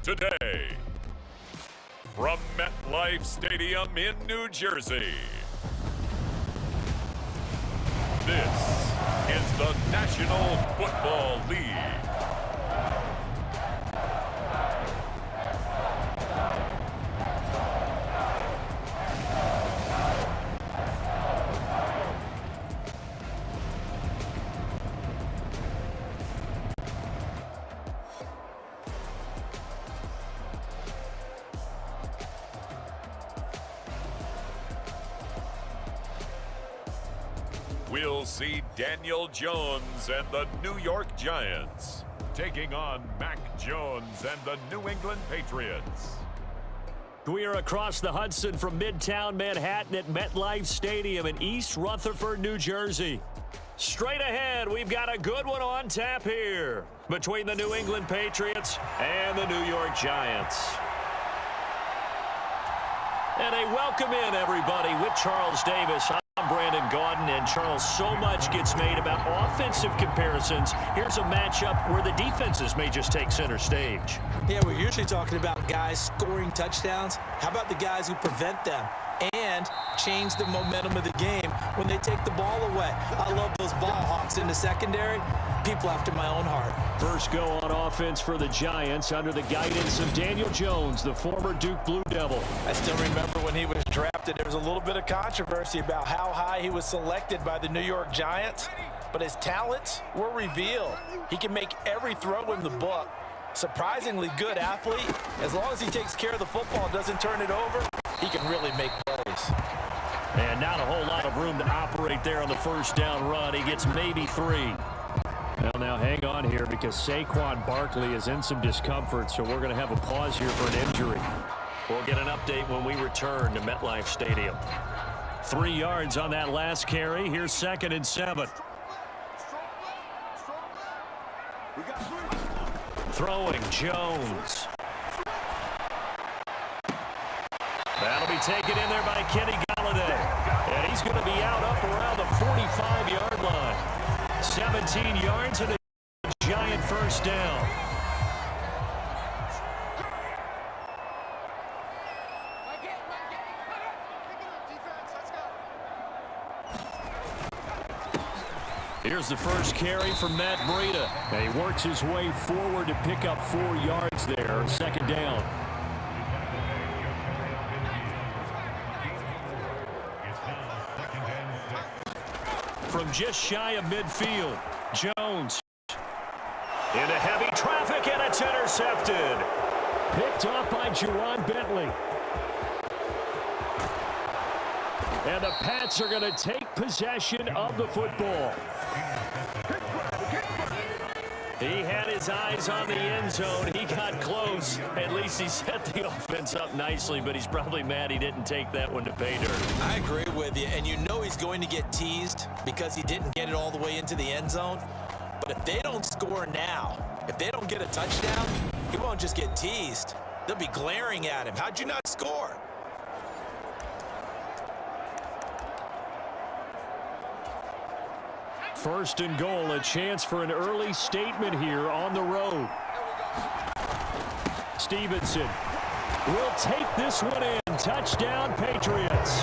Today, from MetLife Stadium in New Jersey, this is the National Football League. We'll see Daniel Jones and the New York Giants taking on Mac Jones and the New England Patriots. We are across the Hudson from Midtown Manhattan at MetLife Stadium in East Rutherford, New Jersey. Straight ahead, we've got a good one on tap here between the New England Patriots and the New York Giants. And a welcome in, everybody, with Charles Davis. I'm Brandon Gaudin, and Charles, so much gets made about offensive comparisons. Here's a matchup where the defenses may just take center stage. Yeah, we're usually talking about guys scoring touchdowns. How about the guys who prevent them and change the momentum of the game when they take the ball away? I love those ball hawks in the secondary. People after my own heart. First go on offense for the Giants under the guidance of Daniel Jones, the former Duke Blue Devil. I still remember when he was drafted, there was a little bit of controversy about how high he was selected by the New York Giants, but his talents were revealed. He can make every throw in the book. Surprisingly good athlete. As long as he takes care of the football and doesn't turn it over, he can really make plays. And not a whole lot of room to operate there on the first down run. He gets maybe 3. Now hang on here because Saquon Barkley is in some discomfort, so we're going to have a pause here for an injury. We'll get an update when we return to MetLife Stadium. 3 yards on that last carry. Here's 2nd and 7. Throwing Jones. That'll be taken in there by Kenny Golladay. And he's going to be out up around the 45-yard line. 17 yards and a Giant first down. Here's the first carry for Matt Breida. He works his way forward to pick up 4 yards there. 2nd down. From just shy of midfield, Jones into heavy traffic, and it's intercepted. Picked off by Jerron Bentley. And the Pats are going to take possession of the football. He had his eyes on the end zone. He got close. At least he set the offense up nicely, but he's probably mad he didn't take that one to pay dirt. I agree with you, and you know he's going to get teased because he didn't get it all the way into the end zone. But if they don't score now, if they don't get a touchdown, he won't just get teased. They'll be glaring at him. How'd you not score? First and goal, a chance for an early statement here on the road. Stevenson will take this one in. Touchdown, Patriots.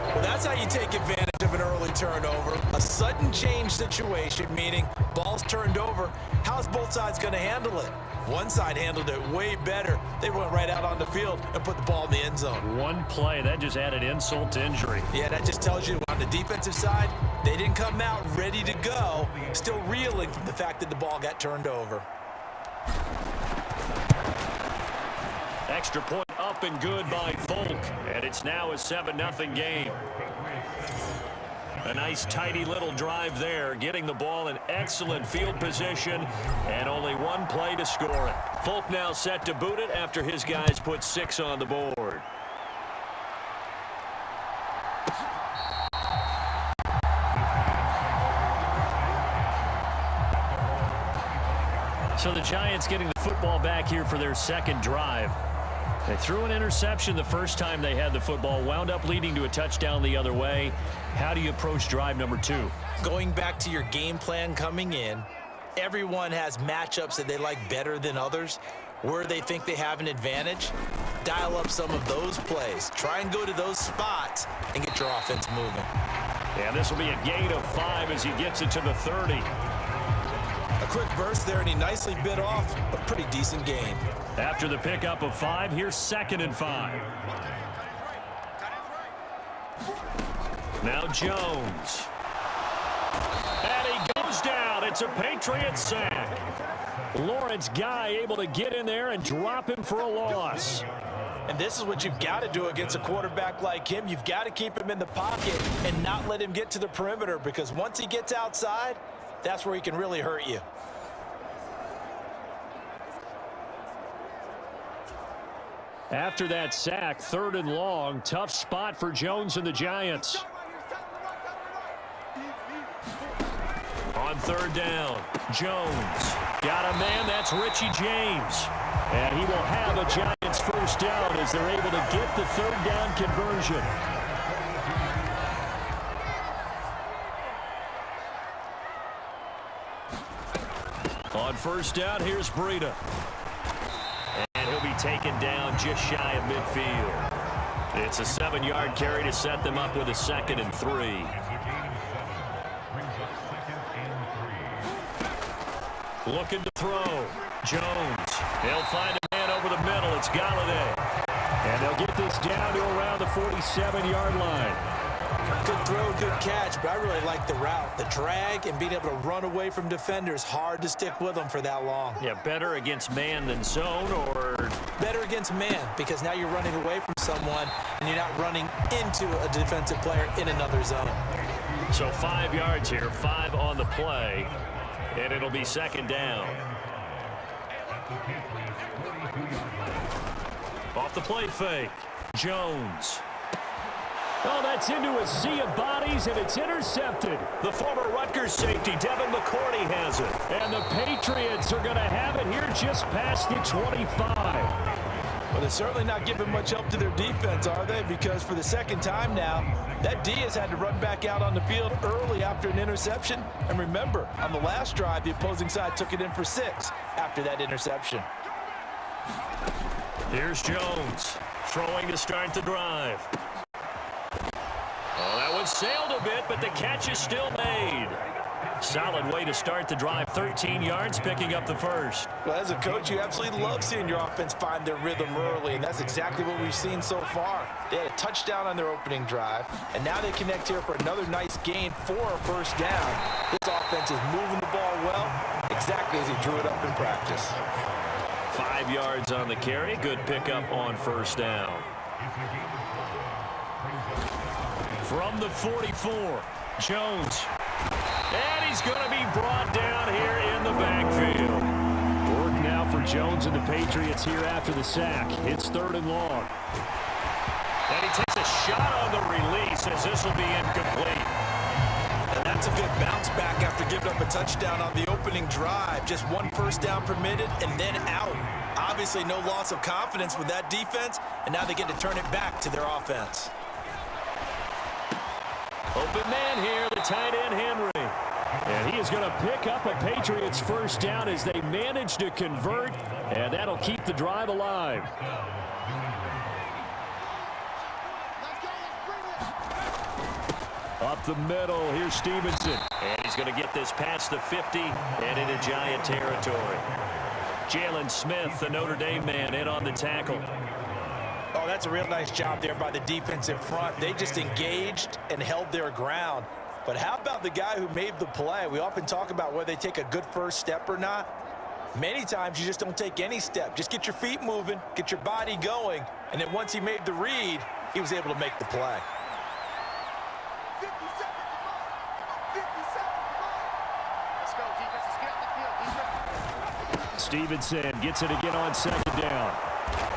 Well, that's how you take advantage of an early turnover. A sudden change situation, meaning ball's turned over. How's both sides going to handle it? One side handled it way better. They went right out on the field and put the ball in the end zone. One play, that just added insult to injury. Yeah, that just tells you on the defensive side, they didn't come out ready to go, still reeling from the fact that the ball got turned over. Extra point up and good by Folk, and it's now a 7-0 game. A nice, tidy little drive there, getting the ball in excellent field position, and only one play to score it. Folk now set to boot it after his guys put 6 on the board. So the Giants getting the football back here for their second drive. They threw an interception the first time they had the football, wound up leading to a touchdown the other way. How do you approach drive number 2? Going back to your game plan coming in, everyone has matchups that they like better than others. Where they think they have an advantage, dial up some of those plays. Try and go to those spots and get your offense moving. And this will be a gain of 5 as he gets it to the 30. A quick burst there, and he nicely bit off a pretty decent gain. After the pickup of 5, here's 2nd and 5. Now Jones. And he goes down. It's a Patriots sack. Lawrence Guy able to get in there and drop him for a loss. And this is what you've got to do against a quarterback like him. You've got to keep him in the pocket and not let him get to the perimeter, because once he gets outside, that's where he can really hurt you. After that sack, 3rd and long, tough spot for Jones and the Giants. On 3rd down, Jones got a man, that's Richie James. And he will have a Giants 1st down as they're able to get the 3rd down conversion. On 1st down, here's Breida. And he'll be taken down just shy of midfield. It's a 7-yard carry to set them up with a 2nd and 3. Looking to throw. Jones. He'll find a man over the middle. It's Galladay. And they'll get this down to around the 47-yard line. Good throw, good catch, but I really like the route. The drag and being able to run away from defenders, hard to stick with them for that long. Yeah, better against man than zone, or? Better against man, because now you're running away from someone and you're not running into a defensive player in another zone. So 5 yards here, 5 on the play, and it'll be 2nd down. Off the play fake, Jones. Oh, that's into a sea of bodies, and it's intercepted. The former Rutgers safety, Devin McCourty, has it. And the Patriots are going to have it here just past the 25. Well, they're certainly not giving much help to their defense, are they? Because for the 2nd time now, that D has had to run back out on the field early after an interception. And remember, on the last drive, the opposing side took it in for 6 after that interception. Here's Jones, throwing to start the drive. Oh, that one sailed a bit, but the catch is still made. Solid way to start the drive, 13 yards, picking up the 1st. Well, as a coach, you absolutely love seeing your offense find their rhythm early, and that's exactly what we've seen so far. They had a touchdown on their opening drive, and now they connect here for another nice gain for a 1st down. This offense is moving the ball well, exactly as he drew it up in practice. 5 yards on the carry, good pickup on 1st down. From the 44, Jones. And he's going to be brought down here in the backfield. Work now for Jones and the Patriots here after the sack. It's 3rd and long. And he takes a shot on the release as this will be incomplete. And that's a good bounce back after giving up a touchdown on the opening drive. Just 1 1st down permitted and then out. Obviously no loss of confidence with that defense, and now they get to turn it back to their offense. Open man here, the tight end Henry. And he is going to pick up a Patriots 1st down as they manage to convert, and that'll keep the drive alive. Up the middle, here's Stevenson. And he's going to get this past the 50 and into Giant territory. Jalen Smith, the Notre Dame man, in on the tackle. Oh, that's a real nice job there by the defense in front. They just engaged and held their ground. But how about the guy who made the play? We often talk about whether they take a good 1st step or not. Many times you just don't take any step. Just get your feet moving, get your body going, and then once he made the read, he was able to make the play. Stevenson gets it again on 2nd down.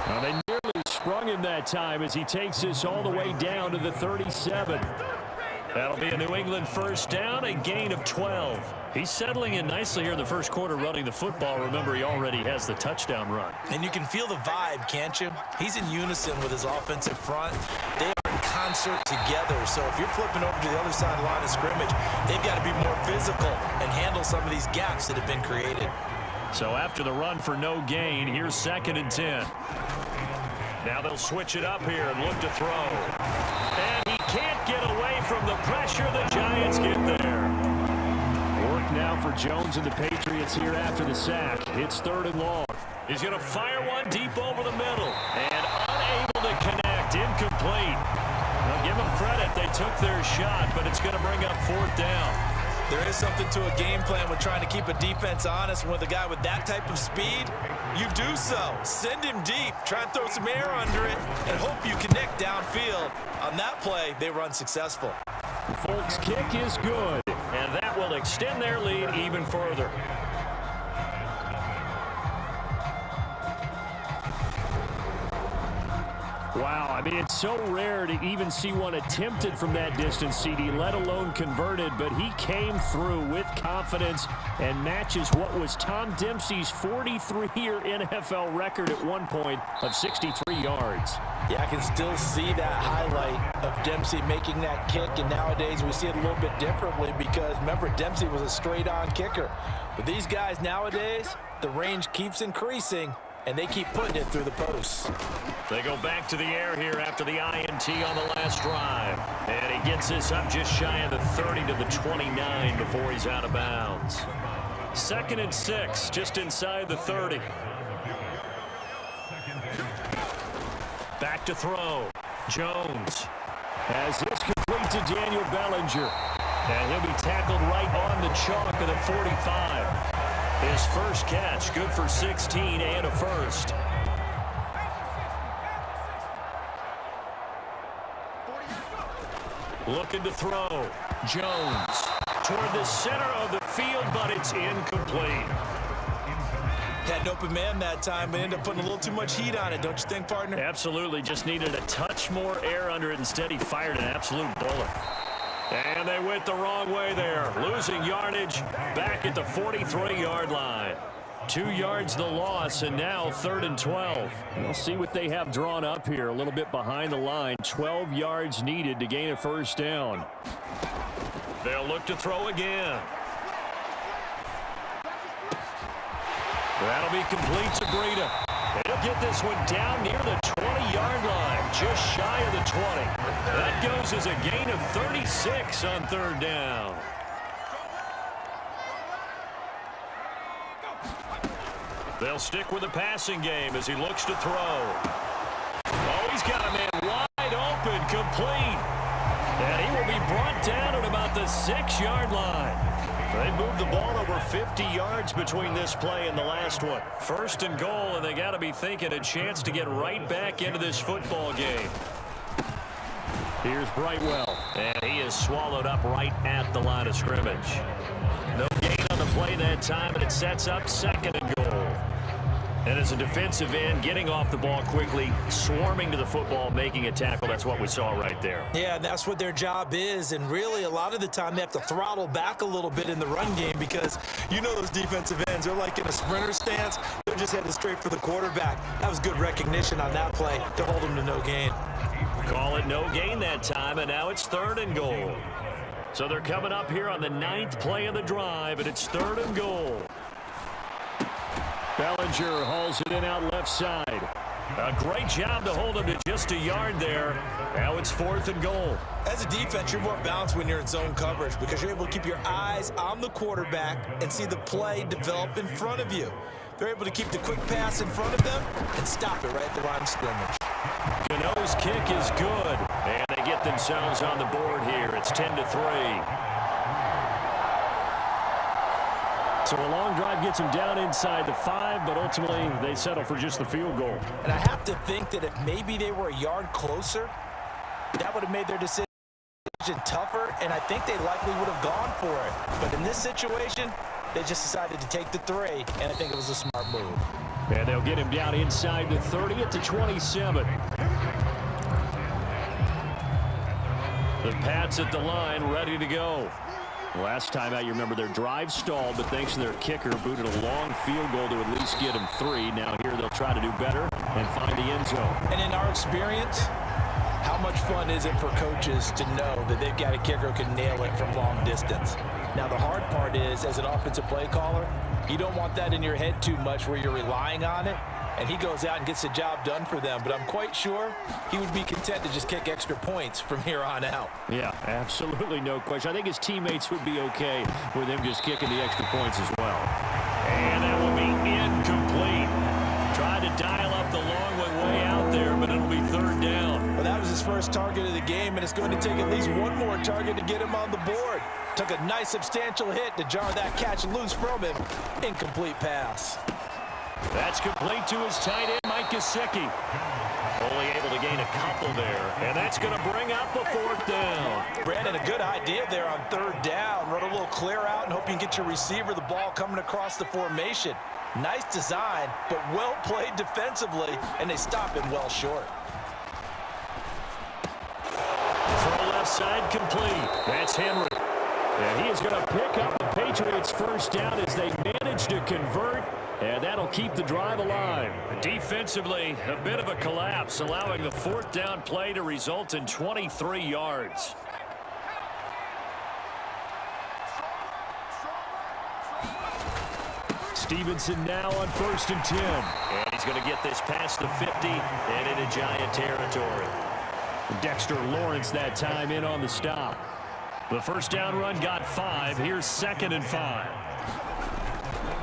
Now they nearly sprung him that time as he takes this all the way down to the 37. That'll be a New England first down, a gain of 12. He's settling in nicely here in the first quarter running the football. Remember, he already has the touchdown run. And you can feel the vibe, can't you? He's in unison with his offensive front. They are in concert together. So if you're flipping over to the other side line of scrimmage, they've got to be more physical and handle some of these gaps that have been created. So after the run for no gain, here's 2nd and 10. Now they'll switch it up here and look to throw. And he can't get away from the pressure. The Giants get there. Work now for Jones and the Patriots here after the sack. It's 3rd and long. He's going to fire one deep over the middle. And unable to connect. Incomplete. Now give them credit. They took their shot, but it's going to bring up 4th down. There is something to a game plan with trying to keep a defense honest. With a guy with that type of speed, you do so. Send him deep. Try and throw some air under it and hope you connect downfield. On that play, they were unsuccessful. Folk's kick is good, and that will extend their lead even further. Wow, I mean, it's so rare to even see one attempted from that distance, CD, let alone converted, but he came through with confidence and matches what was Tom Dempsey's 43-year NFL record at one point of 63 yards. Yeah, I can still see that highlight of Dempsey making that kick, and nowadays we see it a little bit differently because, remember, Dempsey was a straight-on kicker. But these guys nowadays, the range keeps increasing, and they keep putting it through the posts. They go back to the air here after the INT on the last drive. And he gets this up just shy of the 30 to the 29 before he's out of bounds. 2nd and 6, just inside the 30. Back to throw. Jones has this complete to Daniel Bellinger. And he'll be tackled right on the chalk of the 45. His first catch, good for 16 and a first. Looking to throw. Jones toward the center of the field, but it's incomplete. Had an open man that time, but ended up putting a little too much heat on it, don't you think, partner? Absolutely. Just needed a touch more air under it. Instead, he fired an absolute bullet. And they went the wrong way there. Losing yardage back at the 43-yard line. 2 yards the loss, and now 3rd and 12. We'll see what they have drawn up here. A little bit behind the line. 12 yards needed to gain a first down. They'll look to throw again. That'll be complete to Breida. He'll get this one down near the 20-yard line, just shy of the 20. That goes as a gain of 36 on 3rd down. They'll stick with the passing game as he looks to throw. Oh, he's got a man wide open, complete. And he will be brought down at about the 6-yard line. They moved the ball over 50 yards between this play and the last one. 1st and goal, and they got to be thinking a chance to get right back into this football game. Here's Brightwell, and he is swallowed up right at the line of scrimmage. No gain on the play that time, and it sets up 2nd and goal. And as a defensive end, getting off the ball quickly, swarming to the football, making a tackle, that's what we saw right there. Yeah, that's what their job is, and really a lot of the time they have to throttle back a little bit in the run game because you know those defensive ends, they're like in a sprinter stance. They're just headed straight for the quarterback. That was good recognition on that play to hold them to no gain. Call it no gain that time, and now it's 3rd and goal. So they're coming up here on the 9th play of the drive, and it's 3rd and goal. Bellinger hauls it in out left side. A great job to hold him to just a yard there. Now it's 4th and goal. As a defense, you're more balanced when you're in zone coverage because you're able to keep your eyes on the quarterback and see the play develop in front of you. They're able to keep the quick pass in front of them and stop it right at the line of scrimmage. Gano's kick is good, and they get themselves on the board here. It's 10-3. So a long drive gets them down inside the 5, but ultimately they settle for just the field goal. And I have to think that if maybe they were a yard closer, that would have made their decision tougher, and I think they likely would have gone for it. But in this situation, they just decided to take the 3, and I think it was a smart move. And they'll get him down inside the 30 at the 27. The Pats at the line, ready to go. Last time out, you remember their drive stalled, but thanks to their kicker, booted a long field goal to at least get them 3. Now here they'll try to do better and find the end zone. And in our experience, how much fun is it for coaches to know that they've got a kicker who can nail it from long distance? Now, the hard part is, as an offensive play caller, you don't want that in your head too much where you're relying on it, and he goes out and gets the job done for them. But I'm quite sure he would be content to just kick extra points from here on out. Yeah, absolutely no question. I think his teammates would be okay with him just kicking the extra points as well. And that will be incomplete. Tried to dial up the long one way out there, but it'll be 3rd down. Well, that was his first target of the game, and it's going to take at least one more target to get him on the board. Took a nice substantial hit to jar that catch loose from him. Incomplete pass. That's complete to his tight end, Mike Gesicki. Only able to gain a couple there, and that's going to bring up a 4th down. Brandon, a good idea there on 3rd down. Run a little clear out and hope you can get your receiver the ball coming across the formation. Nice design, but well played defensively, and they stop him well short. Throw left side complete. That's Henry. And he is going to pick up the Patriots' 1st down as they manage to convert. And that'll keep the drive alive. Defensively, a bit of a collapse, allowing the 4th down play to result in 23 yards. Stevenson now on 1st and 10. And he's going to get this past the 50 and into Giant territory. Dexter Lawrence that time in on the stop. The 1st down run got 5. Here's 2nd and 5.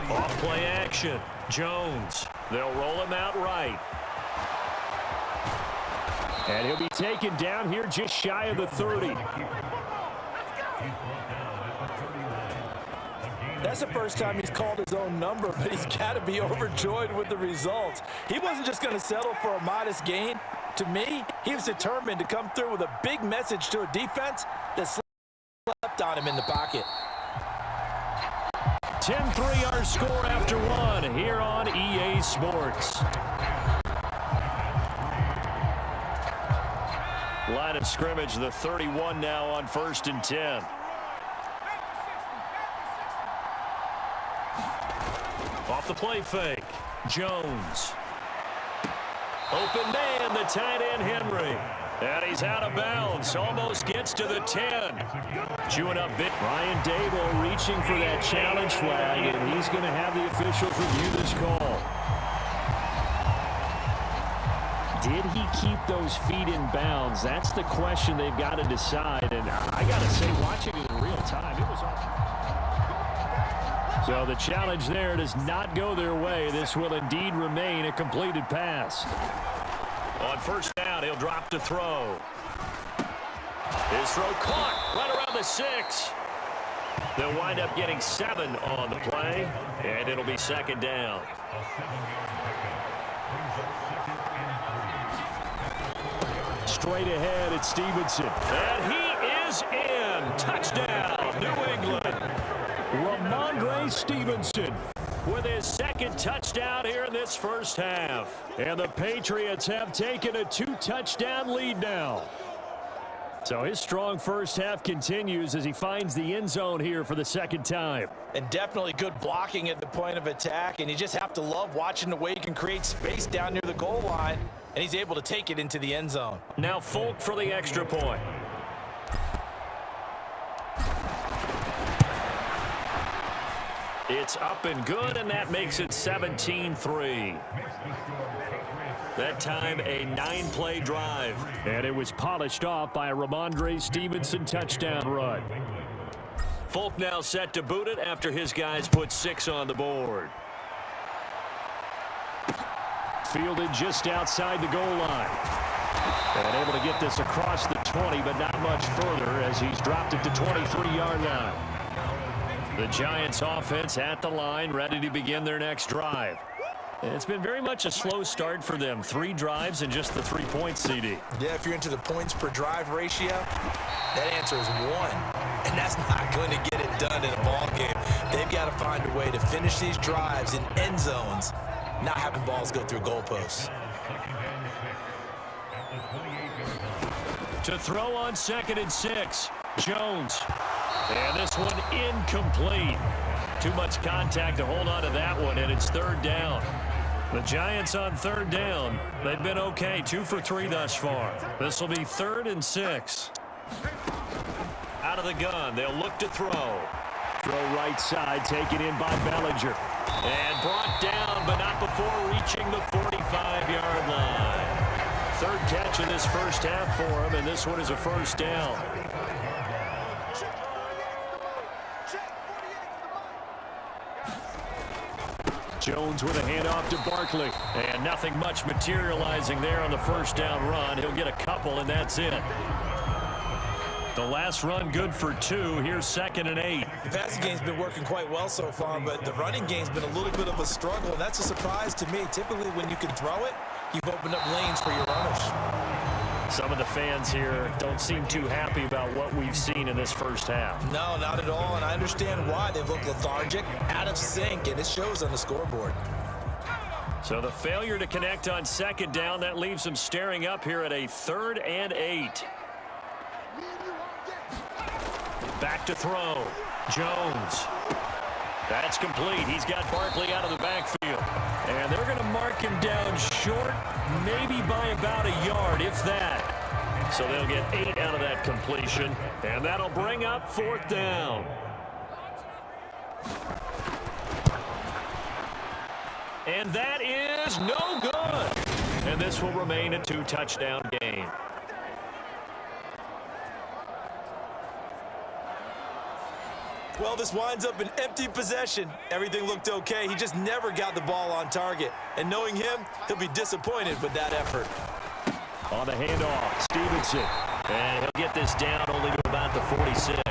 Off play action. Jones. They'll roll him out right. And he'll be taken down here just shy of the 30. That's the first time he's called his own number, but he's got to be overjoyed with the results. He wasn't just going to settle for a modest gain. To me, he was determined to come through with a big message to a defense that slept on him in the pocket. 10-3 our score after 1 here on EA Sports. Line of scrimmage, the 31 now on 1st and 10. Off the play fake. Jones. Open man, the tight end Henry. And he's out of bounds. Almost gets to the 10. Chewing up bit. Ryan Dable reaching for that challenge flag, and he's going to have the officials review this call. Did he keep those feet in bounds? That's the question they've got to decide. And I got to say, watching it in real time, it was awesome. So the challenge there does not go their way. This will indeed remain a completed pass. On 1st down, he'll drop to throw. His throw caught right around the 6. They'll wind up getting 7 on the play, and it'll be 2nd down. Straight ahead, it's Stevenson. And he is in. Touchdown, New England. Ramondre Stevenson with his 2nd touchdown here in this 1st half. And the Patriots have taken a 2-touchdown lead now. So his strong 1st half continues as he finds the end zone here for the 2nd time. And definitely good blocking at the point of attack. And you just have to love watching the way he can create space down near the goal line. And he's able to take it into the end zone. Now Folk for the extra point. It's up and good, and that makes it 17-3. That time, a 9-play drive. And it was polished off by a Ramondre Stevenson touchdown run. Folk now set to boot it after his guys put 6 on the board. Fielded just outside the goal line. And able to get this across the 20, but not much further as he's dropped it to 23-yard line. The Giants offense at the line, ready to begin their next drive. It's been very much a slow start for them. 3 drives and just the 3 points, CD. Yeah, if you're into the points per drive ratio, that answer is 1. And that's not going to get it done in a ball game. They've got to find a way to finish these drives in end zones, not having balls go through goalposts. To throw on 2nd and 6, Jones. And this one incomplete. Too much contact to hold on to that one, and it's 3rd down. The Giants on 3rd down. They've been okay, 2 for 3 thus far. This will be 3rd and 6. Out of the gun, they'll look to throw. Throw right side, taken in by Bellinger. And brought down, but not before reaching the 45-yard line. 3rd catch in this first half for him, and this one is a 1st down. Jones with a handoff to Barkley. And nothing much materializing there on the 1st down run. He'll get a couple, and that's it. The last run good for 2. Here's 2nd and 8. The passing game's been working quite well so far, but the running game's been a little bit of a struggle, and that's a surprise to me. Typically, when you can throw it, you've opened up lanes for your runners. Some of the fans here don't seem too happy about what we've seen in this first half. No, not at all, and I understand why. They've looked lethargic, out of sync, and it shows on the scoreboard. So the failure to connect on 2nd down, that leaves them staring up here at a 3rd and 8. Back to throw. Jones. That's complete. He's got Barkley out of the backfield. And they're going to mark him down short, maybe by about a yard, if that. So they'll get 8 out of that completion. And that'll bring up 4th down. And that is no good. And this will remain a 2-touchdown game. Well, this winds up an empty possession. Everything looked okay. He just never got the ball on target. And knowing him, he'll be disappointed with that effort. On the handoff, Stevenson. And he'll get this down only to about the 46.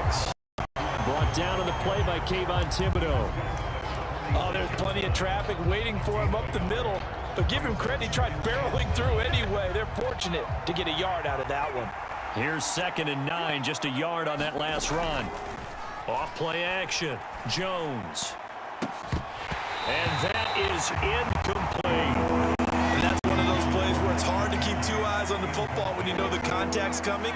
Brought down on the play by Kayvon Thibodeau. Oh, there's plenty of traffic waiting for him up the middle. But give him credit, he tried barreling through anyway. They're fortunate to get a yard out of that one. Here's 2nd and 9, just a yard on that last run. Off play action, Jones. And that is incomplete. And that's one of those plays where it's hard to keep 2 eyes on the football when you know the contact's coming,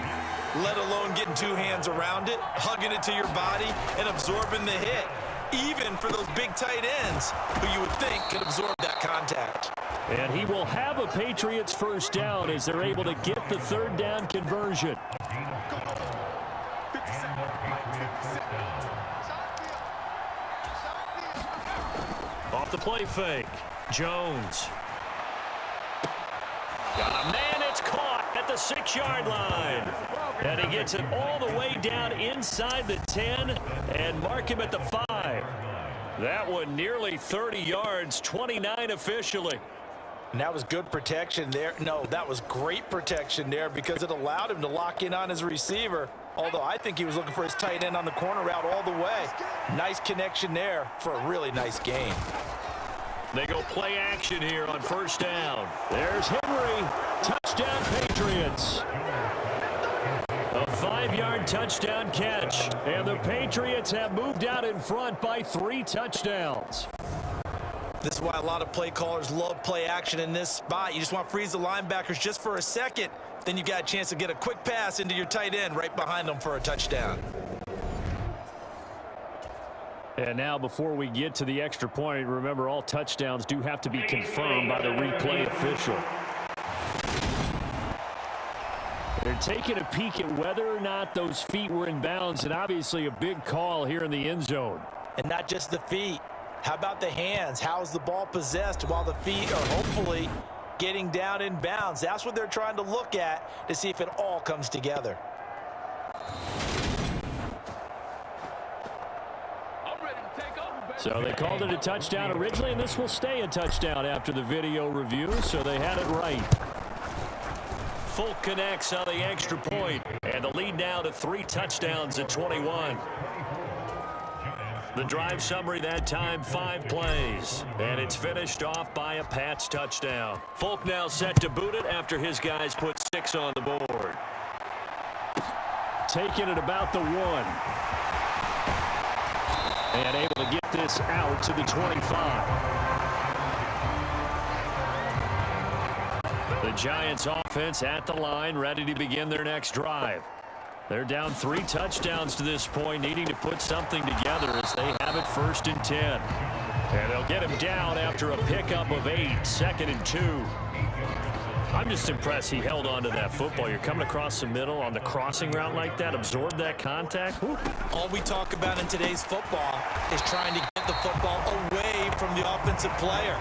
let alone getting 2 hands around it, hugging it to your body, and absorbing the hit. Even for those big tight ends who you would think could absorb that contact. And he will have a Patriots 1st down as they're able to get the 3rd down conversion. Off the play fake, Jones. Got a man, it's caught at the 6-yard line. And he gets it all the way down inside the 10 and mark him at the 5. That one nearly 30 yards, 29 officially. And that was good protection there. No, that was great protection there because it allowed him to lock in on his receiver. Although I think he was looking for his tight end on the corner route all the way. Nice connection there for a really nice game. They go play action here on 1st down. There's Henry. Touchdown Patriots. A 5-yard touchdown catch. And the Patriots have moved out in front by 3 touchdowns. This is why a lot of play callers love play action in this spot. You just want to freeze the linebackers just for a second. Then you got a chance to get a quick pass into your tight end right behind them for a touchdown. And now before we get to the extra point, remember all touchdowns do have to be confirmed by the replay official. They're taking a peek at whether or not those feet were in bounds, and obviously a big call here in the end zone. And not just the feet. How about the hands? How is the ball possessed while the feet are hopefully getting down in bounds? That's what they're trying to look at to see if it all comes together. So they called it a touchdown originally, and this will stay a touchdown after the video review, so they had it right. Folk connects on the extra point, and the lead now to 3 touchdowns at 21. The drive summary that time, 5 plays, and it's finished off by a Pats touchdown. Folk now set to boot it after his guys put 6 on the board. Taking it about the 1. And able to get this out to the 25. The Giants offense at the line, ready to begin their next drive. They're down 3 touchdowns to this point, needing to put something together as they have it 1st and 10. And they'll get him down after a pickup of 8, 2nd and 2. I'm just impressed he held on to that football. You're coming across the middle on the crossing route like that, absorb that contact. Woo. All we talk about in today's football is trying to get the football away from the offensive player.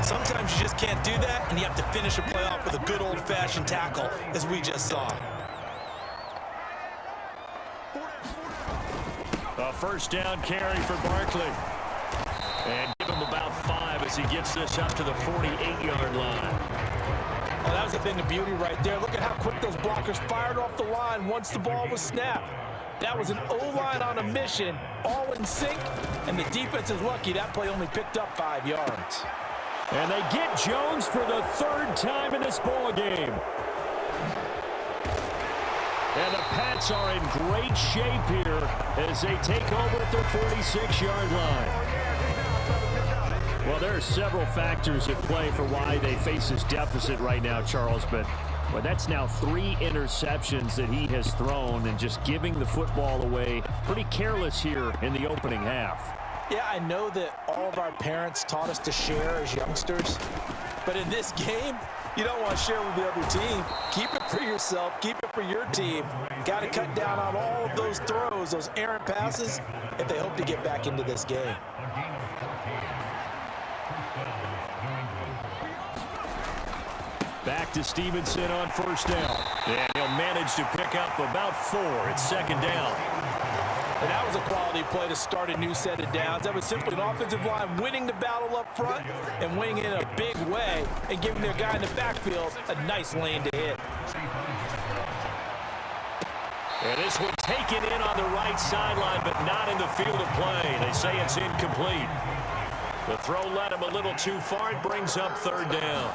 Sometimes you just can't do that, and you have to finish a play off with a good old-fashioned tackle, as we just saw. A 1st down carry for Barkley. And give him about 5 as he gets this up to the 48-yard line. Oh, that was a thing of beauty right there. Look at how quick those blockers fired off the line once the ball was snapped. That was an O-line on a mission, all in sync, and the defense is lucky that play only picked up 5 yards. And they get Jones for the 3rd time in this ball game. And the Pats are in great shape here as they take over at their 46-yard line. Well, there are several factors at play for why they face this deficit right now, Charles, but that's now 3 interceptions that he has thrown and just giving the football away. Pretty careless here in the opening half. Yeah, I know that all of our parents taught us to share as youngsters, but in this game, you don't want to share with the other team. Keep it for yourself. Keep it for your team. Got to cut down on all of those throws, those errant passes, if they hope to get back into this game. Back to Stevenson on 1st down. And he'll manage to pick up about 4. It's 2nd down. And that was a quality play to start a new set of downs. That was simply an offensive line winning the battle up front and winning it in a big way and giving their guy in the backfield a nice lane to hit. And this one taken in on the right sideline, but not in the field of play. They say it's incomplete. The throw led him a little too far. It brings up 3rd down.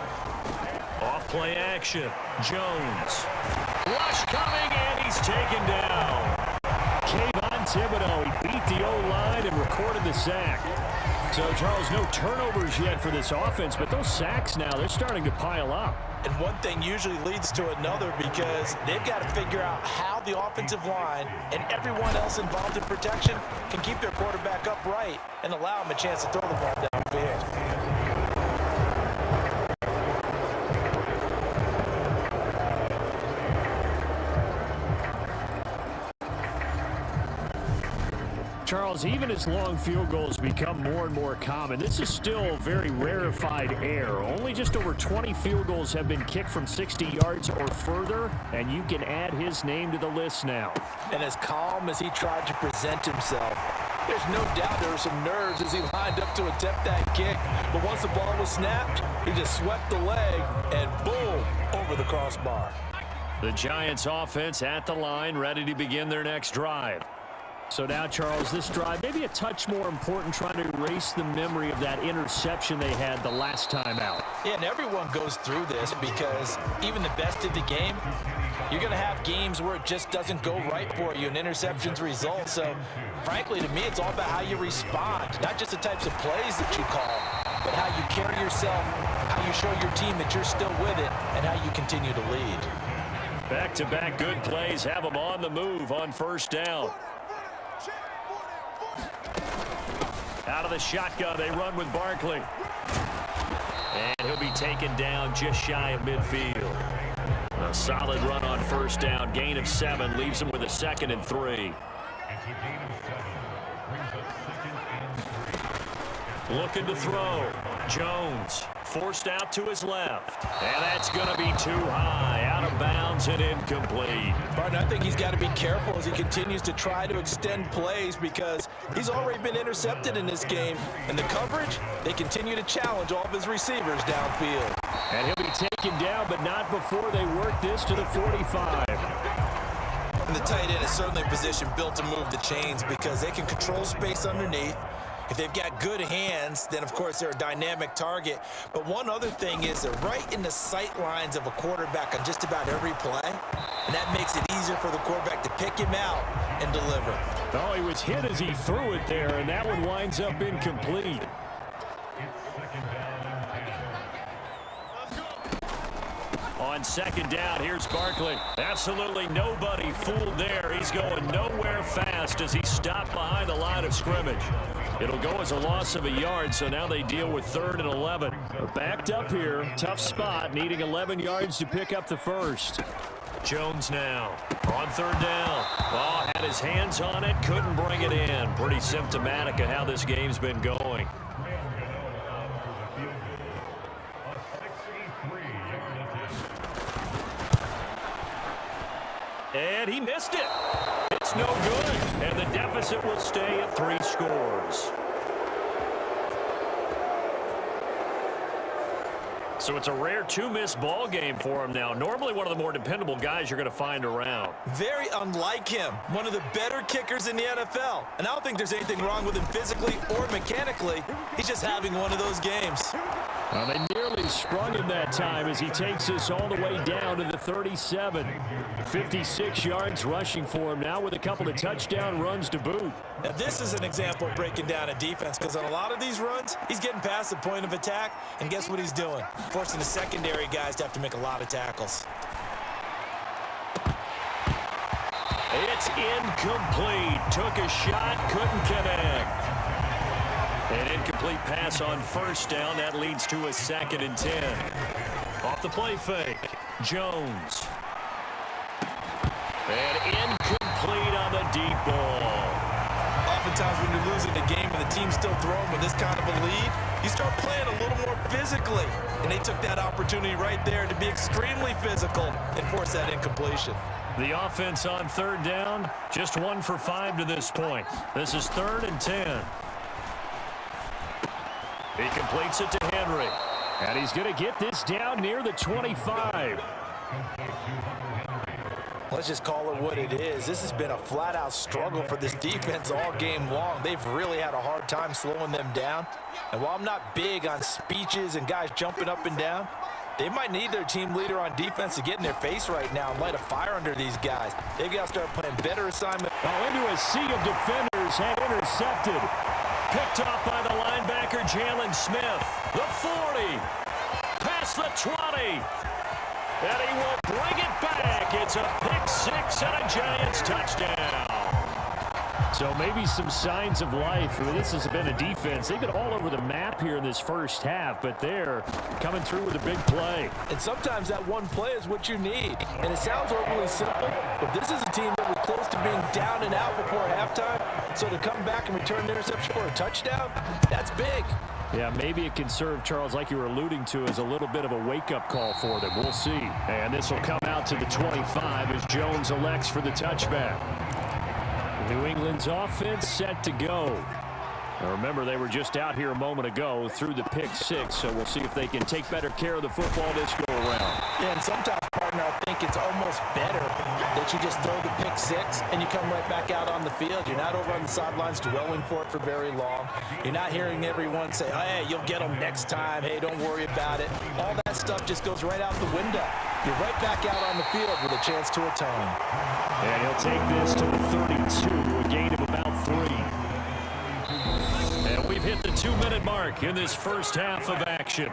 Off play action. Jones. Rush coming, and he's taken down. Kayvon Thibodeau, he beat the O-line and recorded the sack. So, Charles, no turnovers yet for this offense, but those sacks now, they're starting to pile up. And one thing usually leads to another because they've got to figure out how the offensive line and everyone else involved in protection can keep their quarterback upright and allow him a chance to throw the ball downfield. Charles, even as long field goals become more and more common, this is still very rarefied air. Only just over 20 field goals have been kicked from 60 yards or further, and you can add his name to the list now. And as calm as he tried to present himself, there's no doubt there were some nerves as he lined up to attempt that kick. But once the ball was snapped, he just swept the leg and boom, over the crossbar. The Giants offense at the line, ready to begin their next drive. So now, Charles, this drive maybe a touch more important, trying to erase the memory of that interception they had the last time out. Yeah, and everyone goes through this because even the best of the game, you're going to have games where it just doesn't go right for you and interceptions result. So, frankly, to me, it's all about how you respond, not just the types of plays that you call, but how you carry yourself, how you show your team that you're still with it, and how you continue to lead. Back-to-back good plays have them on the move on 1st down. Out of the shotgun, they run with Barkley. And he'll be taken down just shy of midfield. A solid run on 1st down. Gain of 7 leaves him with a 2nd and 3. Looking to throw. Jones forced out to his left. And that's going to be too high. Out of bounds and incomplete. Barton, I think he's got to be careful as he continues to try to extend plays because he's already been intercepted in this game. And the coverage, they continue to challenge all of his receivers downfield. And he'll be taken down, but not before they work this to the 45. And the tight end is certainly a position built to move the chains because they can control space underneath. If they've got good hands, then, of course, they're a dynamic target. But one other thing is they're right in the sight lines of a quarterback on just about every play. And that makes it easier for the quarterback to pick him out and deliver. Oh, he was hit as he threw it there, and that one winds up incomplete. On second down, here's Barkley. Absolutely nobody fooled there. He's going nowhere fast as he stopped behind the line of scrimmage. It'll go as a loss of a yard, so now they deal with 3rd and 11. Backed up here, tough spot, needing 11 yards to pick up the first. Jones now on 3rd down. Oh, had his hands on it, couldn't bring it in. Pretty symptomatic of how this game's been going. And he missed it. It's no good. And the deficit will stay at 3 scores. So it's a rare 2-miss ball game for him now. Normally one of the more dependable guys you're going to find around. Very unlike him. One of the better kickers in the NFL. And I don't think there's anything wrong with him physically or mechanically. He's just having one of those games. Well, they nearly sprung him that time as he takes us all the way down to the 37. 56 yards rushing for him now with a couple of touchdown runs to boot. Now, this is an example of breaking down a defense because on a lot of these runs, he's getting past the point of attack, and guess what he's doing? Forcing the secondary guys to have to make a lot of tackles. It's incomplete. Took a shot, couldn't connect. An incomplete pass on 1st down. That leads to a 2nd and 10. Off the play fake. Jones. And incomplete on the deep ball. Oftentimes when you're losing the game and the team's still throwing with this kind of a lead, you start playing a little more physically. And they took that opportunity right there to be extremely physical and force that incompletion. The offense on 3rd down, just 1 for 5 to this point. This is 3rd and 10. He completes it to Henry. And he's going to get this down near the 25. Let's just call it what it is. This has been a flat-out struggle for this defense all game long. They've really had a hard time slowing them down. And while I'm not big on speeches and guys jumping up and down, they might need their team leader on defense to get in their face right now and light a fire under these guys. They've got to start playing better assignment. Oh, into a sea of defenders and intercepted. Picked off by the linebacker, Jalen Smith. The 40. Past the 20. And he will bring it back. It's a pick 6 and a Giants touchdown. So maybe some signs of life. This has been a defense. They've been all over the map here in this first half, but they're coming through with a big play. And sometimes that one play is what you need. And it sounds overly simple, but this is a team that was close to being down and out before halftime. So to come back and return the interception for a touchdown, that's big. Yeah, maybe it can serve, Charles, like you were alluding to, as a little bit of a wake-up call for them. We'll see. And this will come out to the 25 as Jones elects for the touchback. New England's offense set to go. Now remember, they were just out here a moment ago through the pick 6, so we'll see if they can take better care of the football this go-around. Yeah, and sometimes, partner, I think it's almost better that you just throw the pick 6 and you come right back out on the field. You're not over on the sidelines dwelling for it for very long. You're not hearing everyone say, oh, hey, you'll get them next time. Hey, don't worry about it. All that stuff just goes right out the window. You're right back out on the field with a chance to atone. And he'll take this to the 32, a gain of about 3. And we've hit the 2-minute mark in this first half of action.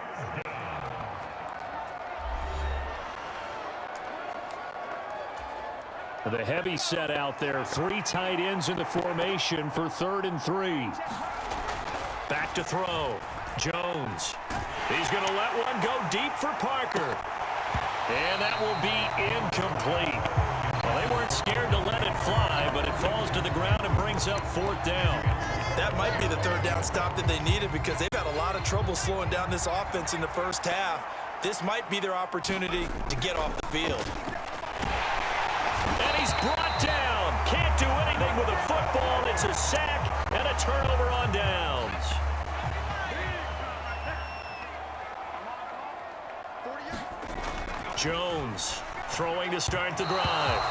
The heavy set out there. 3 tight ends in the formation for 3rd and 3. Back to throw. Jones. He's going to let one go deep for Parker. And that will be incomplete. Well, they weren't scared to let it fly, but it falls to the ground and brings up 4th down. That might be the 3rd down stop that they needed because they've had a lot of trouble slowing down this offense in the first half. This might be their opportunity to get off the field. And he's brought down. Can't do anything with a football. It's a sack and a turnover on downs. Jones throwing to start the drive.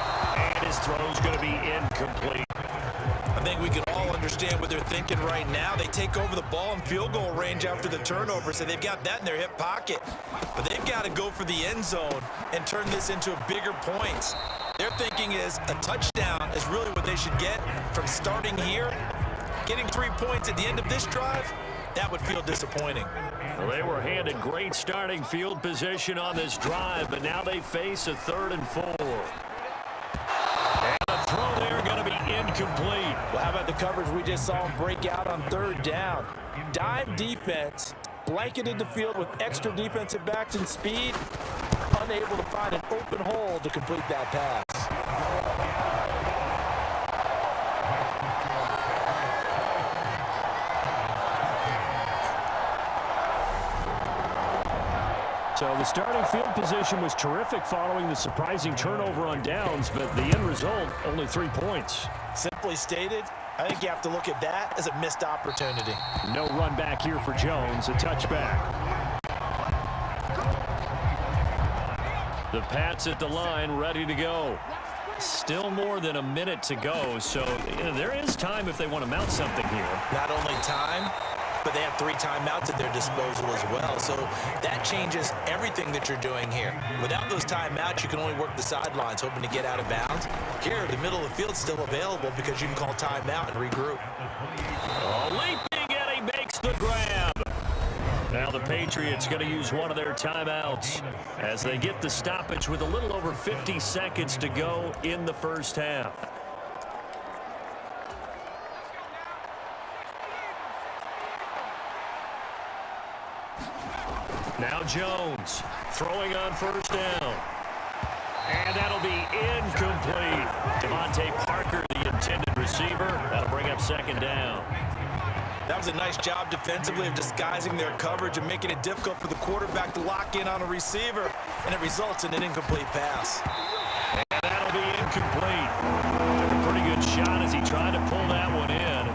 And his throw's going to be incomplete. I think we can all understand what they're thinking right now. They take over the ball in field goal range after the turnover, so they've got that in their hip pocket. But they've got to go for the end zone and turn this into a bigger points. Their thinking is a touchdown is really what they should get from starting here. Getting 3 points at the end of this drive, that would feel disappointing. Well, they were handed great starting field position on this drive, but now they face a 3rd and 4. And the throw there going to be incomplete. Well, how about the coverage we just saw him break out on 3rd down? Dime defense, blanketed the field with extra defensive backs and speed, unable to find an open hole to complete that pass. So the starting field position was terrific following the surprising turnover on downs, but the end result, only 3 points. Simply stated, I think you have to look at that as a missed opportunity. No run back here for Jones, a touchback. The Pats at the line, ready to go. Still more than a minute to go, so there is time if they want to mount something here. Not only time, but they have 3 timeouts at their disposal as well. So that changes everything that you're doing here. Without those timeouts, you can only work the sidelines, hoping to get out of bounds. Here, the middle of the field's still available because you can call timeout and regroup. Oh, leaping, and he makes the grab. Now the Patriots going to use one of their timeouts as they get the stoppage with a little over 50 seconds to go in the first half. Now Jones throwing on 1st down. And that'll be incomplete. Devontae Parker, the intended receiver. That'll bring up 2nd down. That was a nice job defensively of disguising their coverage and making it difficult for the quarterback to lock in on a receiver. And it results in an incomplete pass. And that'll be incomplete. Took a pretty good shot as he tried to pull that one in.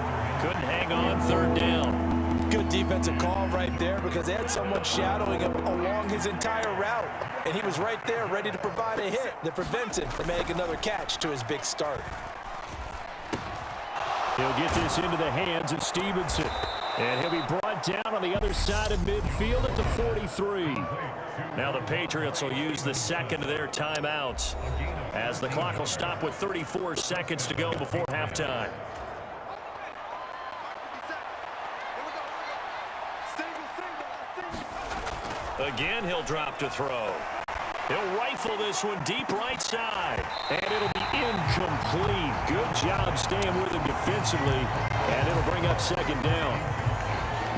Couldn't hang on 3rd down. Good defensive call right there because they had someone shadowing him along his entire route. And he was right there ready to provide a hit that prevents him from making another catch to his big start. He'll get this into the hands of Stevenson. And he'll be brought down on the other side of midfield at the 43. Now the Patriots will use the 2nd of their timeouts as the clock will stop with 34 seconds to go before halftime. Again, he'll drop to throw. He'll rifle this one deep right side. And it'll be incomplete. Good job staying with him defensively. And it'll bring up 2nd down.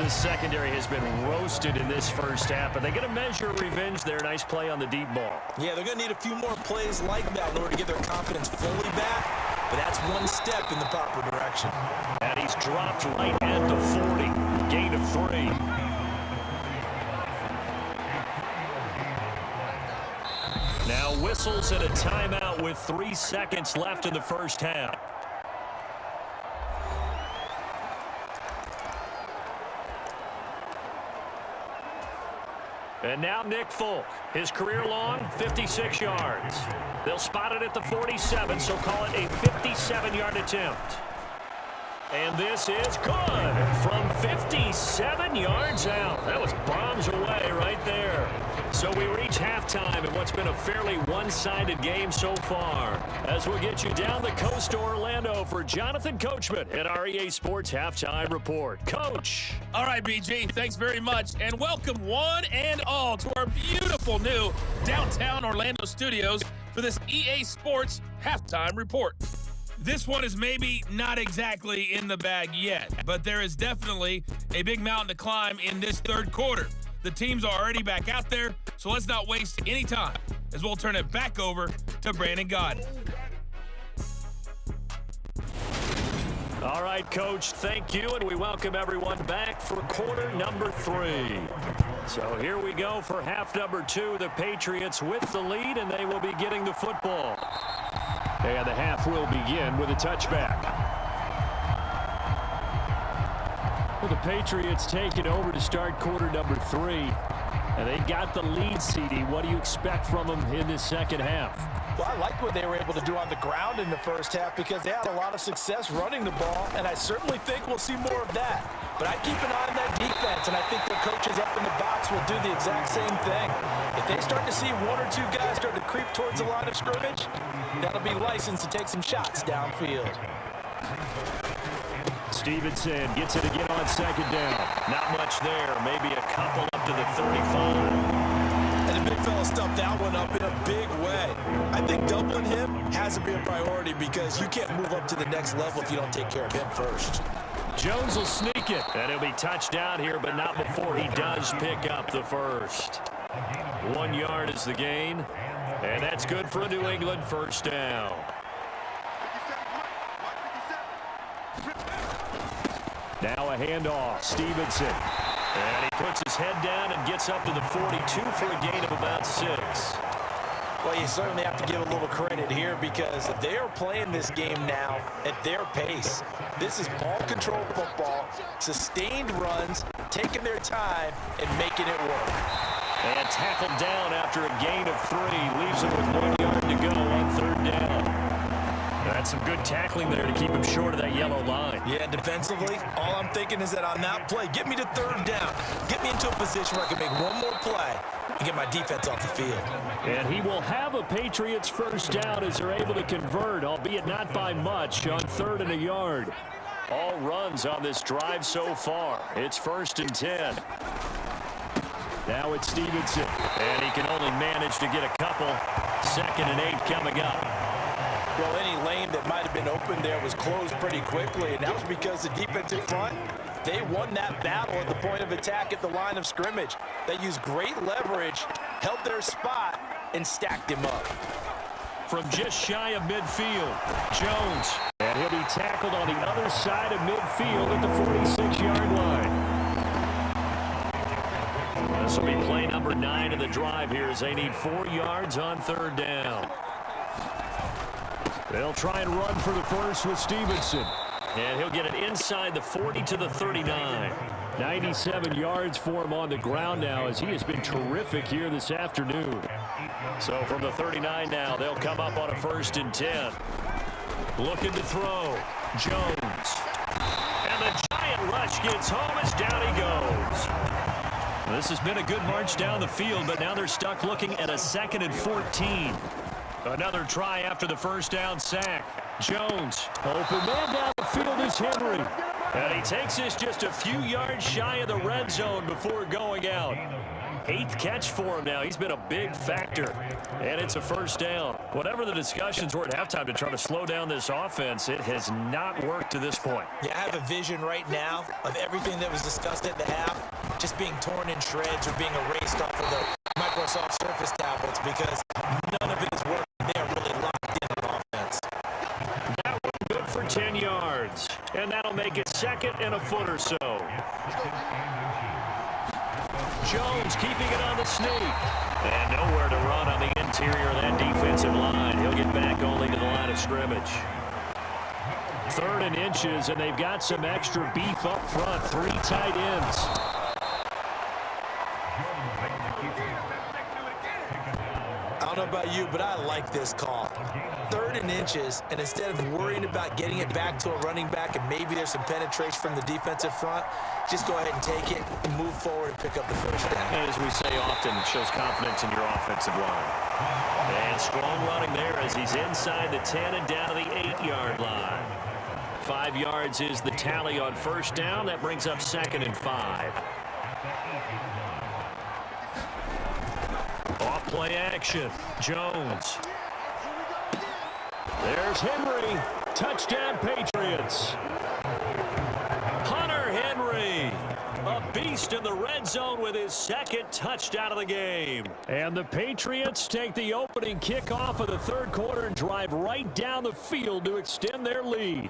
The secondary has been roasted in this first half, but they're going to measure revenge there. Nice play on the deep ball. Yeah, they're going to need a few more plays like that in order to get their confidence fully back. But that's one step in the proper direction. And he's dropped right at the 40. Gain of 3. Now whistles and a timeout with 3 seconds left in the first half. And now Nick Folk, his career long, 56 yards. They'll spot it at the 47, so call it a 57-yard attempt. And this is good from 57 yards out. That was bombs away right there. So we reach halftime in what's been a fairly one-sided game so far. As we'll get you down the coast to Orlando for Jonathan Coachman at our EA Sports Halftime Report. Coach. All right, BG, thanks very much. And welcome one and all to our beautiful new downtown Orlando studios for this EA Sports Halftime Report. This one is maybe not exactly in the bag yet, but there is definitely a big mountain to climb in this 3rd quarter. The teams are already back out there, so let's not waste any time as we'll turn it back over to Brandon Godden. All right, Coach, thank you, and we welcome everyone back for quarter number 3. So here we go for half number 2. The Patriots with the lead, and they will be getting the football. And the half will begin with a touchback. Well, the Patriots take it over to start quarter number 3. And they got the lead, CD. What do you expect from them in this second half? Well, I like what they were able to do on the ground in the first half because they had a lot of success running the ball, and I certainly think we'll see more of that. But I keep an eye on that defense, and I think their coaches up in the box will do the exact same thing. If they start to see 1 or 2 guys start to creep towards the line of scrimmage, that'll be licensed to take some shots downfield. Stevenson gets it again on 2nd down. Not much there. Maybe a couple up to the 35. And the big fella stuffed that one up in a big way. I think doubling him has to be a priority because you can't move up to the next level if you don't take care of him first. Jones will sneak it. And he'll be touched down here, but not before he does pick up the first. 1 yard is the gain. And that's good for a New England first down. Now a handoff. Stevenson. And he puts his head down and gets up to the 42 for a gain of about 6. Well, you certainly have to give a little credit here because they are playing this game now at their pace. This is ball control football, sustained runs, taking their time and making it work. And tackled down after a gain of 3. Leaves him with 1 yard to go on third down. That's some good tackling there to keep him short of that yellow line. Yeah, defensively, all I'm thinking is that on that play, get me to third down. Get me into a position where I can make one more play and get my defense off the field. And he will have a Patriots first down as they're able to convert, albeit not by much, on 3rd and a yard. All runs on this drive so far. It's 1st and 10. Now it's Stevenson. And he can only manage to get a couple. 2nd and 8 coming up. Well, any lane that might have been open there was closed pretty quickly, and that was because the defensive front, they won that battle at the point of attack at the line of scrimmage. They used great leverage, held their spot, and stacked him up. From just shy of midfield, Jones. And he'll be tackled on the other side of midfield at the 46-yard line. This will be play number 9 of the drive here as they need 4 yards on 3rd down. They'll try and run for the first with Stevenson. And he'll get it inside the 40 to the 39. 97 yards for him on the ground now as he has been terrific here this afternoon. So from the 39 now, they'll come up on a 1st and 10. Looking to throw. Jones. And the giant rush gets home as down he goes. This has been a good march down the field, but now they're stuck looking at a 2nd and 14. Another try after the first down sack. Jones. Open man down the field is Henry. And he takes this just a few yards shy of the red zone before going out. 8th catch for him now. He's been a big factor. And it's a first down. Whatever the discussions were at halftime to try to slow down this offense, it has not worked to this point. Yeah, I have a vision right now of everything that was discussed at the half just being torn in shreds or being erased off of the Microsoft Surface tablets because none of it is working. They're really locked in on offense. That one good for 10 yards. And that'll make it 2nd and a foot or so. Jones keeping it on the sneak. And nowhere to run on the interior of that defensive line. He'll get back only to the line of scrimmage. 3rd and inches, and they've got some extra beef up front. 3 tight ends. I don't know about you, but I like this call. 3rd and inches, and instead of worrying about getting it back to a running back and maybe there's some penetration from the defensive front, just go ahead and take it and move forward and pick up the first down. And as we say often, it shows confidence in your offensive line. And strong running there as he's inside the 10 and down to the 8-yard line. 5 yards is the tally on first down. That brings up 2nd and 5. Off play action. Jones. There's Henry. Touchdown Patriots. Hunter Henry. A beast in the red zone with his 2nd touchdown of the game. And the Patriots take the opening kickoff of the 3rd quarter and drive right down the field to extend their lead.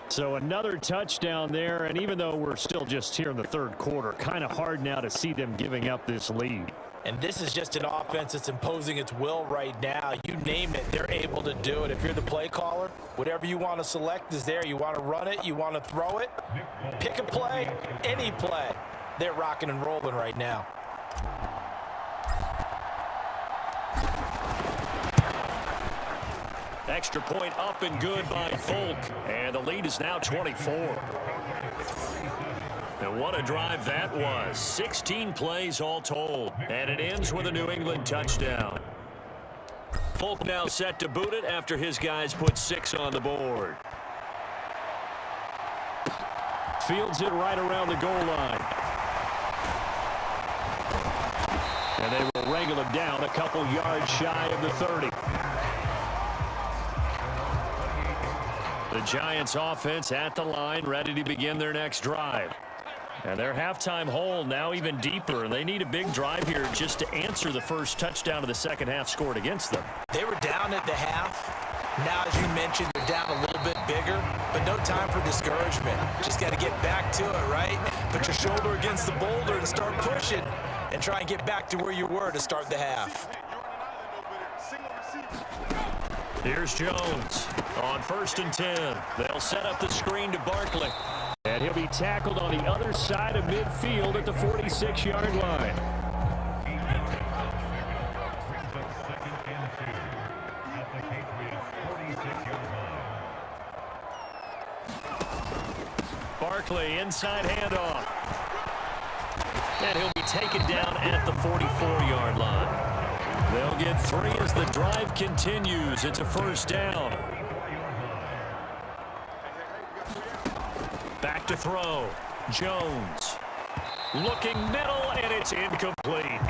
So another touchdown there, and even though we're still just here in the 3rd quarter, kind of hard now to see them giving up this lead. And this is just an offense that's imposing its will right now. You name it, they're able to do it. If you're the play caller, whatever you want to select is there. You want to run it, you want to throw it, pick a play, any play. They're rocking and rolling right now. Extra point up and good by Folk. And the lead is now 24. And what a drive that was. 16 plays all told. And it ends with a New England touchdown. Folk now set to boot it after his guys put 6 on the board. Fields it right around the goal line. And they will wrangle him down a couple yards shy of the 30. The Giants offense at the line, ready to begin their next drive. And their halftime hole now even deeper. They need a big drive here just to answer the first touchdown of the second half scored against them. They were down at the half. Now, as you mentioned, they're down a little bit bigger, but no time for discouragement. Just got to get back to it, right? Put your shoulder against the boulder and start pushing and try and get back to where you were to start the half. Here's Jones on 1st and 10. They'll set up the screen to Barkley. And he'll be tackled on the other side of midfield at the 46-yard line. Barkley inside handoff. And he'll be taken down at the 44-yard line. They'll get 3 as the drive continues. It's a first down. Back to throw. Jones. Looking middle, and it's incomplete.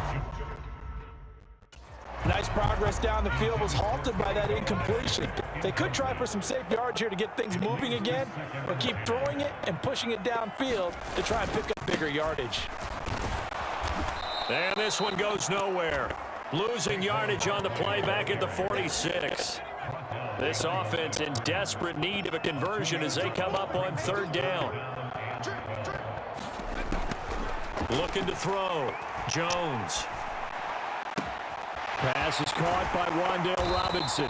Nice progress down the field was halted by that incompletion. They could try for some safe yards here to get things moving again, but keep throwing it and pushing it downfield to try and pick up bigger yardage. And this one goes nowhere. Losing yardage on the play back at the 46. This offense in desperate need of a conversion as they come up on 3rd down. Looking to throw. Jones. Pass is caught by Wan'Dale Robinson.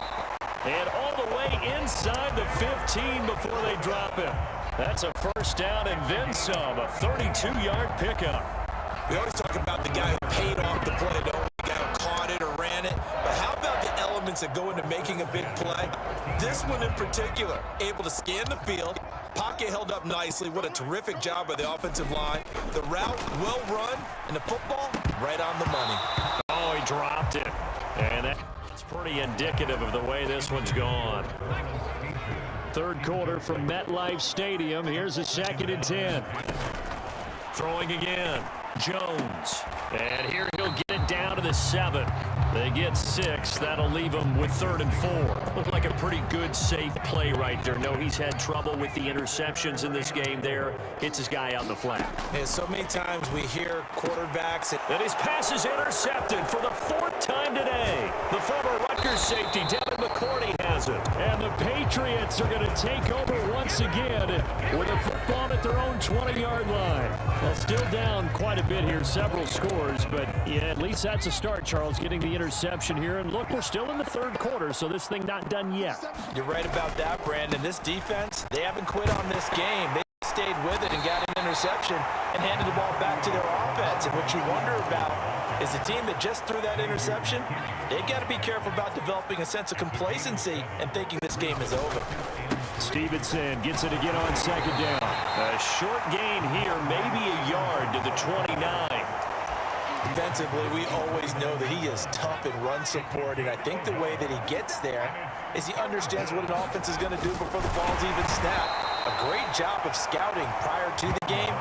And all the way inside the 15 before they drop him. That's a first down and then some. A 32-yard pickup. We always talk about the guy who paid off the play, don't we? The guy who caught it or ran it. But how about the elements that go into making a big play? This one in particular, able to scan the field. Pocket held up nicely. What a terrific job by the offensive line. The route, well run, and the football, right on the money. Oh, he dropped it. And that's pretty indicative of the way this one's gone. 3rd quarter from MetLife Stadium. Here's a 2nd and 10. Throwing again. Jones. And here he'll get it down to the 7. They get 6. That'll leave them with 3rd and 4. Looked like a pretty good, safe play right there. No, he's had trouble with the interceptions in this game there. Hits his guy on the flat. And so many times we hear quarterbacks. And his pass is intercepted for the 4th time today. The former Rutgers safety, Devin McCourty, has it. And the Patriots are going to take over once again with a football at their own 20-yard line. Well, still down quite a bit here, several scores, but yeah, at least that's a start, Charles, getting the interception here. And look, we're still in the 3rd quarter, so this thing not done yet. You're right about that, Brandon. This defense, they haven't quit on this game. They stayed with it and got an interception and handed the ball back to their offense. And what you wonder about is the team that just threw that interception, they got to be careful about developing a sense of complacency and thinking this game is over. Stevenson gets it again on 2nd down. A short gain here, maybe a yard to the 29. Defensively, we always know that he is tough in run support, and I think the way that he gets there is he understands what an offense is going to do before the ball's even snapped. A great job of scouting prior to the game,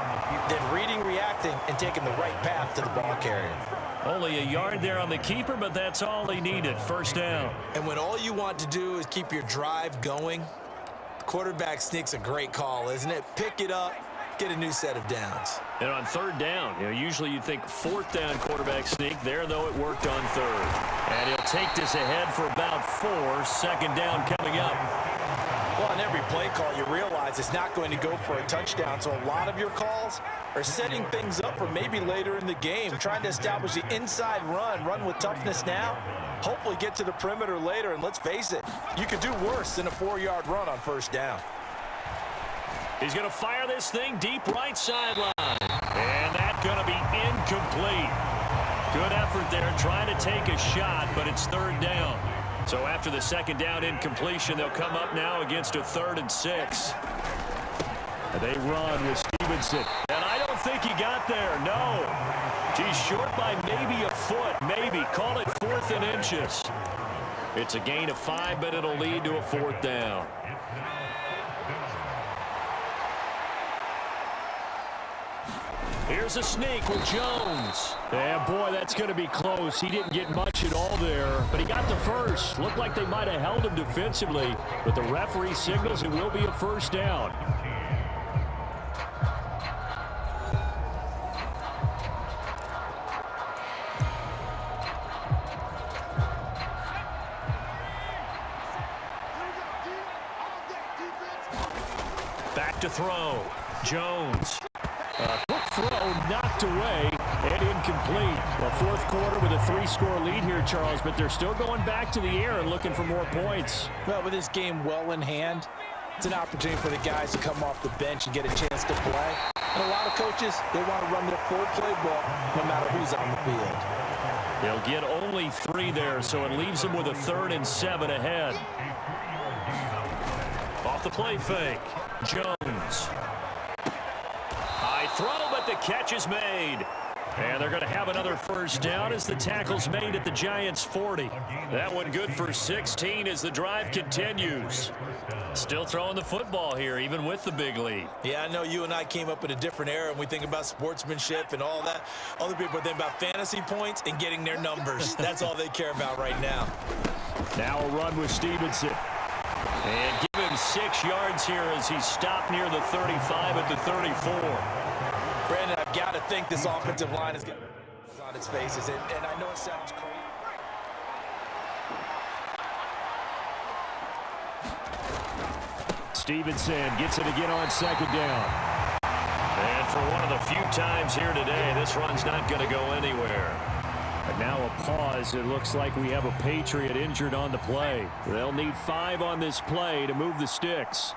then reading, reacting, and taking the right path to the ball carrier. Only a yard there on the keeper, but that's all he needed. First down. And when all you want to do is keep your drive going, quarterback sneak's a great call, isn't it? Pick it up, get a new set of downs. And on 3rd down, usually you'd think 4th down quarterback sneak. There, though, it worked on 3rd. And he'll take this ahead for about 4. 2nd down coming up. Well, on every play call, you realize it's not going to go for a touchdown, so a lot of your calls are setting things up for maybe later in the game, trying to establish the inside run with toughness now, hopefully get to the perimeter later, and let's face it, you could do worse than a 4-yard run on 1st down. He's going to fire this thing deep right sideline. And that's going to be incomplete. Good effort there trying to take a shot, but it's 3rd down. So after the 2nd down incompletion, they'll come up now against a 3rd and 6. And they run with Stevenson. And I don't think he got there, no. He's short by maybe a foot, maybe. Call it 4th and inches. It's a gain of 5, but it'll lead to a 4th down. Here's a sneak with Jones. And boy, that's going to be close. He didn't get much at all there, but he got the first. Looked like they might have held him defensively, but the referee signals it will be a first down. Back to throw. Jones. Quick throw knocked away and incomplete. The fourth quarter with a 3-score lead here, Charles, but they're still going back to the air and looking for more points. Well, with this game well in hand, it's an opportunity for the guys to come off the bench and get a chance to play. And a lot of coaches, they want to run their full playbook no matter who's on the field. They'll get only 3 there, so it leaves them with a 3rd and 7 ahead. Off the play fake, Jones. High throw, but the catch is made. And they're going to have another first down as the tackle's made at the Giants' 40. That one good for 16 as the drive continues. Still throwing the football here, even with the big lead. Yeah, I know you and I came up in a different era, and we think about sportsmanship and all that. Other people think about fantasy points and getting their numbers. That's all they care about right now. Now a run with Stevenson. And give him 6 yards here as he stopped near the 35 at the 34. Brandon, I've got to think this offensive line is on its faces, and I know it sounds crazy. Stevenson gets it again on 2nd down. And for one of the few times here today, this run's not going to go anywhere. And now a pause. It looks like we have a Patriot injured on the play. They'll need 5 on this play to move the sticks.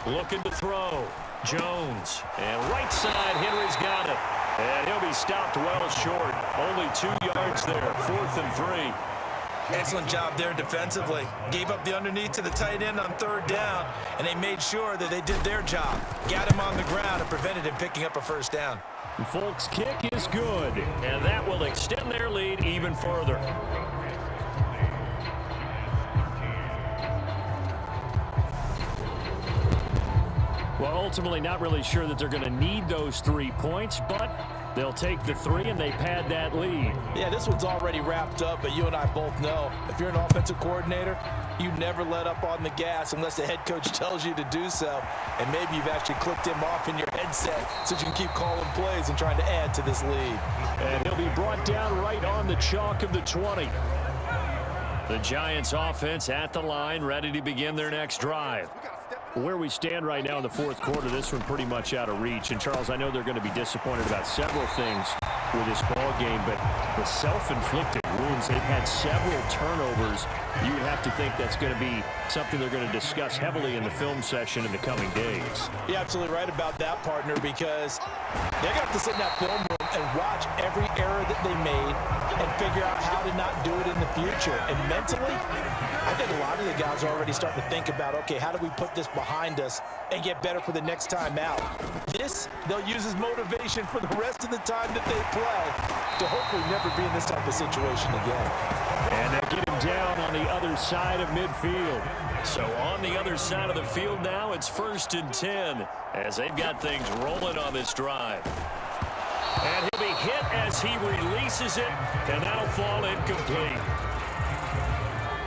Looking to throw. Jones. And right side, Henry's got it. And he'll be stopped well short. Only 2 yards there. 4th and 3. Excellent job there defensively. Gave up the underneath to the tight end on 3rd down, and they made sure that they did their job. Got him on the ground and prevented him picking up a first down. Folks' kick is good, and that will extend their lead even further. Well, ultimately, not really sure that they're going to need those 3 points, but they'll take the 3 and they pad that lead. Yeah, this one's already wrapped up, but you and I both know if you're an offensive coordinator, you never let up on the gas unless the head coach tells you to do so. And maybe you've actually clicked him off in your headset so you can keep calling plays and trying to add to this lead. And he'll be brought down right on the chalk of the 20. The Giants offense at the line, ready to begin their next drive. Where we stand right now in the 4th quarter, this one pretty much out of reach. And, Charles, I know they're going to be disappointed about several things with this ball game, but the self-inflicted wounds, they've had several turnovers. You would have to think that's going to be something they're going to discuss heavily in the film session in the coming days. You're absolutely right about that, partner, because they're going to have to sit in that film room and watch every error that they made and figure out how to not do it in the future. And mentally, I think a lot of the guys are already starting to think about, okay, how do we put this behind us and get better for the next time out? This, they'll use as motivation for the rest of the time that they play to hopefully never be in this type of situation again. And they get him down on the other side of midfield. So on the other side of the field now, it's 1st and 10 as they've got things rolling on this drive. And he'll be hit as he releases it, and that'll fall incomplete.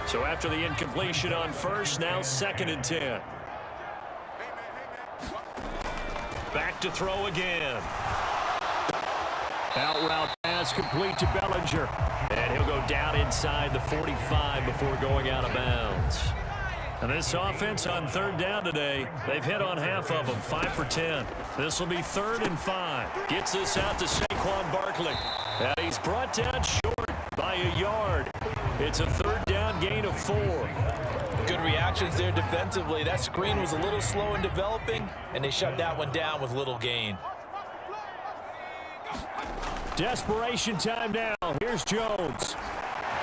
So after the incompletion on 1st, now 2nd and 10. Back to throw again. Out route pass complete to Bellinger. And he'll go down inside the 45 before going out of bounds. And this offense on 3rd down today, they've hit on half of them, 5 for 10. This will be 3rd and 5. Gets this out to Saquon Barkley. And he's brought down short by a yard. It's a 3rd down gain of 4. Good reactions there defensively. That screen was a little slow in developing, and they shut that one down with little gain. Desperation time now. Here's Jones.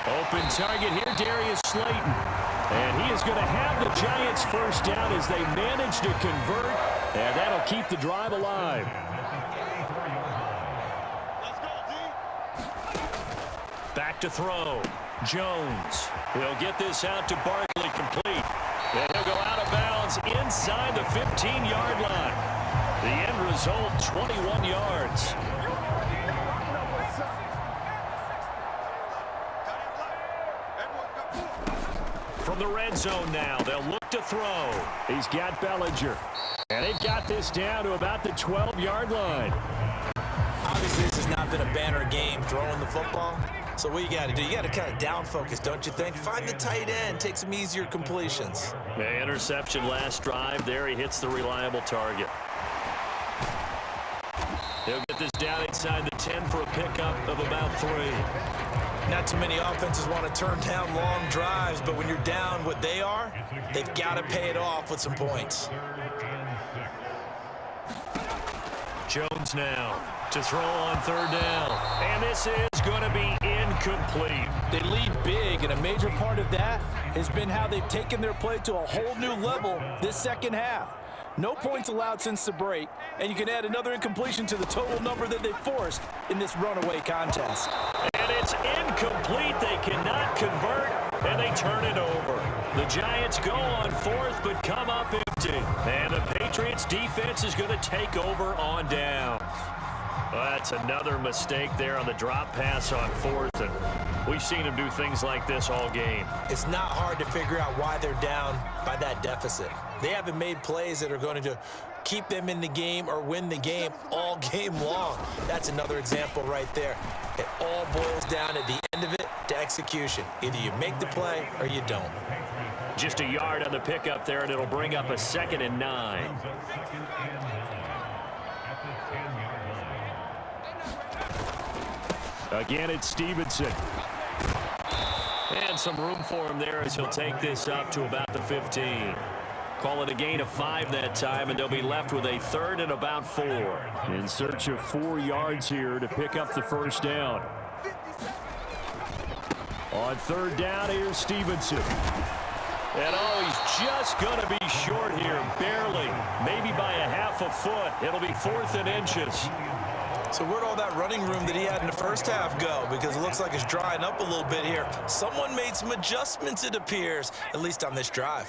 Open target here, Darius Slayton. And he is going to have the Giants first down as they manage to convert, and that'll keep the drive alive. Back to throw. Jones will get this out to Barkley complete. And he'll go out of bounds inside the 15-yard line. The end result, 21 yards. From the red zone now, they'll look to throw. He's got Bellinger. And they've got this down to about the 12-yard line. Obviously, this has not been a banner game throwing the football. So what you got to do, you got to kind of down focus, don't you think? Find the tight end, take some easier completions. The interception last drive there. He hits the reliable target. He'll get this down inside the 10 for a pickup of about 3. Not too many offenses want to turn down long drives, but when you're down what they are, they've got to pay it off with some points. Jones now to throw on 3rd down. And this is going to be incomplete. They lead big, and a major part of that has been how they've taken their play to a whole new level this second half. No points allowed since the break, and you can add another incompletion to the total number that they forced in this runaway contest. And it's incomplete. They cannot convert, and they turn it over. The Giants go on 4th, but come up empty. And the Patriots defense is going to take over on downs. Well, that's another mistake there on the drop pass on 4th, and we've seen them do things like this all game. It's not hard to figure out why they're down by that deficit. They haven't made plays that are going to keep them in the game or win the game all game long. That's another example right there. It all boils down at the end of it to execution. Either you make the play or you don't. Just a yard on the pickup there, and it'll bring up a 2nd and 9. Again, it's Stevenson. And some room for him there as he'll take this up to about the 15. Call it a gain of 5 that time, and they'll be left with a 3rd and about 4. In search of 4 yards here to pick up the 1st down. On 3rd down, here's Stevenson. And he's just going to be short here, barely, maybe by a half a foot. It'll be 4th and inches. So where'd all that running room that he had in the first half go? Because it looks like it's drying up a little bit here. Someone made some adjustments, it appears, at least on this drive.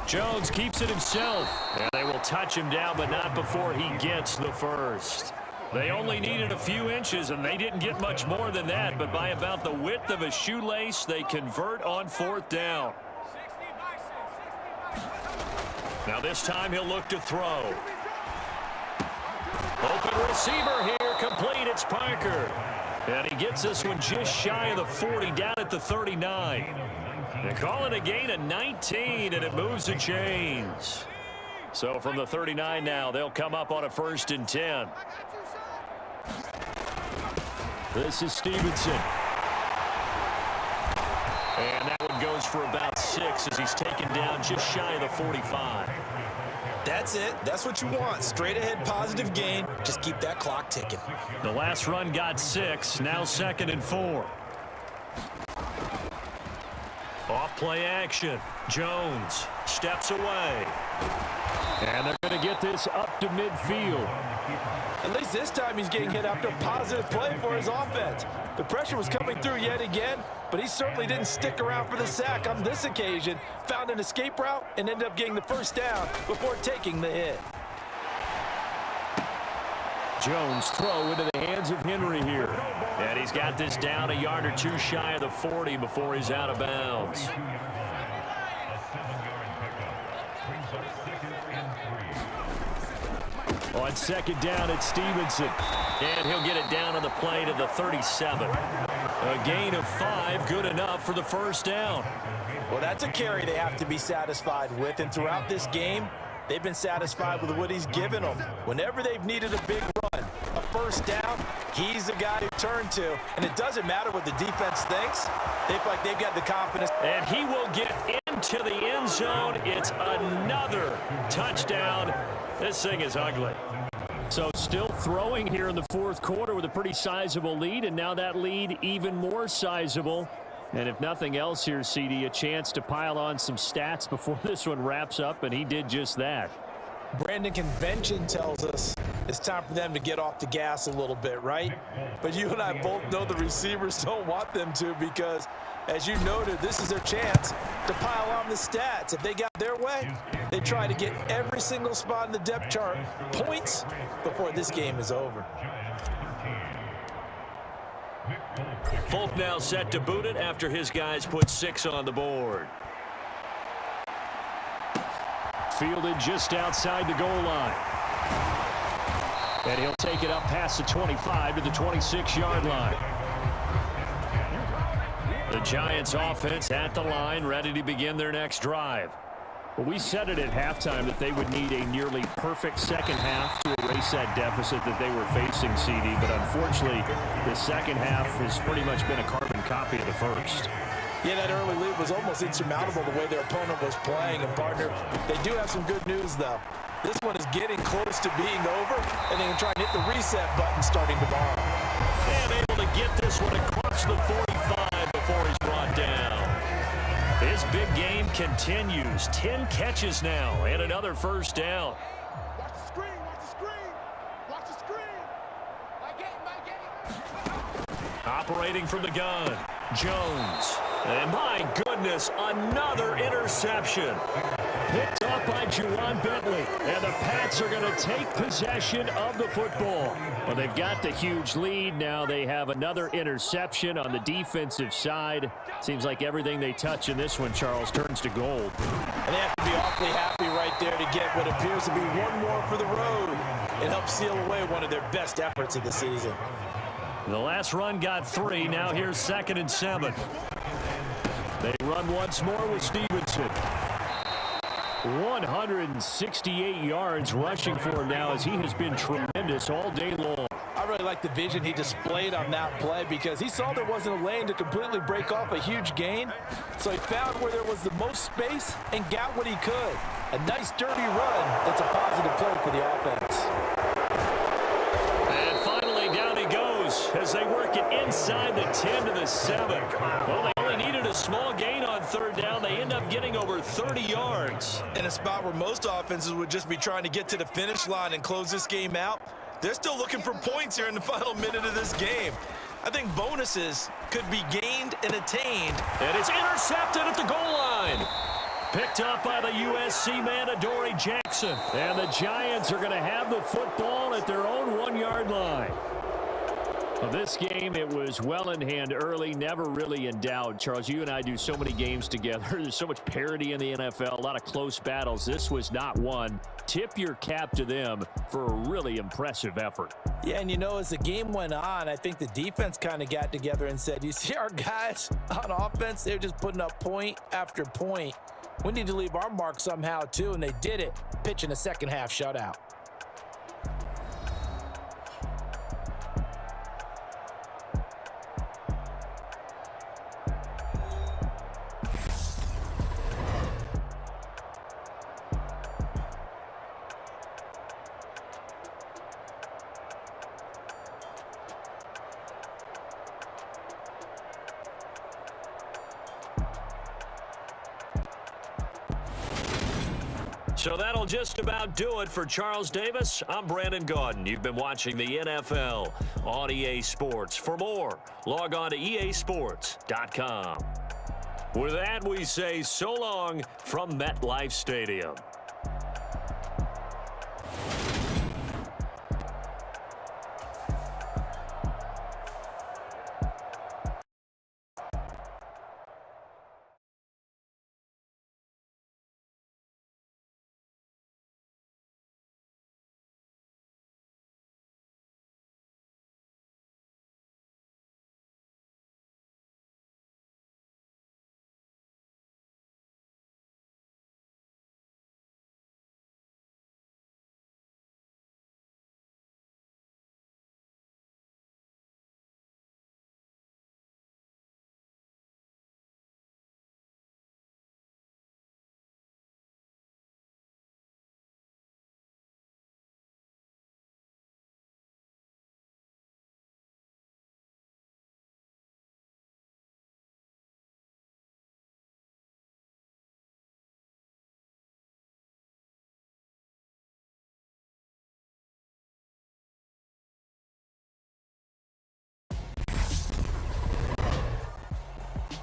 Jones keeps it himself. And they will touch him down, but not before he gets the 1st. They only needed a few inches, and they didn't get much more than that. But by about the width of a shoelace, they convert on 4th down. Now this time he'll look to throw. Open receiver here, complete. It's Parker. And he gets this one just shy of the 40, down at the 39. They call it a gain of 19, and it moves the chains. So from the 39 now, they'll come up on a 1st and 10. This is Stevenson. And that one goes for about 6 as he's taken down just shy of the 45. That's it. That's what you want. Straight ahead positive gain. Just keep that clock ticking. The last run got 6. Now 2nd and 4. Off play action. Jones steps away. And they're going to get this up to midfield. At least this time he's getting hit after a positive play for his offense. The pressure was coming through yet again, but he certainly didn't stick around for the sack on this occasion. Found an escape route and ended up getting the 1st down before taking the hit. Jones throw into the hands of Henry here. And he's got this down a yard or 2 shy of the 40 before he's out of bounds. On 2nd down, it's Stevenson. And he'll get it down on the play to the 37. A gain of 5, good enough for the 1st down. Well, that's a carry they have to be satisfied with. And throughout this game, they've been satisfied with what he's given them. Whenever they've needed a big run, a 1st down, he's the guy to turn to. And it doesn't matter what the defense thinks. They feel like they've got the confidence. And he will get into the end zone. It's another touchdown. This thing is ugly. So still throwing here in the 4th quarter with a pretty sizable lead, and now that lead even more sizable. And if nothing else here, CD, a chance to pile on some stats before this one wraps up, and he did just that. Brandon, convention tells us it's time for them to get off the gas a little bit, right? But you and I both know the receivers don't want them to because, as you noted, this is their chance to pile on the stats. If they got their way, they try to get every single spot in the depth chart points before this game is over. Folk now set to boot it after his guys put 6 on the board. Fielded just outside the goal line. And he'll take it up past the 25 to the 26-yard line. The Giants offense at the line, ready to begin their next drive. Well, we said it at halftime that they would need a nearly perfect second half to erase that deficit that they were facing, CD. But unfortunately, the second half has pretty much been a carbon copy of the first. Yeah, that early lead was almost insurmountable the way their opponent was playing. And, partner, they do have some good news, though. This one is getting close to being over, and they can try and hit the reset button starting tomorrow. And able to get this one across the 45 before he's brought down. His big game continues. 10 catches now and another first down. Watch the screen, watch the screen, watch the screen. My game. Operating from the gun, Jones. And my goodness, another interception. Picked up by Juwan Bentley. And the Pats are going to take possession of the football. Well, they've got the huge lead. Now they have another interception on the defensive side. Seems like everything they touch in this one, Charles, turns to gold. And they have to be awfully happy right there to get what appears to be one more for the road. It helps seal away one of their best efforts of the season. The last run got 3. Now here's 2nd and 7. They run once more with Stevenson. 168 yards rushing for him now as he has been tremendous all day long. I really like the vision he displayed on that play because he saw there wasn't a lane to completely break off a huge gain. So he found where there was the most space and got what he could. A nice dirty run. That's a positive play for the offense. And finally down he goes as they work it inside the 10 to the 7. Well, they only needed a small gain on 3rd down. They end up getting over 30 yards. In a spot where most offenses would just be trying to get to the finish line and close this game out, they're still looking for points here in the final minute of this game. I think bonuses could be gained and attained. And it's intercepted at the goal line. Picked up by the USC man, Adoree Jackson. And the Giants are going to have the football at their own 1-yard line. Well, this game, it was well in hand early, never really in doubt. Charles, you and I do so many games together. There's so much parity in the NFL, a lot of close battles. This was not one. Tip your cap to them for a really impressive effort. Yeah, and you know, as the game went on, I think the defense kind of got together and said, you see our guys on offense, they're just putting up point after point. We need to leave our mark somehow, too, and they did it, pitching a second-half shutout. So that'll just about do it for Charles Davis. I'm Brandon Gaudin. You've been watching the NFL on EA Sports. For more, log on to easports.com. With that, we say so long from MetLife Stadium.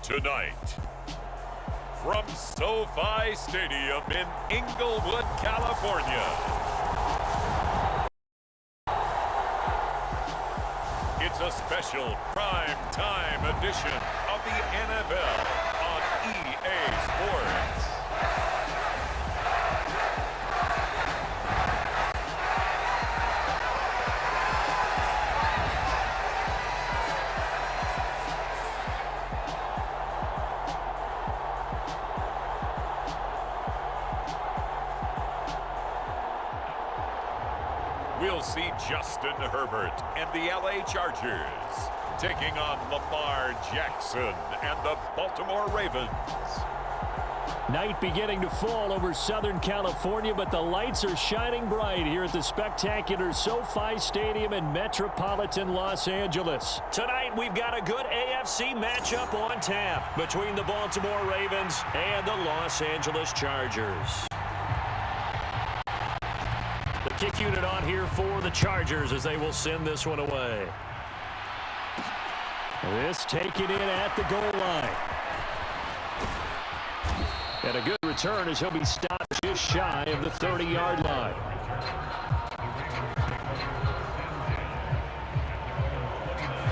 Tonight, from SoFi Stadium in Inglewood, California, it's a special prime time edition of the NFL on EA Sports. We'll see Justin Herbert and the LA Chargers taking on Lamar Jackson and the Baltimore Ravens. Night beginning to fall over Southern California, but the lights are shining bright here at the spectacular SoFi Stadium in metropolitan Los Angeles. Tonight, we've got a good AFC matchup on tap between the Baltimore Ravens and the Los Angeles Chargers. The kick unit on here for the Chargers as they will send this one away. This taken in at the goal line. And a good return as he'll be stopped just shy of the 30-yard line.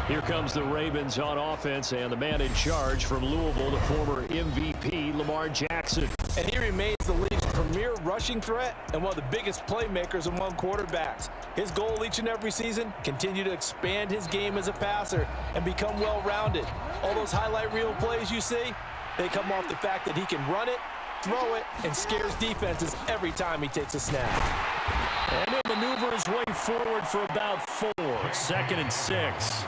Here comes the Ravens on offense, and the man in charge from Louisville, the former MVP, Lamar Jackson. And he remains the league's premier rushing threat and one of the biggest playmakers among quarterbacks. His goal each and every season, continue to expand his game as a passer and become well-rounded. All those highlight reel plays you see, they come off the fact that he can run it, throw it, and scares defenses every time he takes a snap. And he'll maneuver his way forward for about 4. 2nd and 6.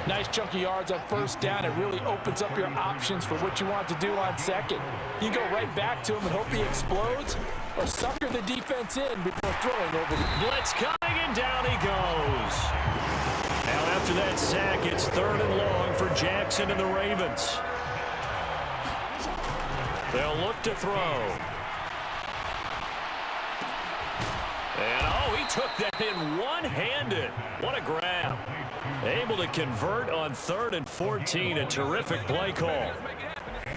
Nice chunk of yards on first down. It really opens up your options for what you want to do on second. You go right back to him and hope he explodes, or sucker the defense in before throwing over the blitz coming, and down he goes. Now after that sack, it's 3rd and long for Jackson and the Ravens. They'll look to throw. And oh, he took that in one-handed. What a grab. Able to convert on 3rd and 14. A terrific play call.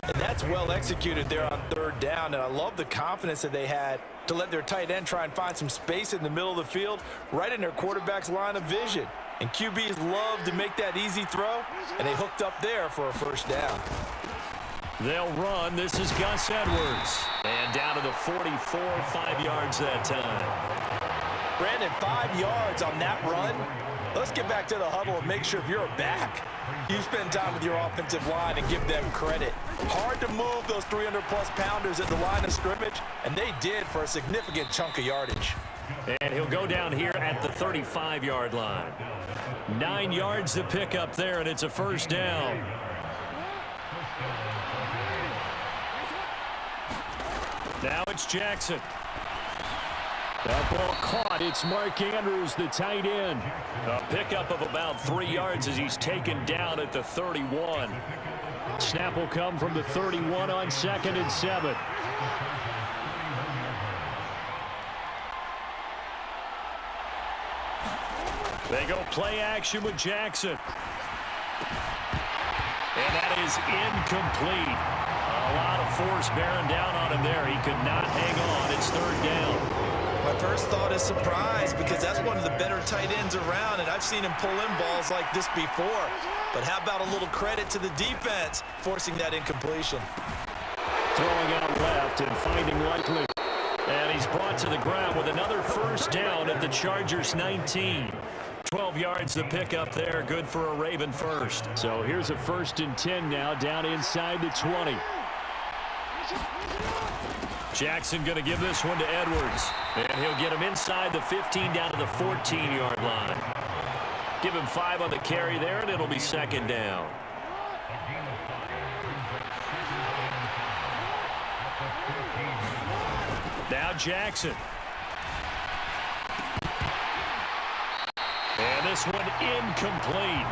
And that's well executed there on 3rd down. And I love the confidence that they had to let their tight end try and find some space in the middle of the field, right in their quarterback's line of vision. And QBs love to make that easy throw, and they hooked up there for a first down. They'll run. This is Gus Edwards. And down to the 44, 5 yards that time. Brandon, 5 yards on that run. Let's get back to the huddle and make sure if you're a back, you spend time with your offensive line and give them credit. Hard to move those 300-plus pounders at the line of scrimmage, and they did for a significant chunk of yardage. And he'll go down here at the 35-yard line. 9 yards to pick up there, and it's a first down. Now it's Jackson. That ball caught. It's Mark Andrews, the tight end. A pickup of about 3 yards as he's taken down at the 31. Snap will come from the 31 on 2nd and 7. They go play action with Jackson. And that is incomplete. A lot of force bearing down on him there. He could not hang on. It's 3rd down. My first thought is surprise, because that's one of the better tight ends around, and I've seen him pull in balls like this before. But how about a little credit to the defense forcing that incompletion? Throwing out left and finding Likely. And he's brought to the ground with another first down at the Chargers' 19. 12 yards to pick up there. Good for a Raven first. So here's a 1st and 10 now down inside the 20. Jackson going to give this one to Edwards. And he'll get him inside the 15 down to the 14-yard line. Give him 5 on the carry there, and it'll be 2nd down. Now Jackson. And this one incomplete.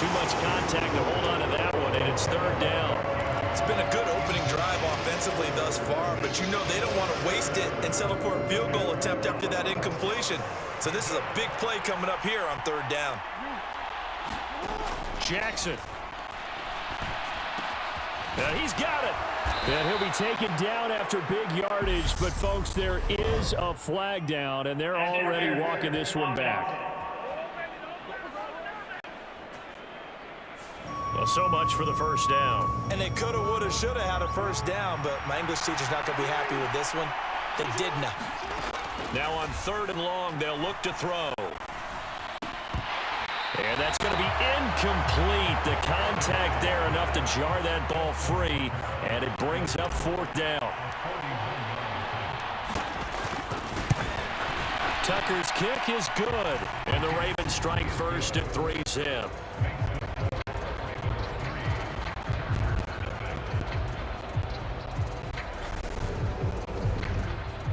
Too much contact to hold on to that one, and it's 3rd down. It's been a good opening drive offensively thus far, but you know they don't want to waste it and settle for a field goal attempt after that incompletion. So this is a big play coming up here on 3rd down. Jackson. And he's got it. And he'll be taken down after big yardage. But, folks, there is a flag down, and they're already walking this one back. Well, so much for the first down. And they coulda, woulda, shoulda had a first down, but my English teacher's not going to be happy with this one. They did nothing. Now on 3rd and long, they'll look to throw. And that's going to be incomplete. The contact there enough to jar that ball free, and it brings up 4th down. Tucker's kick is good, and the Ravens strike first at 3-zip.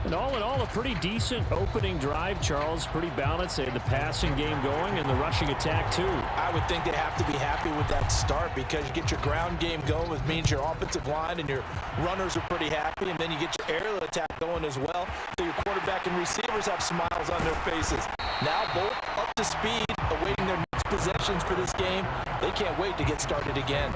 And all in all, a pretty decent opening drive, Charles. Pretty balanced. They had the passing game going and the rushing attack, too. I would think they have to be happy with that start because you get your ground game going, which means your offensive line and your runners are pretty happy, and then you get your aerial attack going as well. So your quarterback and receivers have smiles on their faces. Now both up to speed, awaiting their next possessions for this game. They can't wait to get started again.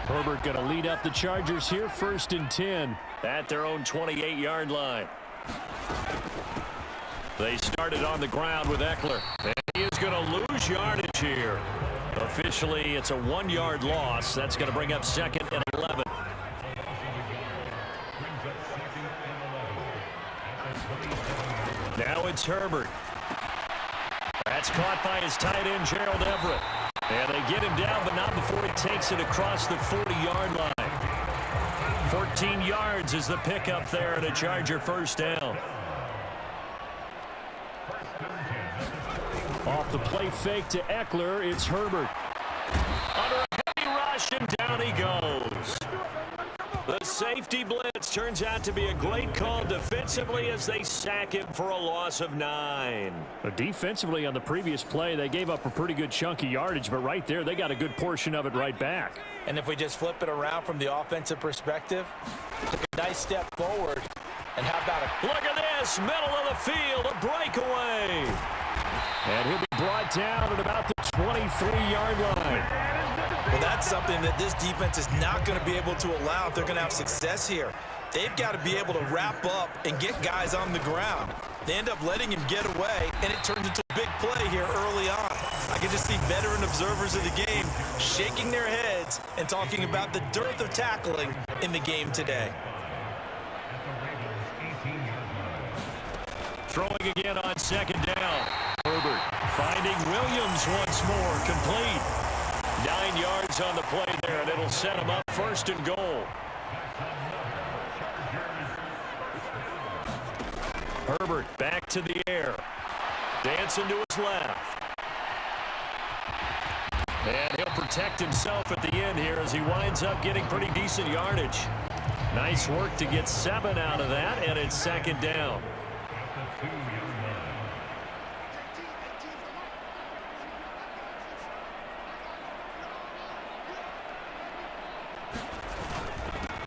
Herbert going to lead up the Chargers here, 1st and 10 at their own 28-yard line. They started on the ground with Eckler, and he is going to lose yardage here. Officially, it's a 1-yard loss. That's going to bring up 2nd and 11. Now it's Herbert. That's caught by his tight end, Gerald Everett. And they get him down, but not before he takes it across the 40-yard line. 14 yards is the pickup there, and a Charger first down. Off the play fake to Eckler, it's Herbert. Under a heavy rush, and down he goes. The safety blitz turns out to be a great call defensively as they sack him for a loss of 9. But defensively on the previous play, they gave up a pretty good chunk of yardage, but right there, they got a good portion of it right back. And if we just flip it around from the offensive perspective, took a nice step forward. And how about it? Look at this, middle of the field, a breakaway. And he'll be brought down at about the 23-yard line. Well, that's something that this defense is not going to be able to allow if they're going to have success here. They've got to be able to wrap up and get guys on the ground. They end up letting him get away, and it turns into a big play here early on. I can just see veteran observers of the game shaking their heads and talking about the dearth of tackling in the game today. Throwing again on 2nd down. Herbert finding Williams once more, complete. 9 yards on the play there, and it'll set him up 1st and goal. Herbert back to the air. Dancing to his left. And he'll protect himself at the end here as he winds up getting pretty decent yardage. Nice work to get 7 out of that, and it's 2nd down.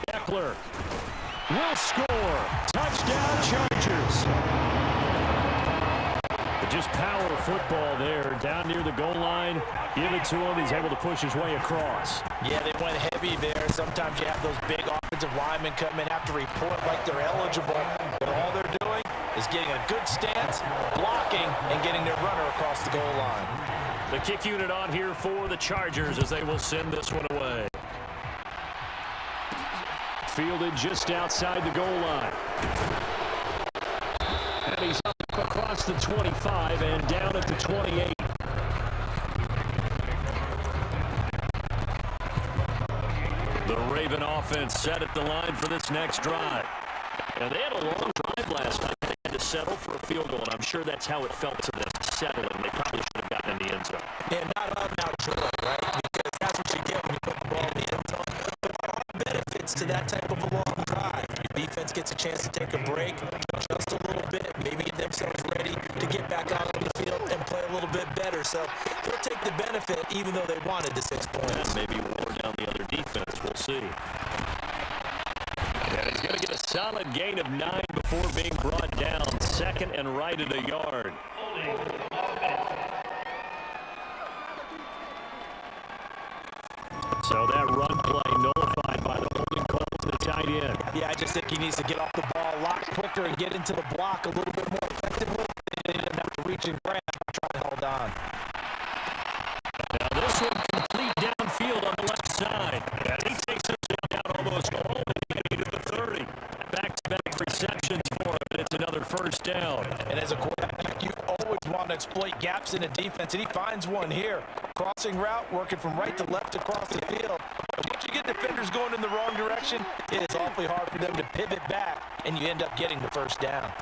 Eckler will score. Touchdown, Chargers. But just power football there. Down near the goal line. Give it to him. He's able to push his way across. Yeah, they went heavy there. Sometimes you have those big offensive linemen come in, have to report like they're eligible. But all they're doing is getting a good stance, blocking, and getting their runner across the goal line. The kick unit on here for the Chargers as they will send this one away. Fielded just outside the goal line. And he's up across the 25 and down at the 28. The Raven offense set at the line for this next drive. And they had a long drive last night. They had to settle for a field goal, and I'm sure that's how it felt to them, settling. They probably should have gotten in the end zone. Yeah, not out and out drill, right? Because that's what you get when you put the ball in the end zone. But there are benefits to that type of a long drive. Your defense gets a chance to take a break just a little bit, maybe get themselves ready to get back out on the field and play a little bit better. So they'll take the benefit even though they wanted the 6 points. And maybe wore down the other defense. We'll see. And he's going to get a solid gain of 9 before being brought down. 2nd and right at a yard. tight end. Yeah, I just think he needs to get off the ball a lot quicker and get into the block a little bit more effectively. He didn't have to reach and grab and try to hold on. Now this one complete downfield on the left side. And he takes it down almost all the way to the 30. Back-to-back receptions for him, and it's another first down. And as a quarterback, you always want to exploit gaps in a defense, and he finds one here. Crossing route, working from right to left across the field. But once you get defenders going in the wrong direction, it is awfully hard for them to pivot back, and you end up getting the first down.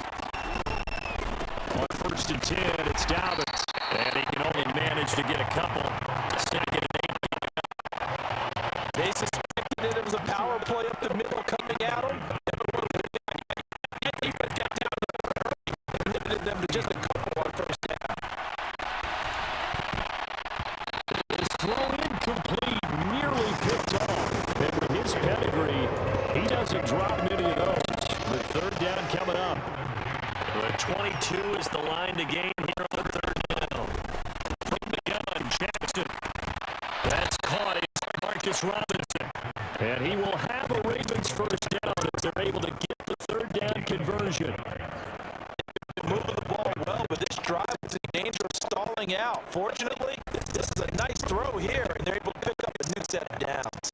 On 1st and 10, it's Dobbins, and he can only manage to get a couple. Second and 8. They suspected that it was a power play up the middle coming at them. Defense got down to the hurry and limited them to just a couple on first down. His throw incomplete, nearly picked off. And with his pedigree, he doesn't drop many of those. The third down coming up. The 22 is the line to gain here on third down. From the gun, Jackson. That's caught. It's Marcus Robinson. And he will have a Ravens first down if they're able to get the third down conversion. They're moving the ball well, but this drive is in danger of stalling out. Fortunately, this is a nice throw here, and they're able to pick up a new set of downs.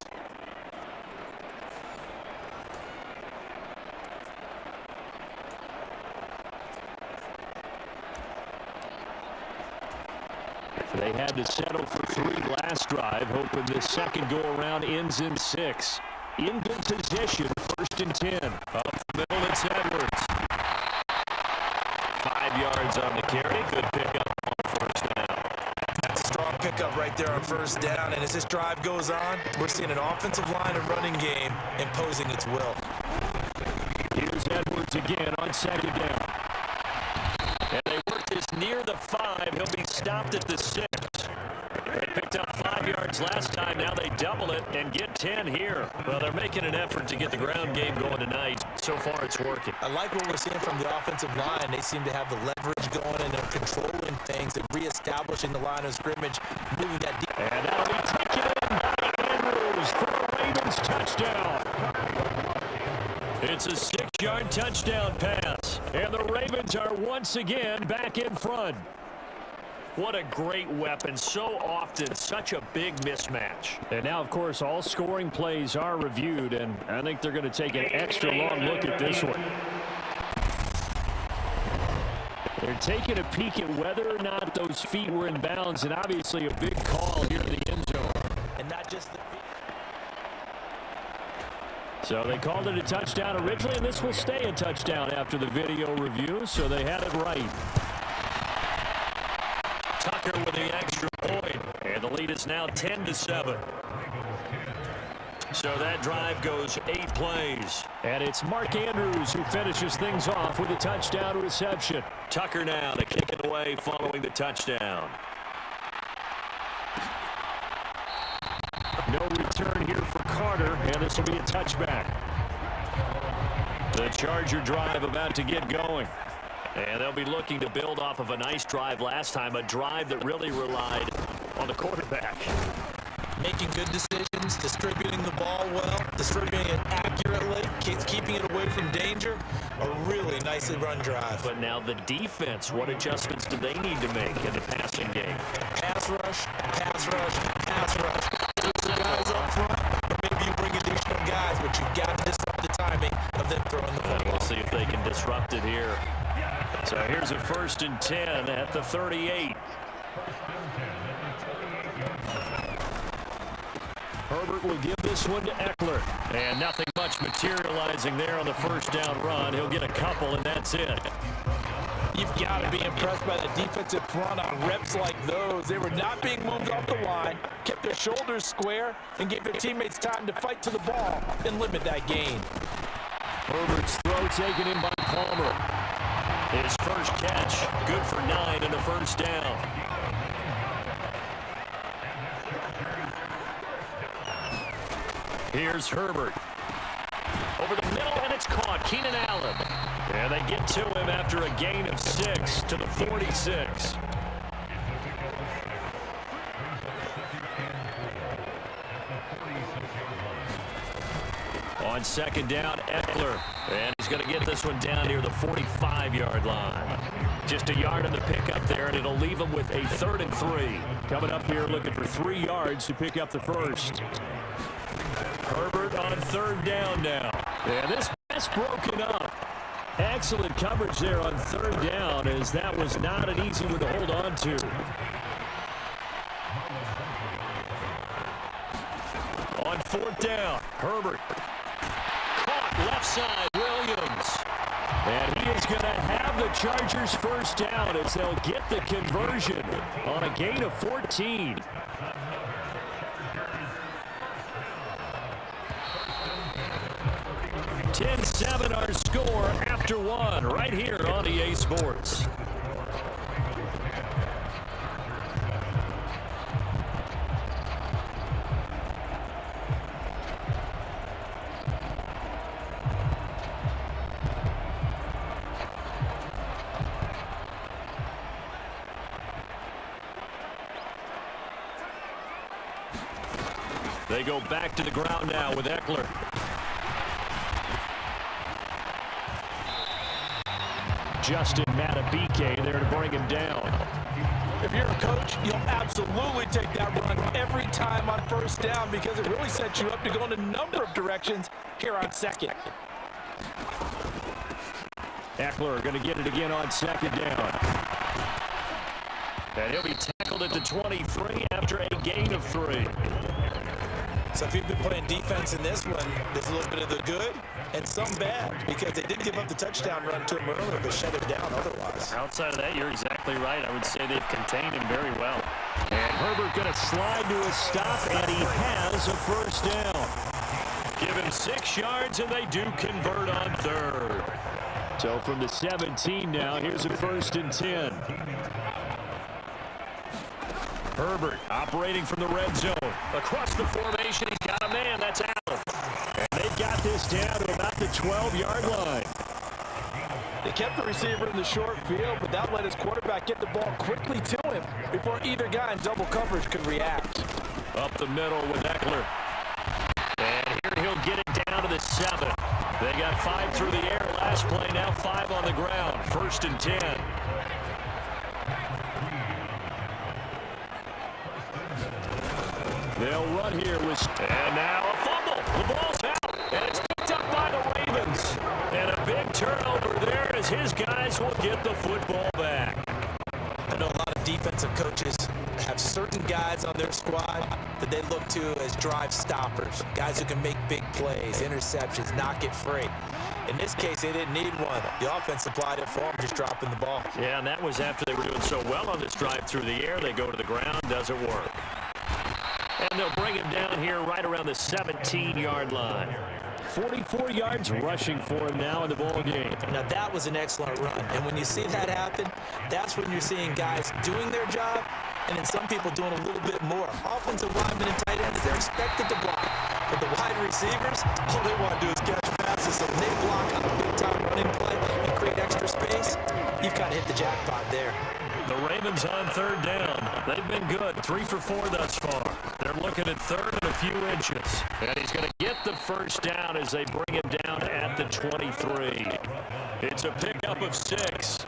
They had to settle for 3 last drive, hoping this second go-around ends in 6. In good position, 1st and 10. Up the middle, it's Edwards. 5 yards on the carry. Good pickup on first down. That's a strong pickup right there on first down, and as this drive goes on, we're seeing an offensive line and running game imposing its will. Here's Edwards again on second down. And they work this near the 5. He'll be stopped at the 6. They picked up 5 yards last time. Now they double it and get 10 here. Well, they're making an effort to get the ground game going tonight. So far, it's working. I like what we're seeing from the offensive line. They seem to have the leverage going, and they're controlling things and reestablishing the line of scrimmage, moving that deep. And that'll be taken in by Andrews for a Ravens touchdown. It's a 6-yard touchdown pass, and the Ravens are once again back in front. What a great weapon. So often, such a big mismatch. And now, of course, all scoring plays are reviewed, and I think they're going to take an extra long look at this one. They're taking a peek at whether or not those feet were in bounds, and obviously a big call here in the end zone. And not just the feet. So they called it a touchdown originally, and this will stay a touchdown after the video review, so they had it right. Tucker with the extra point, and the lead is now 10-7. So that drive goes 8 plays. And it's Mark Andrews who finishes things off with a touchdown reception. Tucker now to kick it away following the touchdown. No return here for Carter, and this will be a touchback. The Charger drive about to get going. And they'll be looking to build off of a nice drive last time, a drive that really relied on the quarterback. Making good decisions, distributing the ball well, distributing it accurately, keeping it away from danger. A really nicely run drive. But now the defense, what adjustments do they need to make in the passing game? Pass rush, pass rush, pass rush. There's the guys up front, or maybe you bring additional guys, but you've got to disrupt the timing of them throwing the football. We'll see if they can disrupt it here. So here's a 1st and 10 at the 38. Herbert will give this one to Eckler. And nothing much materializing there on the first down run. He'll get a couple, and that's it. You've got to be impressed by the defensive front on reps like those. They were not being moved off the line, kept their shoulders square, and gave their teammates time to fight to the ball and limit that gain. Herbert's throw taken in by Palmer. His first catch, good for 9 and a first down. Here's Herbert. Over the middle, and it's caught. Keenan Allen. And they get to him after a gain of 6 to the 46. On on second down, Eckler. And he's going to get this one down near the 45-yard line. Just a yard on the pickup there, and it'll leave him with a 3rd and 3. Coming up here looking for 3 yards to pick up the first. Herbert on 3rd down now. And this pass broken up. Excellent coverage there on 3rd down, as that was not an easy one to hold on to. On 4th down, Herbert. Caught left side, Williams. And he is going to have the Chargers first down as they'll get the conversion on a gain of 14. $10-7 our score after 1 right here on EA Sports. They go back to the ground now with Eckler. Justin Matabike there to bring him down. If you're a coach, you'll absolutely take that run every time on 1st down because it really sets you up to go in a number of directions here on 2nd. Eckler going to get it again on 2nd down. And he'll be tackled at the 23 after a gain of 3. So if you've been playing defense in this one, there's a little bit of the good and some bad because they did give up the touchdown run to him earlier, but shut him down otherwise. Outside of that, you're exactly right. I would say they've contained him very well. And Herbert going to slide to a stop, and he has a first down. Give him 6 yards, and they do convert on 3rd. So from the 17 now, here's a 1st and 10. Herbert operating from the red zone. Across the formation, he's got a man. That's Allen. And they've got this down to about the 12-yard line. They kept the receiver in the short field, but that let his quarterback get the ball quickly to him before either guy in double coverage could react. Up the middle with Eckler. And here he'll get it down to the 7. They got 5 through the air last play, now 5 on the ground. 1st and 10. They'll run here with, and now a fumble. The ball's out, and it's picked up by the Ravens. And a big turnover there as his guys will get the football back. I know a lot of defensive coaches have certain guys on their squad that they look to as drive stoppers, guys who can make big plays, interceptions, knock it free. In this case, they didn't need one. The offense supplied it for them, just dropping the ball. Yeah, and that was after they were doing so well on this drive through the air. They go to the ground, doesn't work. And they'll bring him down here right around the 17-yard line. 44 yards rushing for him now in the ball game. Now that was an excellent run. And when you see that happen, that's when you're seeing guys doing their job and then some people doing a little bit more. Offensive linemen and tight ends, they're expected to block. But the wide receivers, all they want to do is catch passes. So when they block on a big-time running play and create extra space, you've kind of hit the jackpot there. The Ravens on 3rd down. They've been good. 3 for 4 thus far. They're looking at 3rd and a few inches. And he's going to get the first down as they bring him down at the 23. It's a pickup of 6.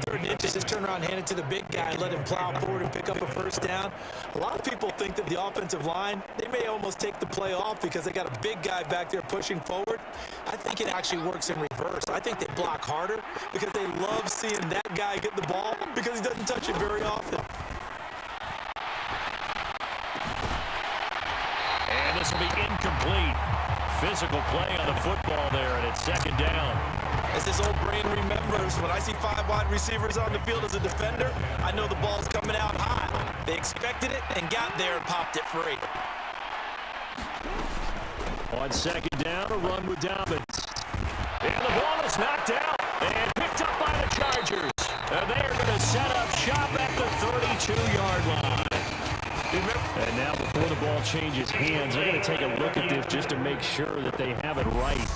3rd and inches, just turn around, hand it to the big guy, and let him plow forward and pick up a first down. A lot of people think that the offensive line, they may almost take the play off because they got a big guy back there pushing forward. I think it actually works in reverse. I think they block harder because they love seeing that guy get the ball because he doesn't touch it very often. And this will be incomplete. Physical play on the football there, and it's 2nd down. As this old brain remembers, when I see 5 wide receivers on the field as a defender, I know the ball's coming out high. They expected it and got there and popped it free. On 2nd down, a run with Dobbins. And the ball is knocked out and picked up by the Chargers. And they are going to set up shop at the 32-yard line. And now before the ball changes hands, they're going to take a look at this just to make sure that they have it right.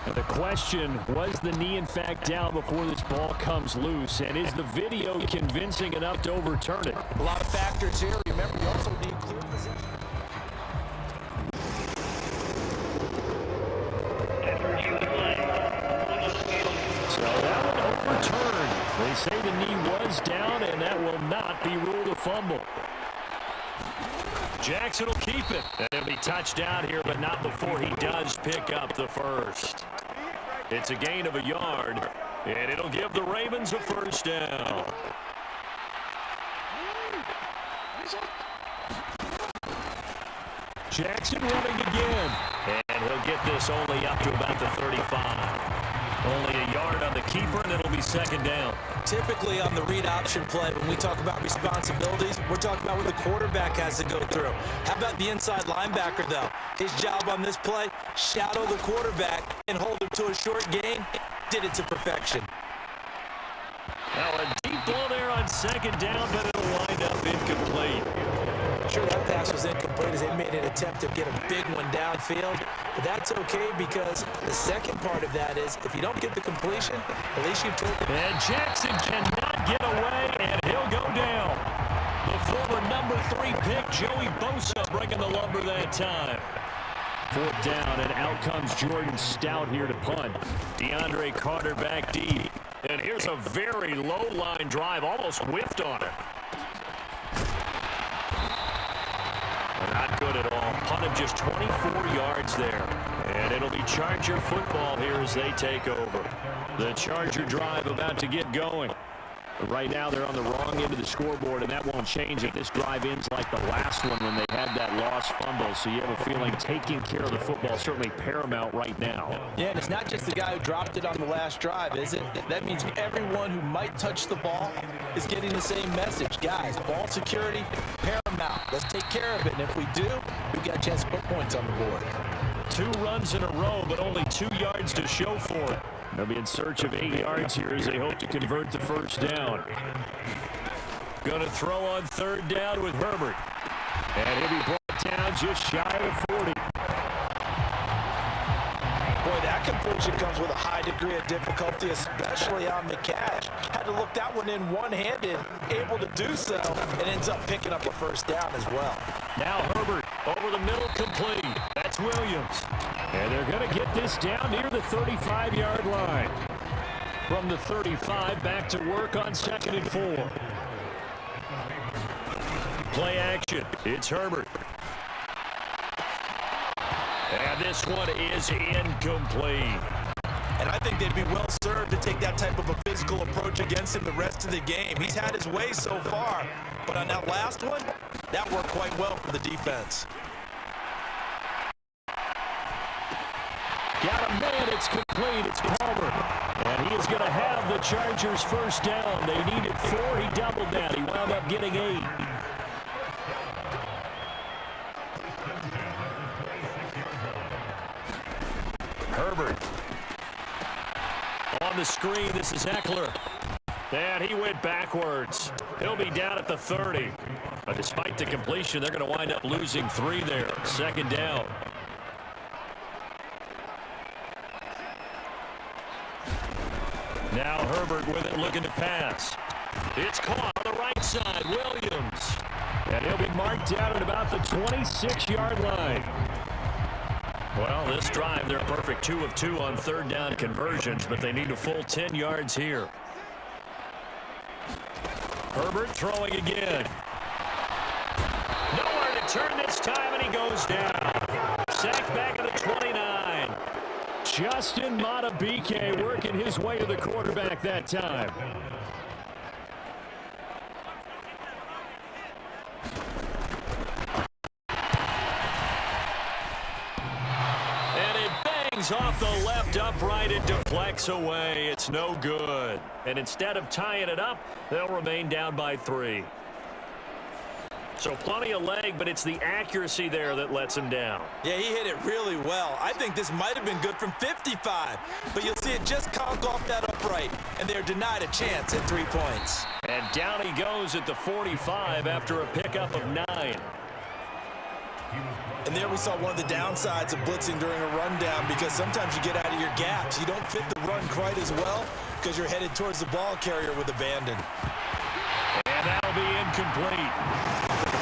And the question, was the knee in fact down before this ball comes loose? And is the video convincing enough to overturn it? A lot of factors here. Remember, you also need clear position. They say the knee was down, and that will not be ruled a fumble. Jackson will keep it. And it'll be touchdown here, but not before he does pick up the first. It's a gain of a yard, and it'll give the Ravens a first down. Jackson running again. And he'll get this only up to about the 35. Only a yard on the keeper, and it'll be second down. Typically on the read option play, when we talk about responsibilities, we're talking about what the quarterback has to go through. How about the inside linebacker, though? His job on this play, shadow the quarterback and hold him to a short gain. Did it to perfection. Now a deep ball there on second down, but it'll wind up incomplete. Sure, that pass was incomplete as they made an attempt to get a big one downfield, but that's okay because the second part of that is if you don't get the completion, at least you took it. And Jackson cannot get away, and he'll go down. The former number 3 pick, Joey Bosa, breaking the lumber that time. Fourth down, and out comes Jordan Stout here to punt. DeAndre Carter back deep. And here's a very low-line drive, almost whiffed on it. Not good at all. Punt of just 24 yards there. And it'll be Charger football here as they take over. The Charger drive about to get going. But right now they're on the wrong end of the scoreboard, and that won't change if this drive ends like the last one when they had that lost fumble. So you have a feeling taking care of the football is certainly paramount right now. Yeah, and it's not just the guy who dropped it on the last drive, is it? That means everyone who might touch the ball is getting the same message. Guys, ball security, paramount. Let's take care of it. And if we do, we've got a chance to put points on the board. 2 runs in a row, but only 2 yards to show for it. They'll be in search of 8 yards here as they hope to convert the first down. Going to throw on third down with Herbert. And he'll be brought down just shy of 40. Boy, that completion comes with a high degree of difficulty, especially on the catch. Had to look that one in one-handed, able to do so, and ends up picking up a first down as well. Now Herbert over the middle, complete. That's Williams. And they're going to get this down near the 35-yard line. From the 35, back to work on 2nd and 4. Play action. It's Herbert. And this one is incomplete. And I think they'd be well served to take that type of a physical approach against him the rest of the game. He's had his way so far, but on that last one, that worked quite well for the defense. Got a man, it's complete, it's Palmer. And he is going to have the Chargers first down. They needed 4, he doubled that. He wound up getting 8. Herbert. On the screen, this is Eckler. And he went backwards. He'll be down at the 30. But despite the completion, they're going to wind up losing 3 there. Second down. Now Herbert with it, looking to pass. It's caught on the right side, Williams. And he'll be marked down at about the 26-yard line. Well, this drive, they're a perfect 2 of 2 on third down conversions, but they need a full 10 yards here. Herbert throwing again. Nowhere to turn this time, and he goes down. Sacked back at the 29. Justin Matabike working his way to the quarterback that time. And it bangs off the left upright. It deflects away. It's no good. And instead of tying it up, they'll remain down by 3. So plenty of leg, but it's the accuracy there that lets him down. Yeah, he hit it really well. I think this might have been good from 55, but you'll see it just conk off that upright, and they're denied a chance at 3 points. And down he goes at the 45 after a pickup of 9. And there we saw one of the downsides of blitzing during a rundown, because sometimes you get out of your gaps. You don't fit the run quite as well because you're headed towards the ball carrier with abandon. And that'll be incomplete.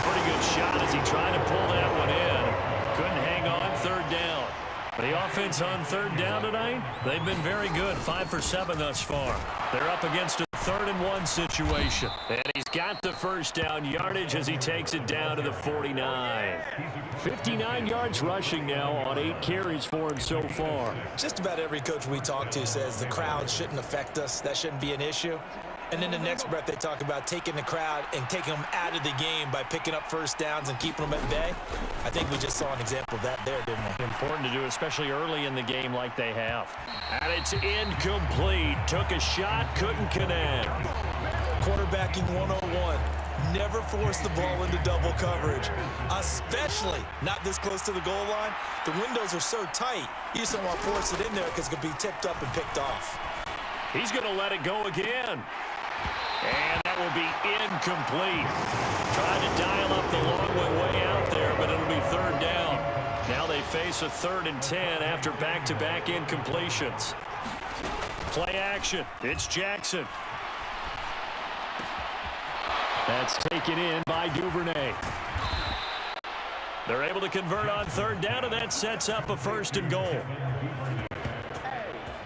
Pretty good shot as he tried to pull that one in. Couldn't hang on third down. The offense on third down tonight, they've been very good. 5 for 7 thus far. They're up against a 3rd and 1 situation. And he's got the first down yardage as he takes it down to the 49. 59 yards rushing now on 8 carries for him so far. Just about every coach we talk to says the crowd shouldn't affect us. That shouldn't be an issue. And in the next breath, they talk about taking the crowd and taking them out of the game by picking up first downs and keeping them at bay. I think we just saw an example of that there, didn't we? Important to do, especially early in the game like they have. And it's incomplete. Took a shot, couldn't connect. Quarterbacking 101. Never force the ball into double coverage, especially not this close to the goal line. The windows are so tight, you just don't want to force it in there because it could be tipped up and picked off. He's going to let it go again. And that will be incomplete. Trying to dial up the long way out there, but it'll be 3rd down. Now they face a 3rd and 10 after back-to-back incompletions. Play action. It's Jackson. That's taken in by Duvernay. They're able to convert on 3rd down, and that sets up a 1st and goal.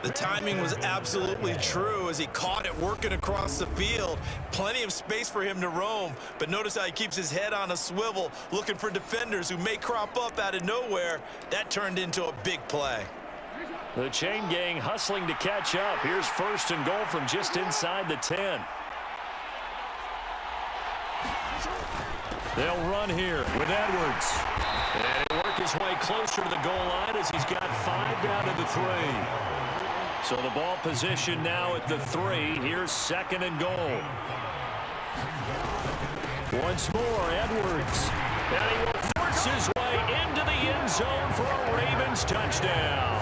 The timing was absolutely true as he caught it working across the field. Plenty of space for him to roam, but notice how he keeps his head on a swivel, looking for defenders who may crop up out of nowhere. That turned into a big play. The chain gang hustling to catch up. Here's 1st and goal from just inside the 10. They'll run here with Edwards. And he'll work his way closer to the goal line as he's got 5 down to the 3. So the ball position now at the 3. Here's 2nd and goal. Once more, Edwards. And he will force his way into the end zone for a Ravens touchdown.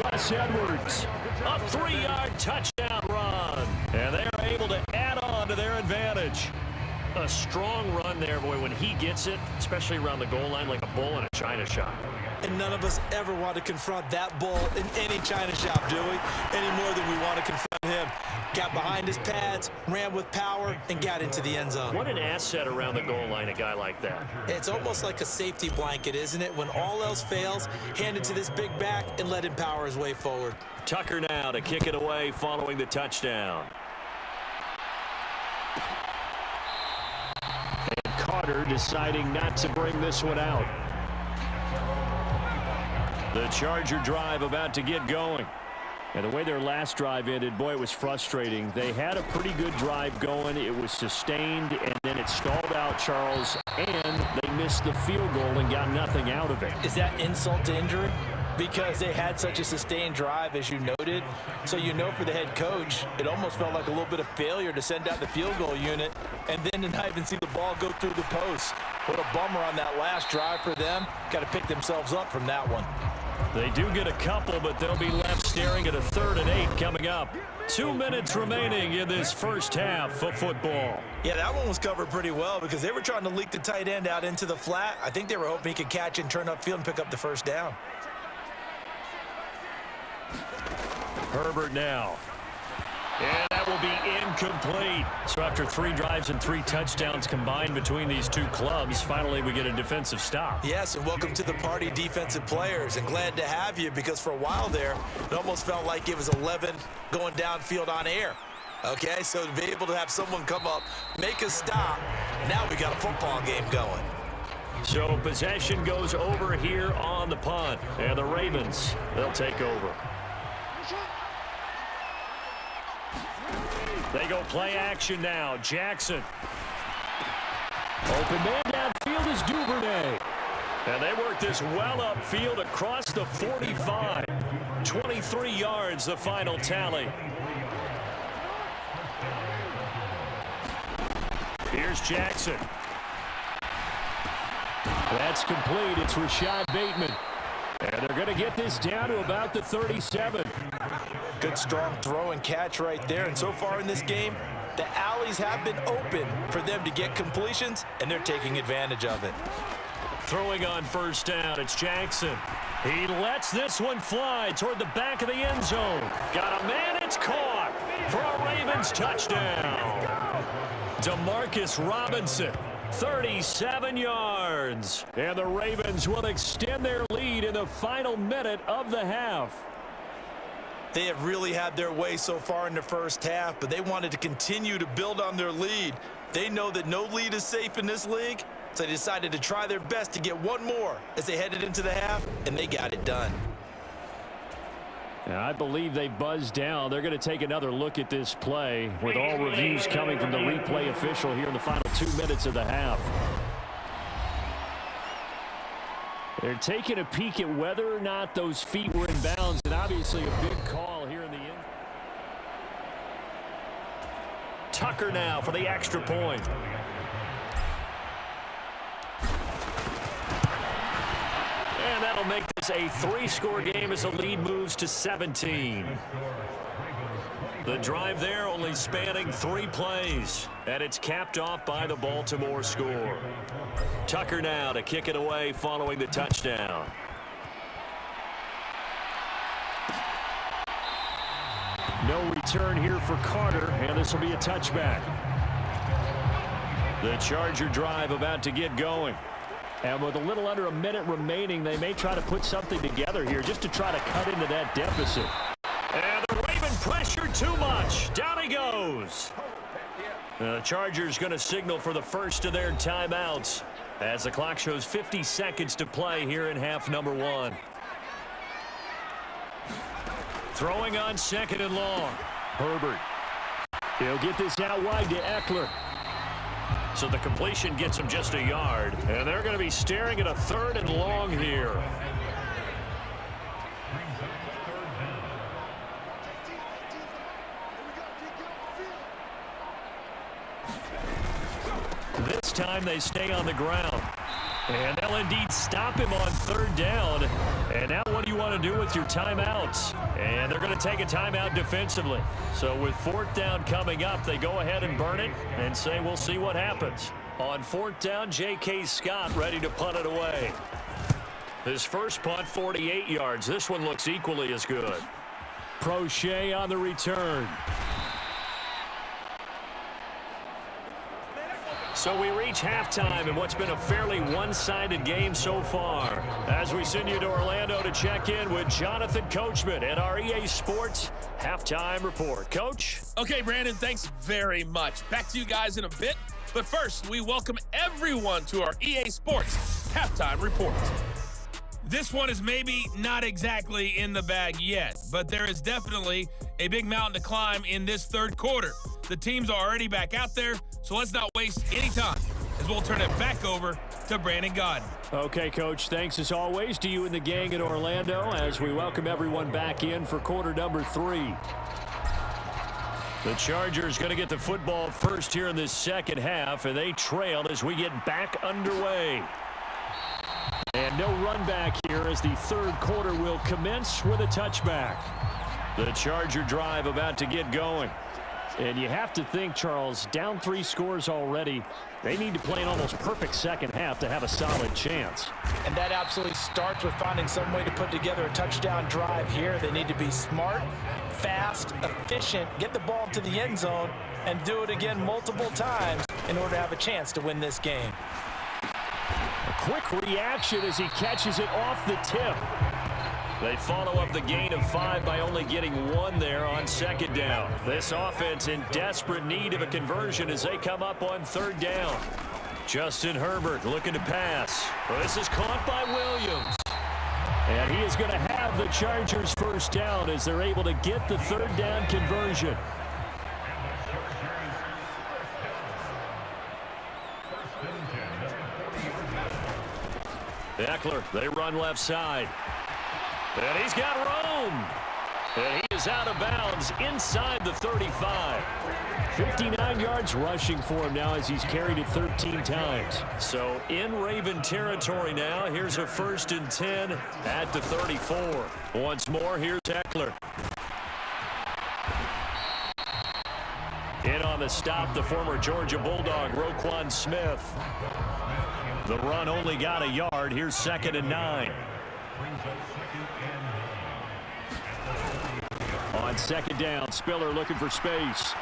Gus Edwards, a 3-yard touchdown run. And they are able to add on to their advantage. A strong run there, boy, when he gets it, especially around the goal line, like a bull in a china shop. And none of us ever want to confront that bull in any china shop, do we? Any more than we want to confront him. Got behind his pads, ran with power, and got into the end zone. What an asset around the goal line, a guy like that. It's almost like a safety blanket, isn't it? When all else fails, hand it to this big back and let him power his way forward. Tucker now to kick it away following the touchdown. And Carter deciding not to bring this one out. The Charger drive about to get going. And the way their last drive ended, boy, it was frustrating. They had a pretty good drive going. It was sustained, and then it stalled out, Charles, and they missed the field goal and got nothing out of it. Is that insult to injury? Because they had such a sustained drive, as you noted. So you know for the head coach, it almost felt like a little bit of failure to send out the field goal unit and then to not even see the ball go through the post. What a bummer on that last drive for them. Got to pick themselves up from that one. They do get a couple, but they'll be left staring at a 3rd and 8 coming up. 2 minutes remaining in this first half of football. Yeah, that one was covered pretty well because they were trying to leak the tight end out into the flat. I think they were hoping he could catch and turn upfield and pick up the first down. Herbert now. And that will be incomplete. So after 3 drives and 3 touchdowns combined between these two clubs, finally we get a defensive stop. Yes, and welcome to the party, defensive players. And glad to have you because for a while there, it almost felt like it was 11 going downfield on air. Okay, so to be able to have someone come up, make a stop, now we got a football game going. So possession goes over here on the punt. And the Ravens, they'll take over. They go play action now. Jackson. Open man downfield is Duvernay. And they work this well upfield across the 45. 23 yards, the final tally. Here's Jackson. That's complete. It's Rashad Bateman. And they're going to get this down to about the 37. Good strong throw and catch right there. And so far in this game, the alleys have been open for them to get completions, and they're taking advantage of it. Throwing on first down, it's Jackson. He lets this one fly toward the back of the end zone. Got a man, it's caught for a Ravens touchdown. Demarcus Robinson. 37 yards. And the Ravens will extend their lead in the final minute of the half. They have really had their way so far in the first half, but they wanted to continue to build on their lead. They know that no lead is safe in this league, so they decided to try their best to get one more as they headed into the half, and they got it done. And I believe they buzzed down. They're going to take another look at this play with all reviews coming from the replay official here in the final 2 minutes of the half. They're taking a peek at whether or not those feet were in bounds, and obviously a big call here in the end. Tucker now for the extra point. And that'll make this a 3-score game as the lead moves to 17. The drive there only spanning 3 plays, and it's capped off by the Baltimore score. Tucker now to kick it away following the touchdown. No return here for Carter, and this will be a touchback. The Charger drive about to get going. And with a little under a minute remaining, they may try to put something together here just to try to cut into that deficit. And the Raven pressured too much. Down he goes. The Chargers going to signal for the first of their timeouts as the clock shows 50 seconds to play here in half number 1. Throwing on 2nd and long. Herbert. He'll get this out wide to Eckler. So the completion gets him just a yard. And they're going to be staring at a 3rd and long here. This time they stay on the ground. And they'll indeed stop him on 3rd down. And now what do you want to do with your timeouts? And they're going to take a timeout defensively. So with 4th down coming up, they go ahead and burn it and say we'll see what happens. On 4th down, J.K. Scott ready to punt it away. His first punt, 48 yards. This one looks equally as good. Prochet on the return. So we reach halftime in what's been a fairly one-sided game so far. As we send you to Orlando to check in with Jonathan Coachman at our EA Sports Halftime Report. Coach? Okay, Brandon, thanks very much. Back to you guys in a bit. But first, we welcome everyone to our EA Sports Halftime Report. This one is maybe not exactly in the bag yet, but there is definitely a big mountain to climb in this 3rd quarter. The teams are already back out there, so let's not waste any time as we'll turn it back over to Brandon Godden. Okay, Coach, thanks as always to you and the gang in Orlando as we welcome everyone back in for quarter number 3. The Chargers going to get the football first here in this 2nd half, and they trail as we get back underway. And no run back here as the 3rd quarter will commence with a touchback. The Charger drive about to get going. And you have to think, Charles, down 3 scores already. They need to play an almost perfect 2nd half to have a solid chance. And that absolutely starts with finding some way to put together a touchdown drive here. They need to be smart, fast, efficient, get the ball to the end zone, and do it again multiple times in order to have a chance to win this game. A quick reaction as he catches it off the tip. They follow up the gain of 5 by only getting 1 there on 2nd down. This offense in desperate need of a conversion as they come up on 3rd down. Justin Herbert looking to pass. This is caught by Williams. And he is going to have the Chargers first down as they're able to get the 3rd down conversion. Eckler, they run left side. And he's got room. And he is out of bounds inside the 35. 59 yards rushing for him now as he's carried it 13 times. So in Raven territory now. Here's a 1st and 10 at the 34. Once more, here's Eckler. In on the stop, the former Georgia Bulldog, Roquan Smith. The run only got a yard. Here's 2nd and 9. On 2nd down, Spiller looking for space.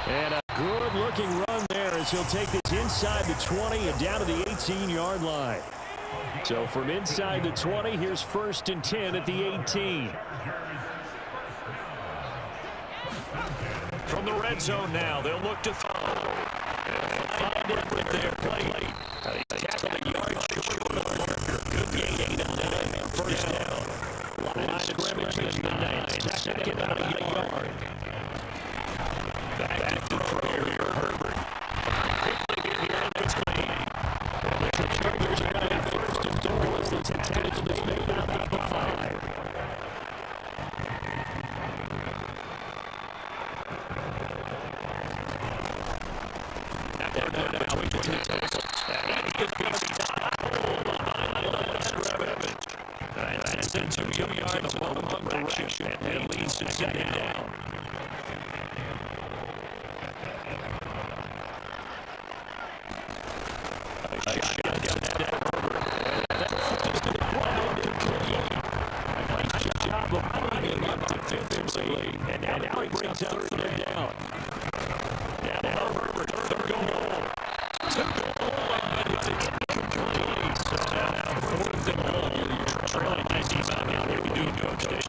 And a good-looking run there as he'll take this inside the 20 and down to the 18-yard line. So from inside the 20, here's 1st and 10 at the 18. From the red zone now, they'll look to throw. Find it with their play. Tackle the yard short of the marker. Good gain on that. First down. Line of scrimmage is 9. Second out a yard. Back to throw here, Herbert. Quickly here in between. The Chargers are going to have 1st and goal as the tackle is made out of the 5. And leads to second down. And now he brings up 3rd down. Now Herbert, 3rd goal. Trailing 19 now. Here we do go, David.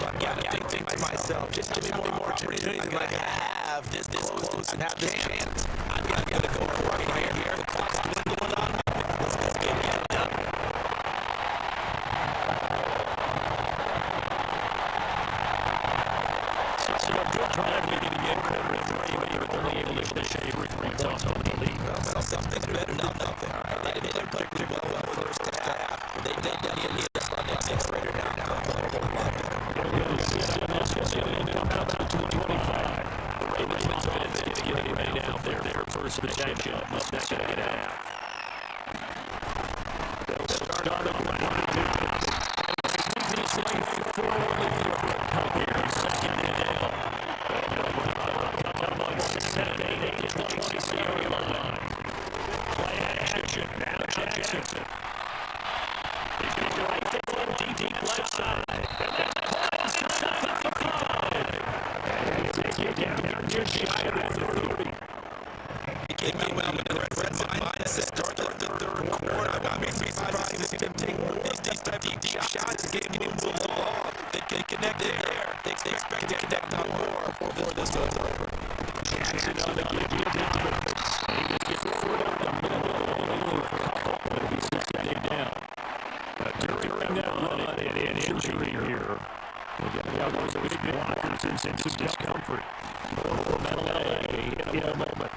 I gotta think to myself, just how many more opportunities am I gonna have this close and have this chance? I've got to go right here. The clock's dwindling on me. Let's get it done. So a good drive leading to get quarter 3, but you're only able to finish every 3 times on the lead. Well, something's better than nothing. All right, they didn't play pretty well first half. They definitely need us on that 6th rater now. First possession of the second half. They'll start on the line. Here, 2nd and down. Come on, 7-8 is the 20-yard line. Play action. Now Jackson. He's going to right foot deep left side. And then calls inside the 55. And he'll take you down just shy of the 30. Came out well with the red mindset. Start the 3rd quarter. I mean, surprised to see them take these type of deep shots. Game moves along. They connect there. They expect to connect on more before this one's over. Jackson on the kick. He gets forward up the middle for a couple. It'll be 2nd down. During that run, an injury here. Those big blockers and some discomfort. From LA in a moment.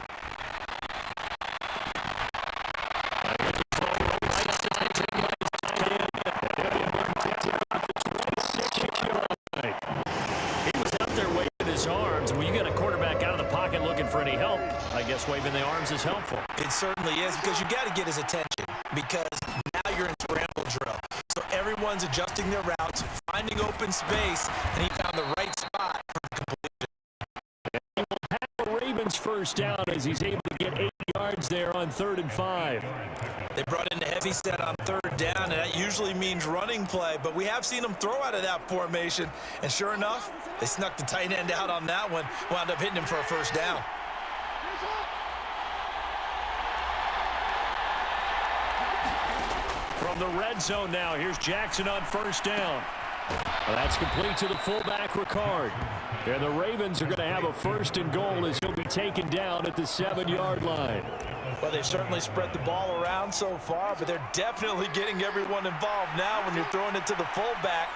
Waving the arms is helpful. It certainly is, because you got to get his attention, because now you're in scramble drill. So everyone's adjusting their routes, finding open space, and he found the right spot for the completion. He will have the Ravens 1st down as he's able to get 8 yards there on 3rd and 5. They brought in the heavy set on 3rd down, and that usually means running play, but we have seen them throw out of that formation, and sure enough, they snuck the tight end out on that one, wound up hitting him for a 1st down. From the red zone now, here's Jackson on 1st down. Well, that's complete to the fullback, Ricard. And the Ravens are going to have a 1st and goal as he'll be taken down at the 7-yard line. Well, they've certainly spread the ball around so far, but they're definitely getting everyone involved now when you're throwing it to the fullback.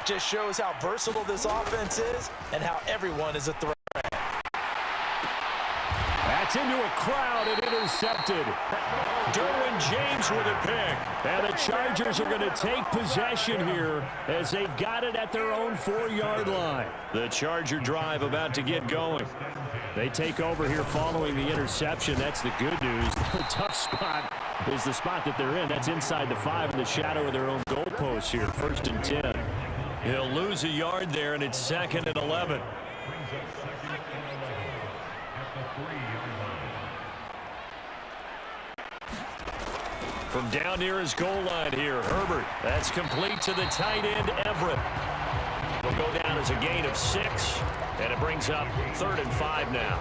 Just shows how versatile this offense is and how everyone is a threat. That's into a crowd and intercepted. Derwin James with a pick. And the Chargers are going to take possession here as they've got it at their own 4-yard line. The Charger drive about to get going. They take over here following the interception. That's the good news. The tough spot is the spot that they're in. That's inside the 5 in the shadow of their own goalpost here. 1st and 10. He'll lose a yard there, and it's 2nd and 11. From down near his goal line here, Herbert. That's complete to the tight end, Everett. Will go down as a gain of 6, and it brings up 3rd and 5 now.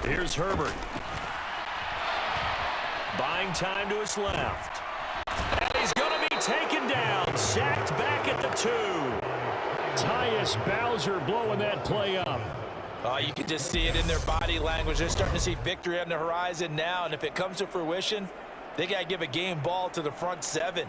Here's Herbert. Buying time to his left. And he's going to be taken down. Sacked back at the 2. Tyus Bowser blowing that play up. You can just see it in their body language. They're starting to see victory on the horizon now, and if it comes to fruition, they got to give a game ball to the front 7.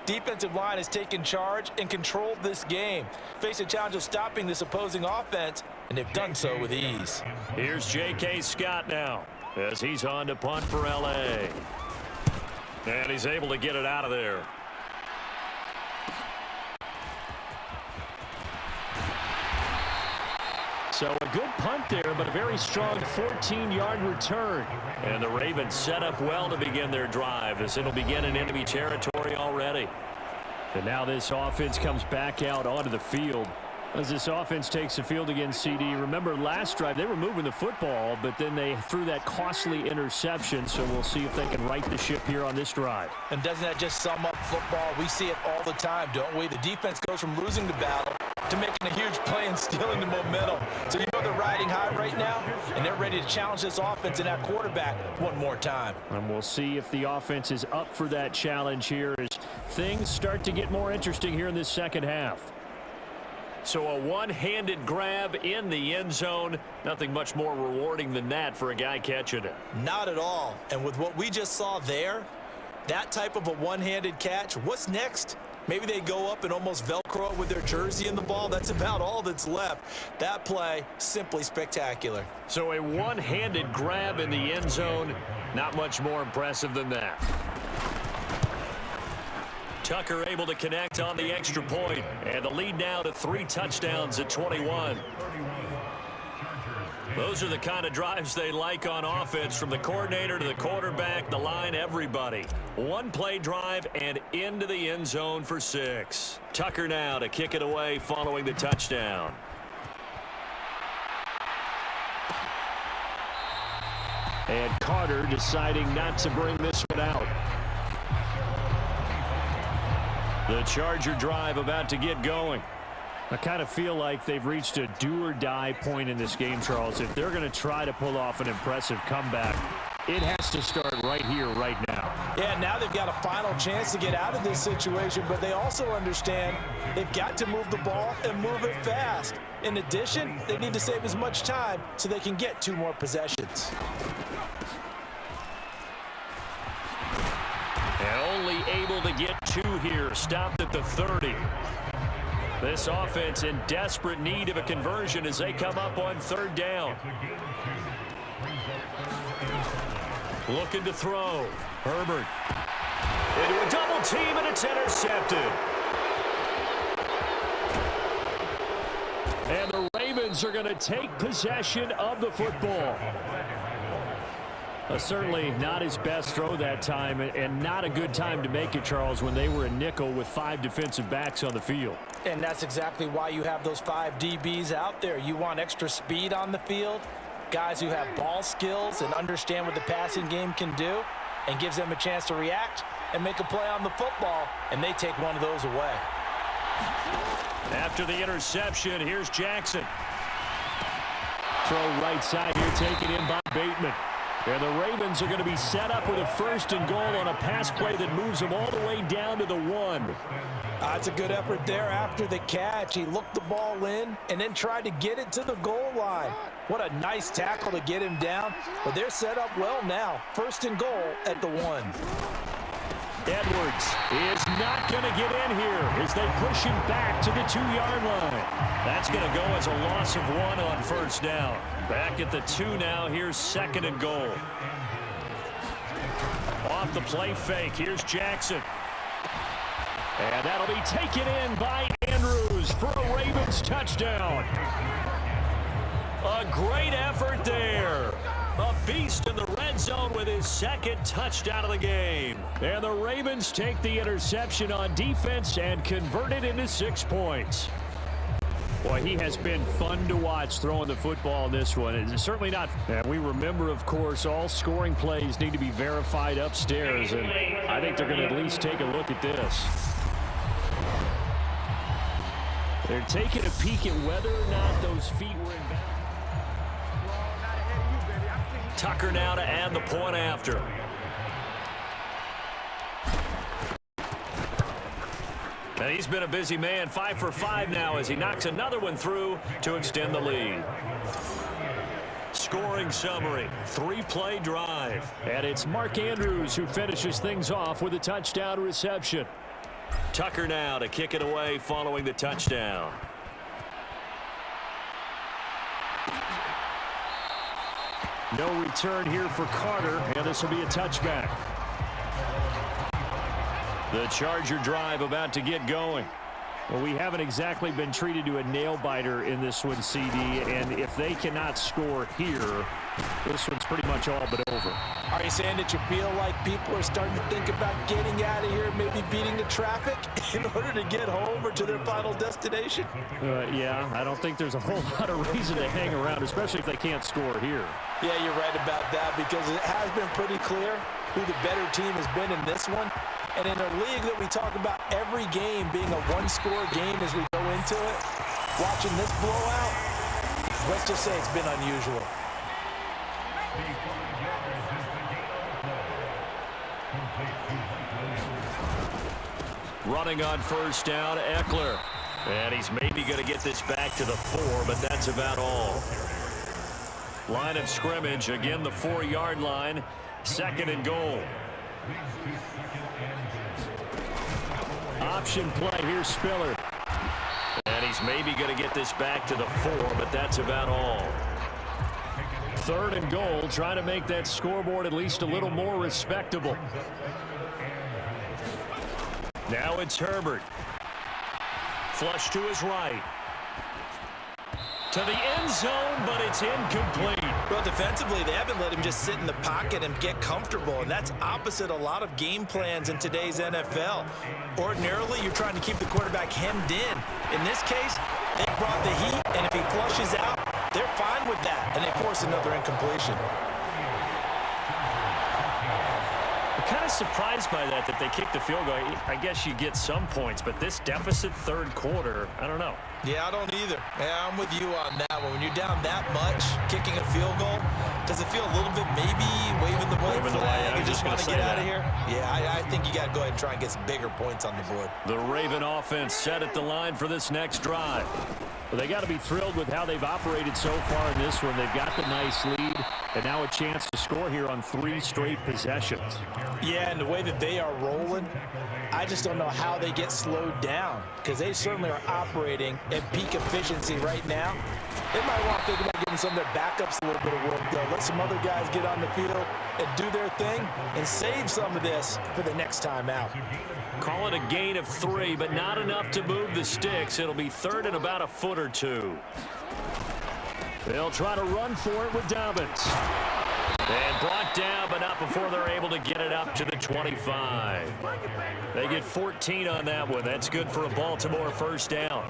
Defensive line has taken charge and controlled this game. Face a challenge of stopping this opposing offense, and they've done so with ease. Here's J.K. Scott now as he's on to punt for L.A. And he's able to get it out of there. So a good punt there, but a very strong 14-yard return. And the Ravens set up well to begin their drive as it'll begin in enemy territory already. And now this offense comes back out onto the field. As this offense takes the field against CD, remember last drive they were moving the football, but then they threw that costly interception, so we'll see if they can right the ship here on this drive. And doesn't that just sum up football? We see it all the time, don't we? The defense goes from losing the battle to making a huge play and stealing the momentum. So you know they're riding high right now, and they're ready to challenge this offense and that quarterback one more time. And we'll see if the offense is up for that challenge here as things start to get more interesting here in this second half. So a one-handed grab in the end zone. Nothing much more rewarding than that for a guy catching it. Not at all. And with what we just saw there, that type of a one-handed catch, what's next? Maybe they go up and almost Velcro with their jersey in the ball. That's about all that's left. That play, simply spectacular. So a one-handed grab in the end zone. Not much more impressive than that. Tucker able to connect on the extra point, and the lead now to 3 touchdowns at 21. Those are the kind of drives they like on offense, from the coordinator to the quarterback, the line, everybody. One-play drive and into the end zone for 6. Tucker now to kick it away following the touchdown. And Carter deciding not to bring this one out. The Charger drive about to get going. I kind of feel like they've reached a do-or-die point in this game, Charles. If they're going to try to pull off an impressive comeback, it has to start right here, right now. Yeah, now they've got a final chance to get out of this situation, but they also understand they've got to move the ball and move it fast. In addition, they need to save as much time so they can get 2 more possessions. And only able to get 2 here, stopped at the 30. This offense in desperate need of a conversion as they come up on 3rd down. Looking to throw. Herbert into a double team, and it's intercepted. And the Ravens are going to take possession of the football. Certainly not his best throw that time, and not a good time to make it, Charles, when they were a nickel with 5 defensive backs on the field. And that's exactly why you have those 5 DBs out there. You want extra speed on the field, guys who have ball skills and understand what the passing game can do, and gives them a chance to react and make a play on the football, and they take one of those away. After the interception, here's Jackson. Throw right side here, taken in by Bateman. And the Ravens are going to be set up with a 1st and goal on a pass play that moves them all the way down to the 1. That's a good effort there after the catch. He looked the ball in and then tried to get it to the goal line. What a nice tackle to get him down. But they're set up well now. 1st and goal at the 1. Edwards is not going to get in here as they push him back to the 2-yard line. That's going to go as a loss of 1 on 1st down. Back at the 2 now. Here's 2nd and goal. Off the play fake. Here's Jackson. And that'll be taken in by Andrews for a Ravens touchdown. A great effort there. A beast in the red zone with his 2nd touchdown of the game. And the Ravens take the interception on defense and convert it into 6 points. Boy, he has been fun to watch throwing the football in this one. It's certainly not. And we remember, of course, all scoring plays need to be verified upstairs. And I think they're going to at least take a look at this. They're taking a peek at whether or not those feet were in bounds. Well, not ahead of you, baby. I'm thinking Tucker now to add the point after. And he's been a busy man, 5 for 5 now as he knocks another one through to extend the lead. Scoring summary, 3-play drive. And it's Mark Andrews who finishes things off with a touchdown reception. Tucker now to kick it away following the touchdown. No return here for Carter, and this will be a touchback. The Charger drive about to get going. Well, we haven't exactly been treated to a nail-biter in this one, CD, and if they cannot score here, this one's pretty much all but over. Are you saying that you feel like people are starting to think about getting out of here, maybe beating the traffic in order to get home or to their final destination? Yeah, I don't think there's a whole lot of reason to hang around, especially if they can't score here. Yeah, you're right about that because it has been pretty clear who the better team has been in this one. And in a league that we talk about every game being a one-score game as we go into it, watching this blowout, let's just say it's been unusual. Running on first down, Eckler. And he's maybe going to get this back to the 4, but that's about all. Line of scrimmage, again the 4-yard line, 2nd and goal. Option play, here's Spiller. And he's maybe going to get this back to the 4, but that's about all. 3rd and goal, trying to make that scoreboard at least a little more respectable. Now it's Herbert. Flush to his right. To the end zone, but it's incomplete. Well, defensively, they haven't let him just sit in the pocket and get comfortable, and that's opposite a lot of game plans in today's NFL. Ordinarily, you're trying to keep the quarterback hemmed in. In this case, they brought the heat, and if he flushes out, they're fine with that, and they force another incompletion. I'm kind of surprised by that they kicked the field goal. I guess you get some points, but this deficit 3rd quarter, I don't know. Yeah, I don't either. Yeah, I'm with you on that one. When you're down that much, kicking a field goal, does it feel a little bit maybe waving the white flag? You just want to get out of here? Yeah, I think you got to go ahead and try and get some bigger points on the board. The Raven offense set at the line for this next drive. Well, they got to be thrilled with how they've operated so far in this one. They've got the nice lead, and now a chance to score here on 3 straight possessions. Yeah, and the way that they are rolling, I just don't know how they get slowed down because they certainly are operating at peak efficiency right now. They might want to think about giving some of their backups a little bit of work, though. Let some other guys get on the field and do their thing and save some of this for the next time out. Call it a gain of 3, but not enough to move the sticks. It'll be 3rd and about a foot or 2. They'll try to run for it with Dobbins. And brought down, but not before they're able to get it up to the 25. They get 14 on that one. That's good for a Baltimore first down.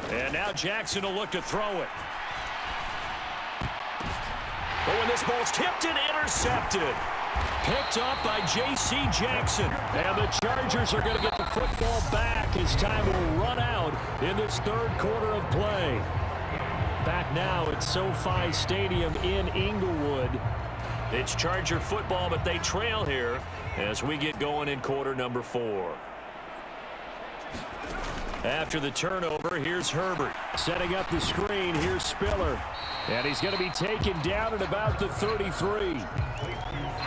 And now Jackson will look to throw it. But when this ball's tipped and intercepted. Picked up by J.C. Jackson. And the Chargers are going to get the football back as time will run out in this 3rd quarter of play. Back now at SoFi Stadium in Inglewood. It's Charger football, but they trail here as we get going in quarter number 4. After the turnover, here's Herbert. Setting up the screen, here's Spiller. And he's going to be taken down at about the 33.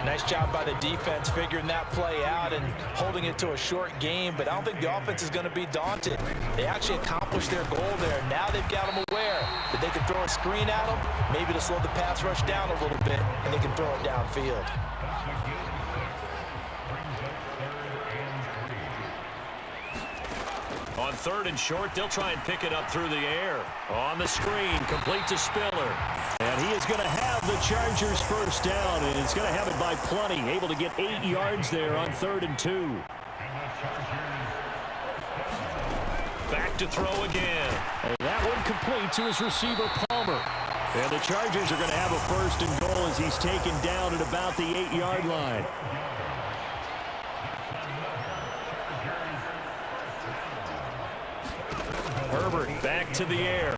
Nice job by the defense figuring that play out and holding it to a short game, but I don't think the offense is going to be daunted. They actually accomplished their goal there. Now they've got them aware that they can throw a screen at them, maybe to slow the pass rush down a little bit, and they can throw it downfield. On 3rd and short, they'll try and pick it up through the air. On the screen, complete to Spiller. And he is going to have the Chargers first down, and he's going to have it by plenty. Able to get 8 yards there on 3rd and 2. Back to throw again. And that one complete to his receiver, Palmer. And the Chargers are going to have a 1st and goal as he's taken down at about the 8-yard line. Back to the air.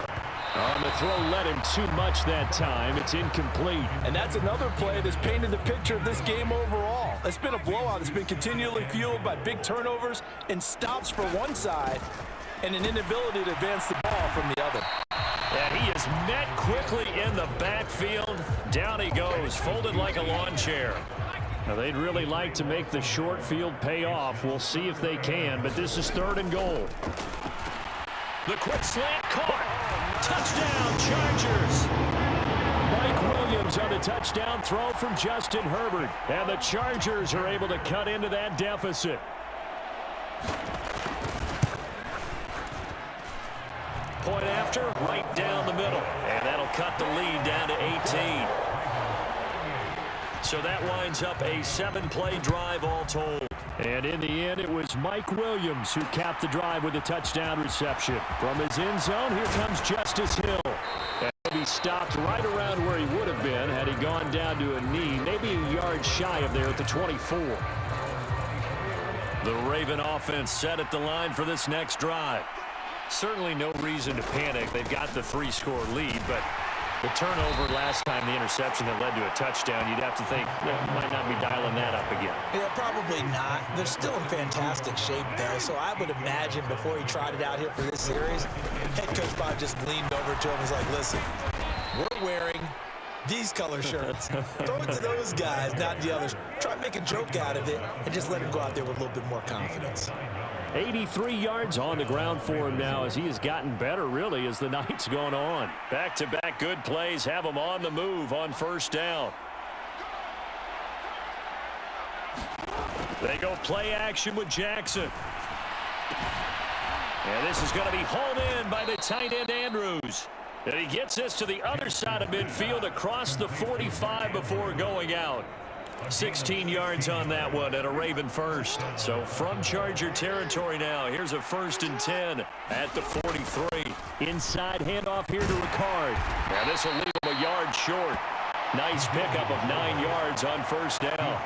On the throw, led him too much that time. It's incomplete. And that's another play that's painted the picture of this game overall. It's been a blowout. It's been continually fueled by big turnovers and stops for one side and an inability to advance the ball from the other. And he is met quickly in the backfield. Down he goes, folded like a lawn chair. Now, they'd really like to make the short field pay off. We'll see if they can, but this is 3rd and goal. The quick slant caught. Touchdown, Chargers. Mike Williams on the touchdown throw from Justin Herbert. And the Chargers are able to cut into that deficit. Point after, right down the middle. And that'll cut the lead down to 18. So that winds up a 7-play drive all told. And in the end, it was Mike Williams who capped the drive with a touchdown reception. From his end zone, here comes Justice Hill. And he stopped right around where he would have been had he gone down to a knee, maybe a yard shy of there at the 24. The Raven offense set at the line for this next drive. Certainly no reason to panic. They've got the 3-score lead, but the turnover last time, the interception that led to a touchdown, you'd have to think they might not be dialing that up again. Yeah, probably not. They're still in fantastic shape, though, so I would imagine before he tried it out here for this series, head coach Bob just leaned over to him and was like, listen, we're wearing these color shirts. Throw it to those guys, not the others. Try to make a joke out of it and just let him go out there with a little bit more confidence. 83 yards on the ground for him now as he has gotten better, really, as the night's gone on. Back-to-back good plays have him on the move on 1st down. They go play action with Jackson. And this is going to be hauled in by the tight end Andrews. And he gets this to the other side of midfield across the 45 before going out. 16 yards on that one and a Raven first. So from Charger territory now, here's a 1st and 10 at the 43. Inside handoff here to Ricard. Now this will leave him a yard short. Nice pickup of 9 yards on 1st down.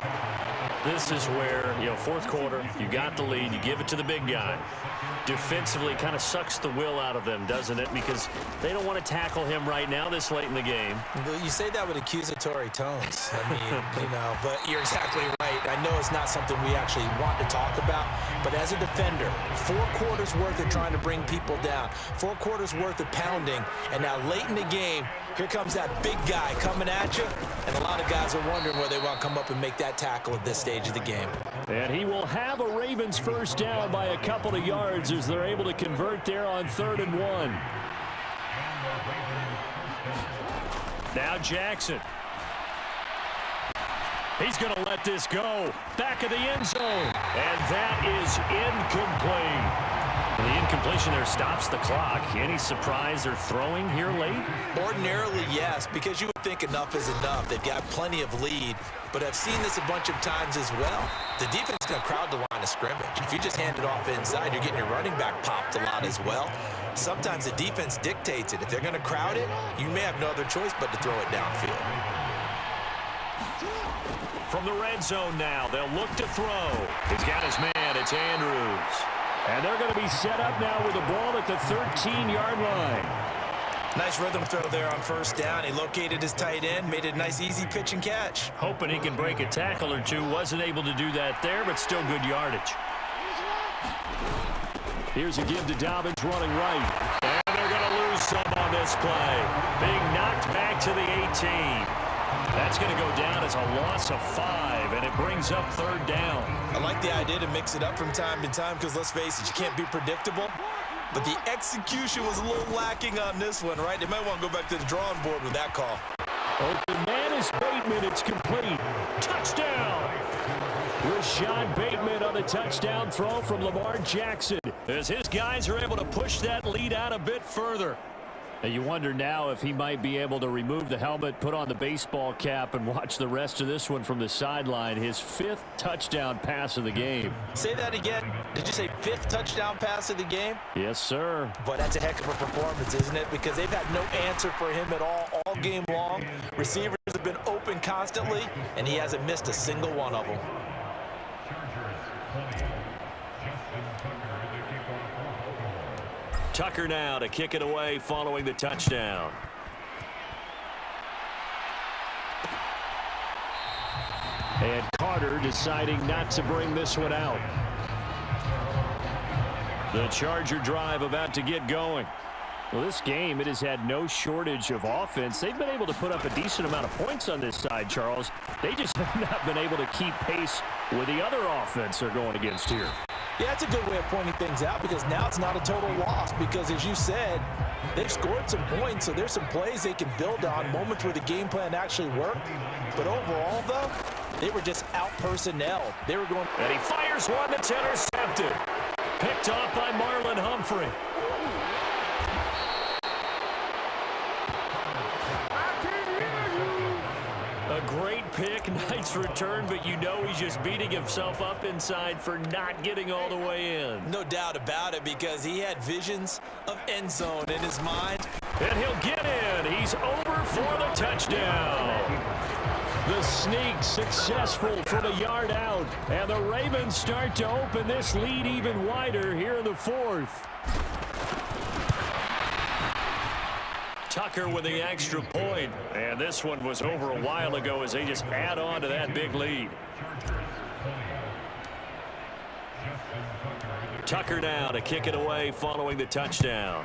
This is where, 4th quarter, you got the lead, you give it to the big guy. Defensively kind of sucks the will out of them, doesn't it? Because they don't want to tackle him right now this late in the game. Well, you say that with accusatory tones. I mean, but you're exactly right. I know it's not something we actually want to talk about, but as a defender, 4 quarters worth of trying to bring people down, 4 quarters worth of pounding, and now late in the game, here comes that big guy coming at you, and a lot of guys are wondering where they want to come up and make that tackle at this stage of the game. And he will have a Ravens 1st down by a couple of yards as they're able to convert there on 3rd and 1. Now Jackson. He's going to let this go. Back of the end zone. And that is incomplete. The incompletion there stops the clock. Any surprise they're throwing here late? Ordinarily, yes, because you would think enough is enough. They've got plenty of lead, but I've seen this a bunch of times as well. The defense is going to crowd the line of scrimmage. If you just hand it off inside, you're getting your running back popped a lot as well. Sometimes the defense dictates it. If they're going to crowd it, you may have no other choice but to throw it downfield. From the red zone now, they'll look to throw. He's got his man. It's Andrews. And they're going to be set up now with the ball at the 13-yard line. Nice rhythm throw there on 1st down. He located his tight end, made it a nice easy pitch and catch. Hoping he can break a tackle or two. Wasn't able to do that there, but still good yardage. Here's a give to Dobbins running right. And they're going to lose some on this play. Being knocked back to the 18. That's going to go down as a loss of 5, and it brings up 3rd down. I like the idea to mix it up from time to time because, let's face it, you can't be predictable. But the execution was a little lacking on this one, right? They might want to go back to the drawing board with that call. Open man is Bateman. It's complete. Touchdown! Rashad Bateman on the touchdown throw from Lamar Jackson. As his guys are able to push that lead out a bit further. And you wonder now if he might be able to remove the helmet, put on the baseball cap, and watch the rest of this one from the sideline. His 5th touchdown pass of the game. Say that again. Did you say 5th touchdown pass of the game? Yes, sir. But that's a heck of a performance, isn't it? Because they've had no answer for him at all game long. Receivers have been open constantly, and he hasn't missed a single one of them. Tucker now to kick it away following the touchdown. And Carter deciding not to bring this one out. The Charger drive about to get going. Well, this game, it has had no shortage of offense. They've been able to put up a decent amount of points on this side, Charles. They just have not been able to keep pace with the other offense they're going against here. Yeah, that's a good way of pointing things out because now it's not a total loss because, as you said, they've scored some points, so there's some plays they can build on, moments where the game plan actually worked. But overall, though, they were just out-personnel. They were going... And he fires one that's intercepted. Picked off by Marlon Humphrey. A great pick, nice return, but you know he's just beating himself up inside for not getting all the way in. No doubt about it because he had visions of end zone in his mind. And he'll get in. He's over for the touchdown. The sneak successful from a yard out. And the Ravens start to open this lead even wider here in the fourth. Tucker with the extra point. And this one was over a while ago as they just add on to that big lead. Tucker now to kick it away following the touchdown.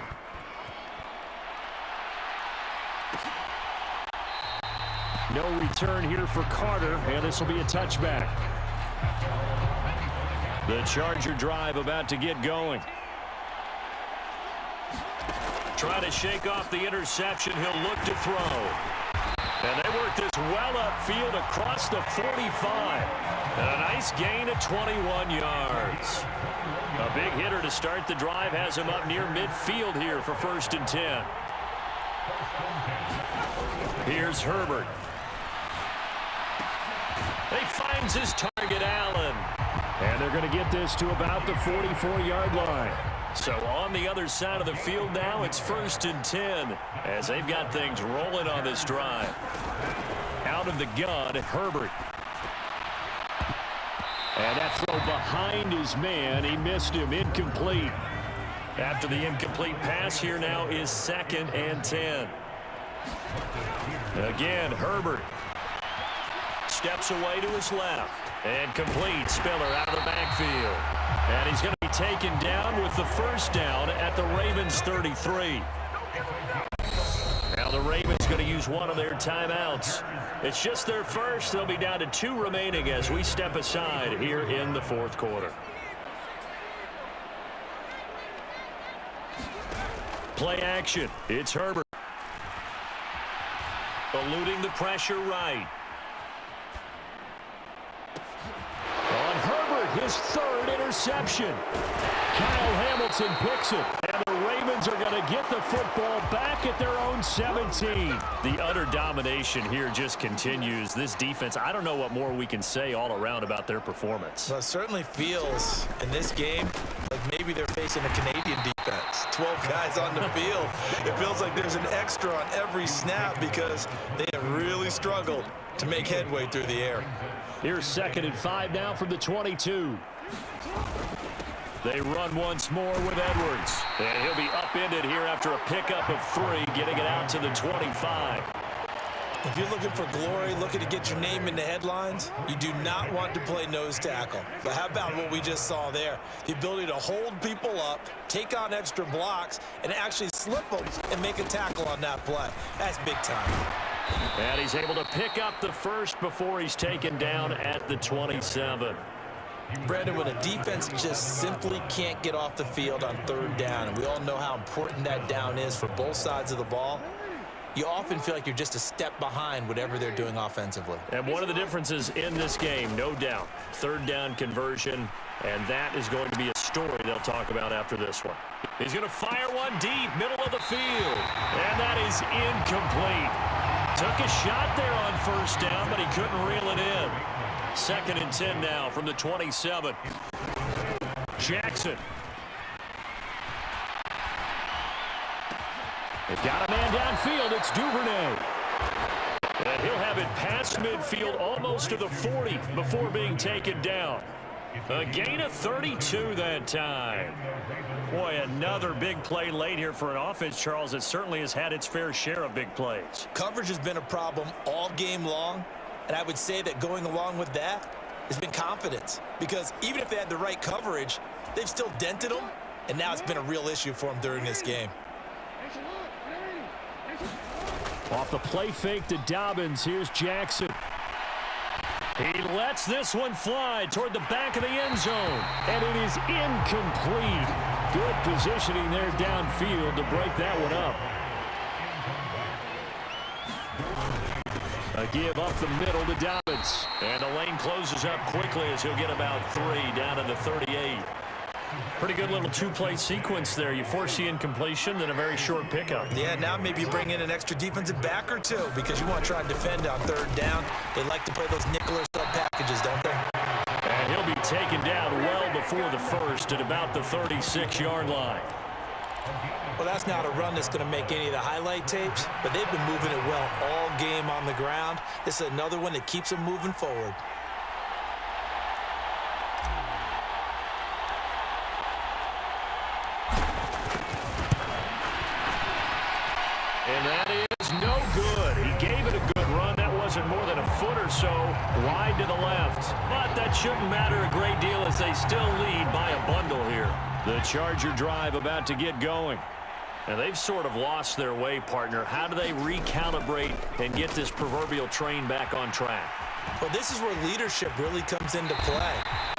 No return here for Carter, and this will be a touchback. The Charger drive about to get going. Trying to shake off the interception. He'll look to throw. And they work this well upfield across the 45. And a nice gain of 21 yards. A big hitter to start the drive has him up near midfield here for 1st and 10. Here's Herbert. He finds his target, Allen. And they're going to get this to about the 44-yard line. So on the other side of the field now, it's 1st and 10 as they've got things rolling on this drive. Out of the gun, Herbert. And that throw behind his man. He missed him. Incomplete. After the incomplete pass, here now is 2nd and 10. Again, Herbert. Steps away to his left. And complete. Spiller out of the backfield. And he's going to be taken down with the first down at the Ravens 33. Now the Ravens going to use one of their timeouts. It's just their first. They'll be down to 2 remaining as we step aside here in the 4th quarter. Play action. It's Herbert. Eluding the pressure right. On Herbert, his 3rd interception. Kyle Hamilton picks it. And the Ravens are going to get the football back at their own 17. The utter domination here just continues. This defense, I don't know what more we can say all around about their performance. Well, it certainly feels in this game like maybe they're facing a Canadian defense. 12 guys on the field. It feels like there's an extra on every snap because they have really struggled to make headway through the air. Here's 2nd and 5 now from the 22. They run once more with Edwards. And he'll be upended here after a pickup of 3, getting it out to the 25. If you're looking for glory, looking to get your name in the headlines, you do not want to play nose tackle. But how about what we just saw there? The ability to hold people up, take on extra blocks, and actually slip them and make a tackle on that play. That's big time. And he's able to pick up the first before he's taken down at the 27. Brandon, when a defense just simply can't get off the field on 3rd down, and we all know how important that down is for both sides of the ball, you often feel like you're just a step behind whatever they're doing offensively. And one of the differences in this game, no doubt, 3rd down conversion, and that is going to be a story they'll talk about after this one. He's going to fire one deep, middle of the field, and that is incomplete. Took a shot there on 1st down, but he couldn't reel it in. 2nd and 10 now from the 27. Jackson. They've got a man downfield. It's Duvernay. And he'll have it past midfield almost to the 40 before being taken down. A gain of 32 that time. Boy, another big play late here for an offense, Charles, that certainly has had its fair share of big plays. Coverage has been a problem all game long, and I would say that going along with that has been confidence, because even if they had the right coverage, they've still dented them, and now it's been a real issue for them during this game. Off the play fake to Dobbins, here's Jackson. He lets this one fly toward the back of the end zone, and it is incomplete. Good positioning there downfield to break that one up. A give up the middle to Dobbins. And the lane closes up quickly as he'll get about 3 down to the 38. Pretty good little two-play sequence there. You foresee incompletion, then a very short pickup. Yeah, now maybe you bring in an extra defensive back or two because you want to try and defend on third down. They like to play those nickel or sub packages, don't they? And he'll be taken down well before the first at about the 36-yard line. Well, that's not a run that's going to make any of the highlight tapes, but they've been moving it well all game on the ground. This is another one that keeps them moving forward. And that is no good. He gave it a good run. That wasn't more than a foot or so wide to the left. But that shouldn't matter a great deal as they still lead by a bundle here. The Charger drive about to get going. And they've sort of lost their way, partner. How do they recalibrate and get this proverbial train back on track? Well, this is where leadership really comes into play.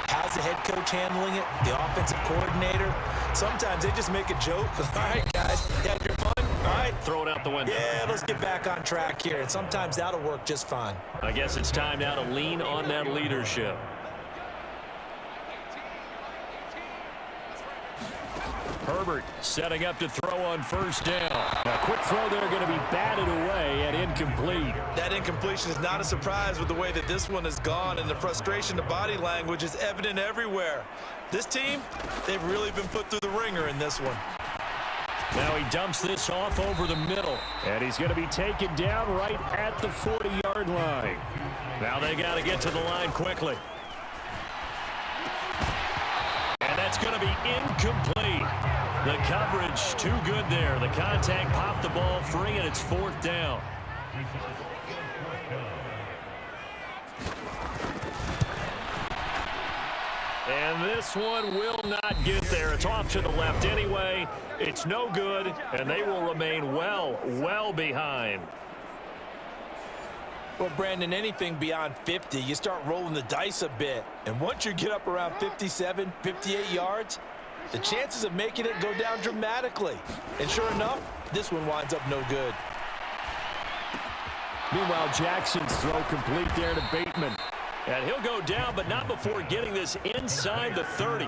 How's the head coach handling it? The offensive coordinator? Sometimes they just make a joke. All right, guys, you had your fun? All right. Throw it out the window. Yeah, let's get back on track here. And sometimes that'll work just fine. I guess it's time now to lean on that leadership. Herbert setting up to throw on first down. A quick throw there going to be batted away and incomplete. That incompletion is not a surprise with the way that this one has gone, and the frustration, the body language is evident everywhere. This team, they've really been put through the ringer in this one. Now he dumps this off over the middle. And he's going to be taken down right at the 40-yard line. Now they got to get to the line quickly. And that's going to be incomplete. The coverage too good there. The contact popped the ball free, and it's 4th down. And this one will not get there. It's off to the left anyway. It's no good, and they will remain well behind. Well, Brandon, anything beyond 50, you start rolling the dice a bit. And once you get up around 57, 58 yards, the chances of making it go down dramatically. And sure enough, this one winds up no good. Meanwhile, Jackson's throw complete there to Bateman. And he'll go down, but not before getting this inside the 30.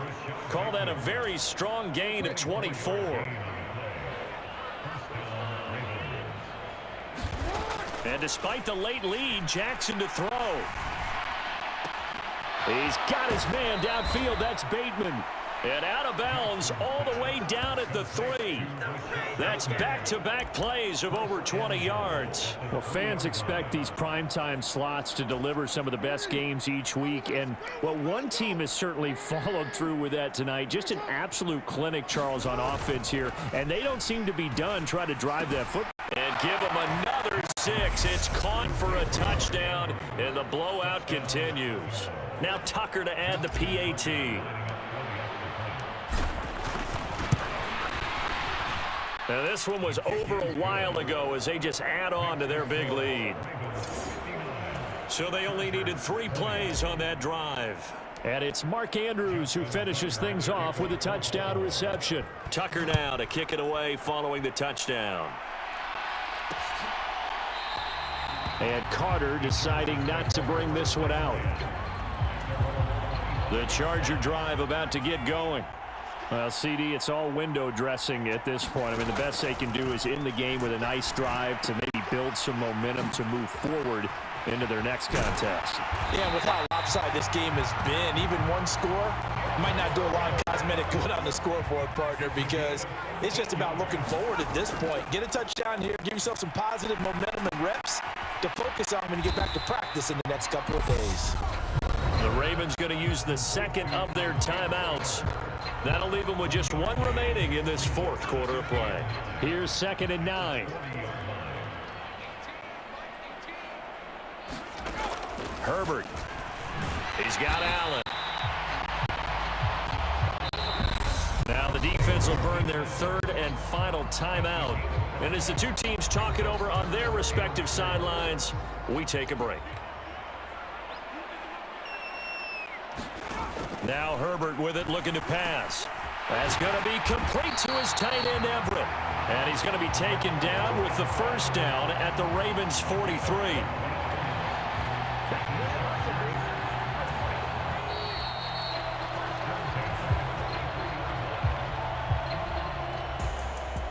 Call that a very strong gain of 24. And despite the late lead, Jackson to throw. He's got his man downfield. That's Bateman. And out of bounds all the way down at the 3. That's back-to-back plays of over 20 yards. Well, fans expect these primetime slots to deliver some of the best games each week. And, well, one team has certainly followed through with that tonight. Just an absolute clinic, Charles, on offense here. And they don't seem to be done trying to drive that football. And give them another 6. It's caught for a touchdown, and the blowout continues. Now Tucker to add the PAT. Now this one was over a while ago as they just add on to their big lead. So they only needed 3 plays on that drive. And it's Mark Andrews who finishes things off with a touchdown reception. Tucker now to kick it away following the touchdown. And Carter deciding not to bring this one out. The Charger drive about to get going. Well, CD, it's all window dressing at this point. I mean, the best they can do is end the game with a nice drive to maybe build some momentum to move forward into their next contest. Yeah, with how lopsided this game has been, even one score might not do a lot of cosmetic good on the scoreboard, partner, because it's just about looking forward at this point. Get a touchdown here, give yourself some positive momentum and reps to focus on when you get back to practice in the next couple of days. The Ravens going to use the second of their timeouts. That'll leave them with just one remaining in this fourth quarter of play. Here's 2nd and 9. Herbert. He's got Allen. Now the defense will burn their third and final timeout. And as the two teams talk it over on their respective sidelines, we take a break. Now Herbert with it, looking to pass. That's going to be complete to his tight end, Everett. And he's going to be taken down with the first down at the Ravens' 43.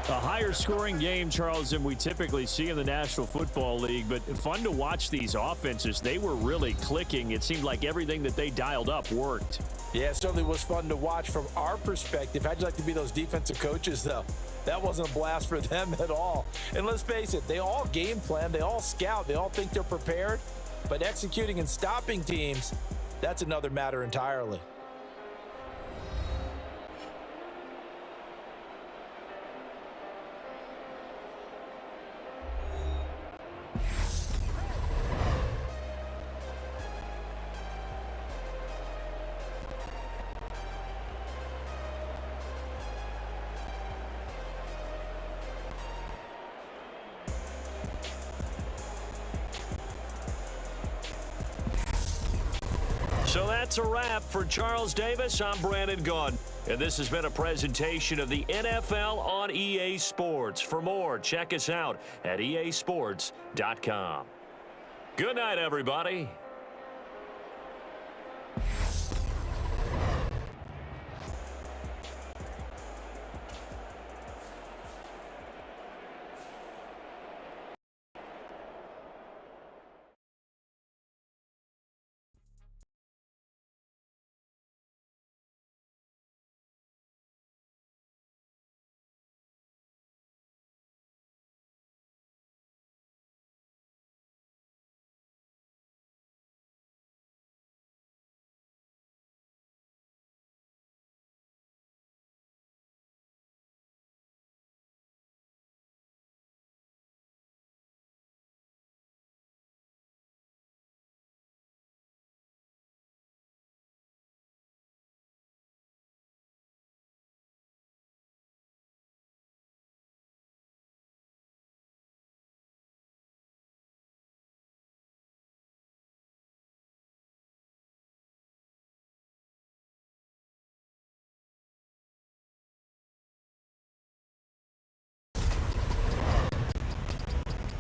A higher scoring game, Charles, than we typically see in the National Football League, but fun to watch these offenses. They were really clicking. It seemed like everything that they dialed up worked. Yeah, it certainly was fun to watch from our perspective. How'd you like to be those defensive coaches, though? That wasn't a blast for them at all. And let's face it, they all game plan, they all scout, they all think they're prepared, but executing and stopping teams, that's another matter entirely. So that's a wrap for Charles Davis. I'm Brandon Gunn, and this has been a presentation of the NFL on EA Sports. For more, check us out at easports.com. Good night, everybody.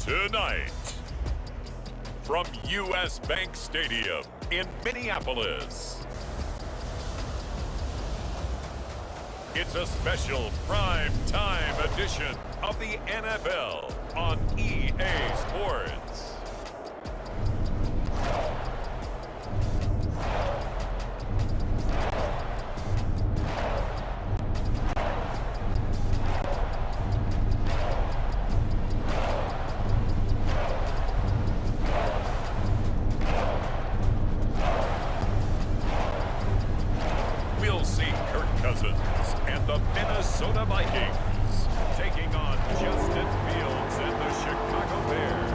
Tonight, from U.S. Bank Stadium in Minneapolis, it's a special prime time edition of the NFL on EA Sports. And the Minnesota Vikings taking on Justin Fields and the Chicago Bears.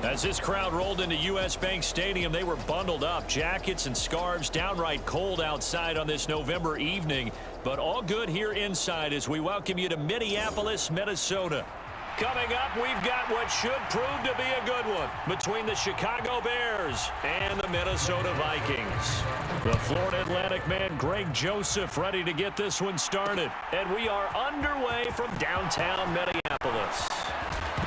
As this crowd rolled into U.S. Bank Stadium, they were bundled up, jackets and scarves, downright cold outside on this November evening. But all good here inside as we welcome you to Minneapolis, Minnesota. Coming up, we've got what should prove to be a good one between the Chicago Bears and the Minnesota Vikings. The Florida Atlantic man, Greg Joseph, ready to get this one started. And we are underway from downtown Minneapolis.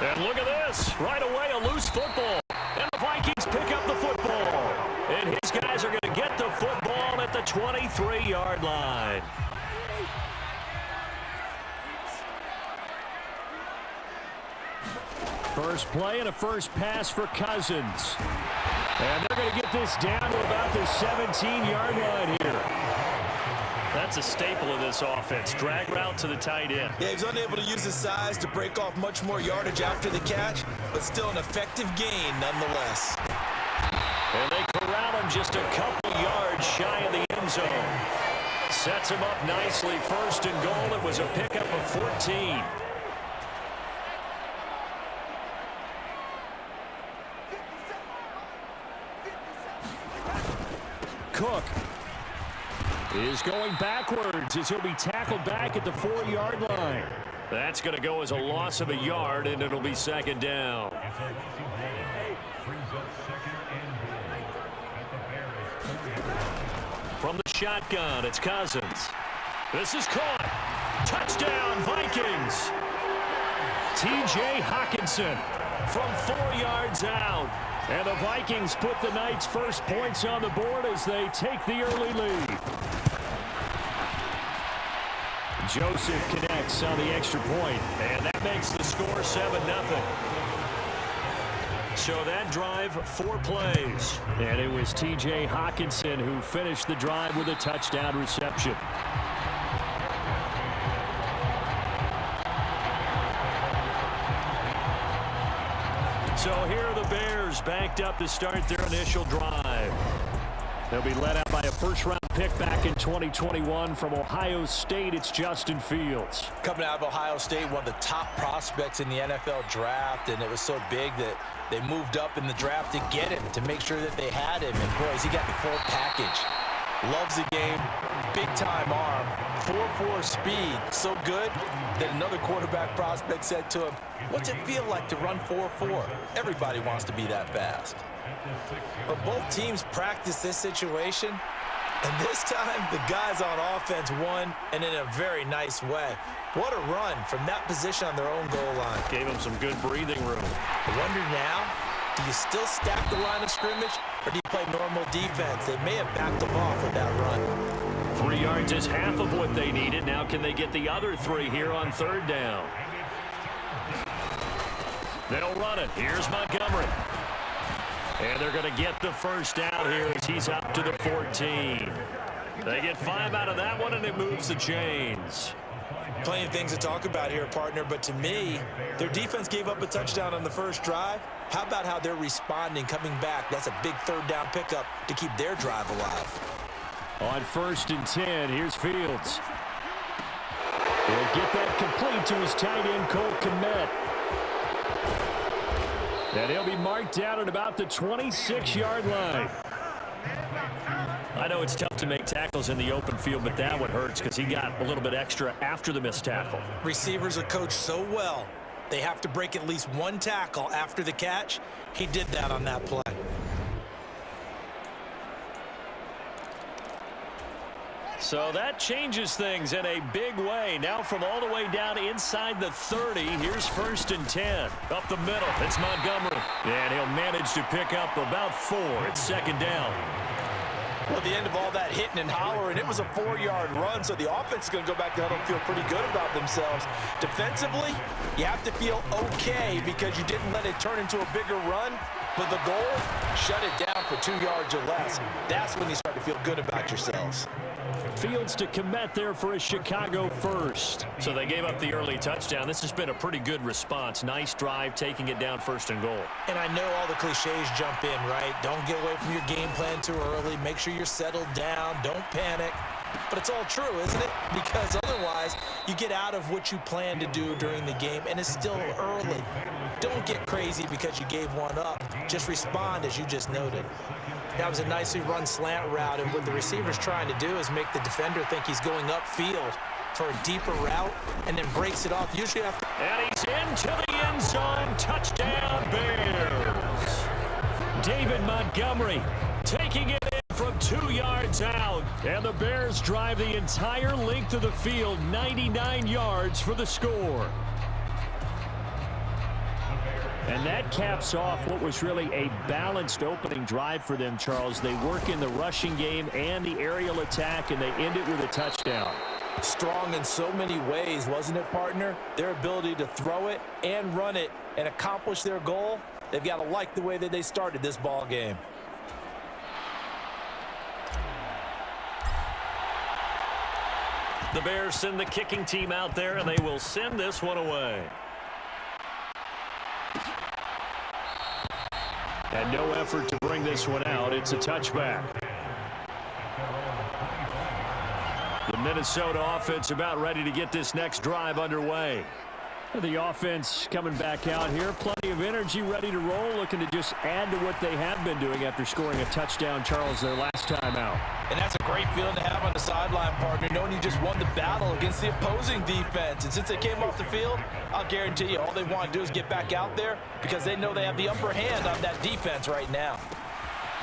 And look at this. Right away, a loose football. And the Vikings pick up the football. And his guys are going to get the football at the 23-yard line. First play and a first pass for Cousins. And they're going to get this down to about the 17-yard line here. That's a staple of this offense. Drag route to the tight end. Yeah, he's unable to use his size to break off much more yardage after the catch, but still an effective gain nonetheless. And they corral him him just a couple yards shy of the end zone. Sets him up nicely. First and goal. It was a pickup of 14. Cook is going backwards as he'll be tackled back at the 4-yard line. That's going to go as a loss of a yard, and it'll be second down. From the shotgun, it's Cousins. This is caught. Touchdown, Vikings. T.J. Hockenson from 4 yards out. And the Vikings put the Knights' first points on the board as they take the early lead. Joseph connects on the extra point, and that makes the score 7-0. So that drive, 4 plays. And it was T.J. Hockenson who finished the drive with a touchdown reception. So here are the Bears backed up to start their initial drive. They'll be led out by a first-round pick back in 2021 from Ohio State. It's Justin Fields. Coming out of Ohio State, one of the top prospects in the NFL draft, and it was so big that they moved up in the draft to get him, to make sure that they had him. And, boys, he got the full package. Loves the game, big-time arm, 4.4 speed, so good that another quarterback prospect said to him, "What's it feel like to run 4.4? Everybody wants to be that fast." But both teams practice this situation, and this time the guys on offense won, and in a very nice way. What a run from that position on their own goal line. Gave them some good breathing room. I wonder now, do you still stack the line of scrimmage, or do you play normal defense? They may have backed them off with that run. 3 yards is half of what they needed. Now can they get the other 3 here on third down? They'll run it. Here's Montgomery. And they're going to get the first down here as he's up to the 14. They get 5 out of that one, and it moves the chains. Plenty of things to talk about here, partner, but to me, their defense gave up a touchdown on the first drive. How about how they're responding, coming back? That's a big third down pickup to keep their drive alive. On 1st and 10, here's Fields. He'll get that complete to his tight end, Cole Kmet. And he'll be marked down at about the 26-yard line. I know it's tough to make tackles in the open field, but that one hurts because he got a little bit extra after the missed tackle. Receivers are coached so well, they have to break at least one tackle after the catch. He did that on that play. So that changes things in a big way. Now from all the way down inside the 30, here's 1st and 10. Up the middle, it's Montgomery. And he'll manage to pick up about 4. It's second down. Well, at the end of all that hitting and hollering, it was a 4-yard run, so the offense is going to go back to huddle and feel pretty good about themselves. Defensively, you have to feel okay because you didn't let it turn into a bigger run, but the goal, shut it down for 2 yards or less. That's when you start to feel good about yourselves. Fields to Kmet there for a Chicago first. So they gave up the early touchdown. This has been a pretty good response. Nice drive, taking it down 1st and goal. And I know all the cliches jump in, right? Don't get away from your game plan too early. Make sure you're settled down. Don't panic. But it's all true, isn't it? Because otherwise, you get out of what you plan to do during the game, and it's still early. Don't get crazy because you gave one up. Just respond as you just noted. That was a nicely run slant route, and what the receiver's trying to do is make the defender think he's going upfield for a deeper route and then breaks it off. Usually after. And he's into the end zone. Touchdown, Bears. David Montgomery taking it in from 2 yards out. And the Bears drive the entire length of the field, 99 yards for the score. And that caps off what was really a balanced opening drive for them, Charles. They work in the rushing game and the aerial attack, and they end it with a touchdown. Strong in so many ways, wasn't it, partner? Their ability to throw it and run it and accomplish their goal, they've got to like the way that they started this ball game. The Bears send the kicking team out there, and they will send this one away. And no effort to bring this one out. It's a touchback. The Minnesota offense about ready to get this next drive underway. The offense coming back out here. Plenty of energy, ready to roll, looking to just add to what they have been doing after scoring a touchdown, Charles, their last time out. And that's a great feeling to have on the sideline, partner, knowing you just won the battle against the opposing defense. And since they came off the field, I'll guarantee you all they want to do is get back out there because they know they have the upper hand on that defense right now.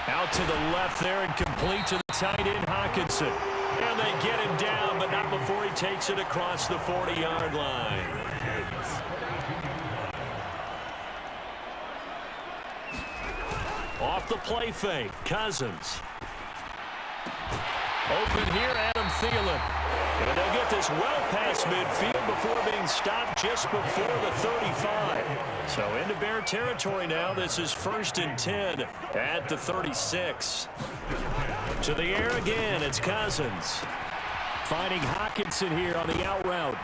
Out to the left there and complete to the tight end, Hockenson. And they get him down, but not before he takes it across the 40-yard line. Off the play fake, Cousins. Open here, Adam Thielen. And they'll get this well past midfield before being stopped just before the 35. So into Bear territory now. This is 1st and 10 at the 36. To the air again, it's Cousins. Finding Hockenson here on the out route.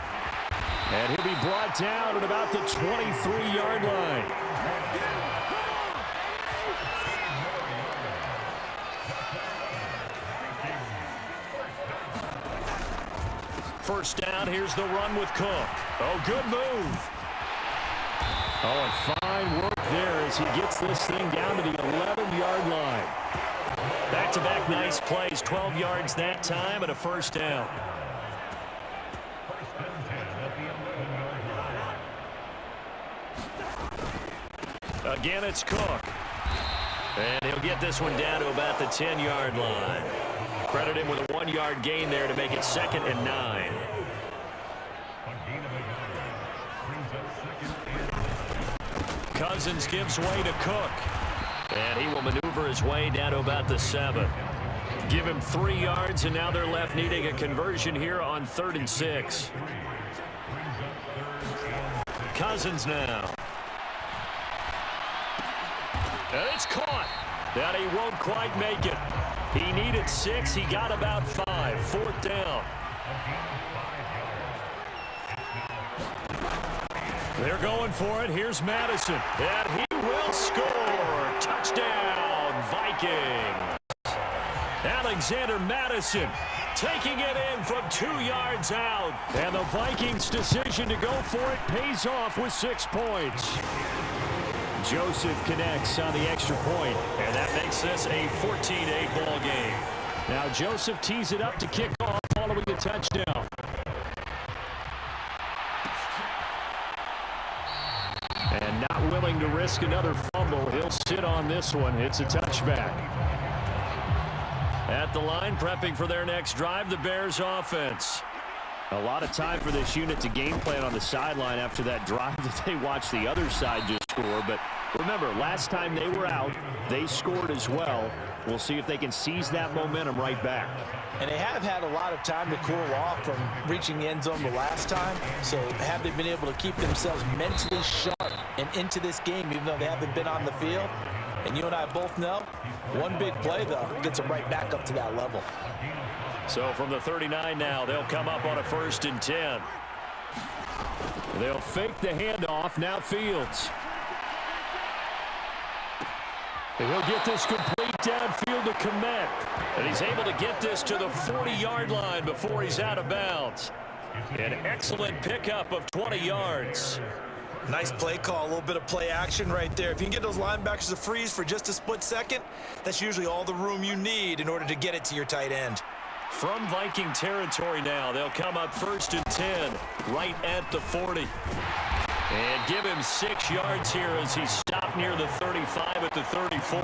And he'll be brought down at about the 23-yard line. First down, here's the run with Cook. Oh, good move. Oh, and fine work there as he gets this thing down to the 11-yard line. Back-to-back nice plays, 12 yards that time and a first down. Again, it's Cook. And he'll get this one down to about the 10-yard line. Credit him with a 1-yard gain there to make it 2nd and 9. Cousins gives way to Cook. And he will maneuver his way down to about the 7. Give him 3 yards, and now they're left needing a conversion here on 3rd and 6. Cousins now. And it's caught. And he won't quite make it. He needed 6. He got about 5. 4th down. They're going for it. Here's Madison. And he will score. Touchdown, Vikings. Alexander Madison taking it in from 2 yards out. And the Vikings' decision to go for it pays off with 6 points. Joseph connects on the extra point, and that makes this a 14-8 ball game. Now Joseph tees it up to kick off following the touchdown. And not willing to risk another fumble, he'll sit on this one. It's a touchback. At the line, prepping for their next drive, the Bears offense. A lot of time for this unit to game plan on the sideline after that drive that they watched the other side just score. But remember, last time they were out, they scored as well. We'll see if they can seize that momentum right back. And they have had a lot of time to cool off from reaching the end zone the last time. So have they been able to keep themselves mentally sharp and into this game, even though they haven't been on the field? And you and I both know, one big play, though, gets them right back up to that level. So from the 39 now, they'll come up on a 1st and 10. They'll fake the handoff. Now Fields. And he'll get this complete downfield to Komet. And he's able to get this to the 40-yard line before he's out of bounds. An excellent pickup of 20 yards. Nice play call, a little bit of play action right there. If you can get those linebackers to freeze for just a split second, that's usually all the room you need in order to get it to your tight end. From Viking territory now, they'll come up 1st and 10, right at the 40. And give him 6 yards here as he stopped near the 35 at the 34.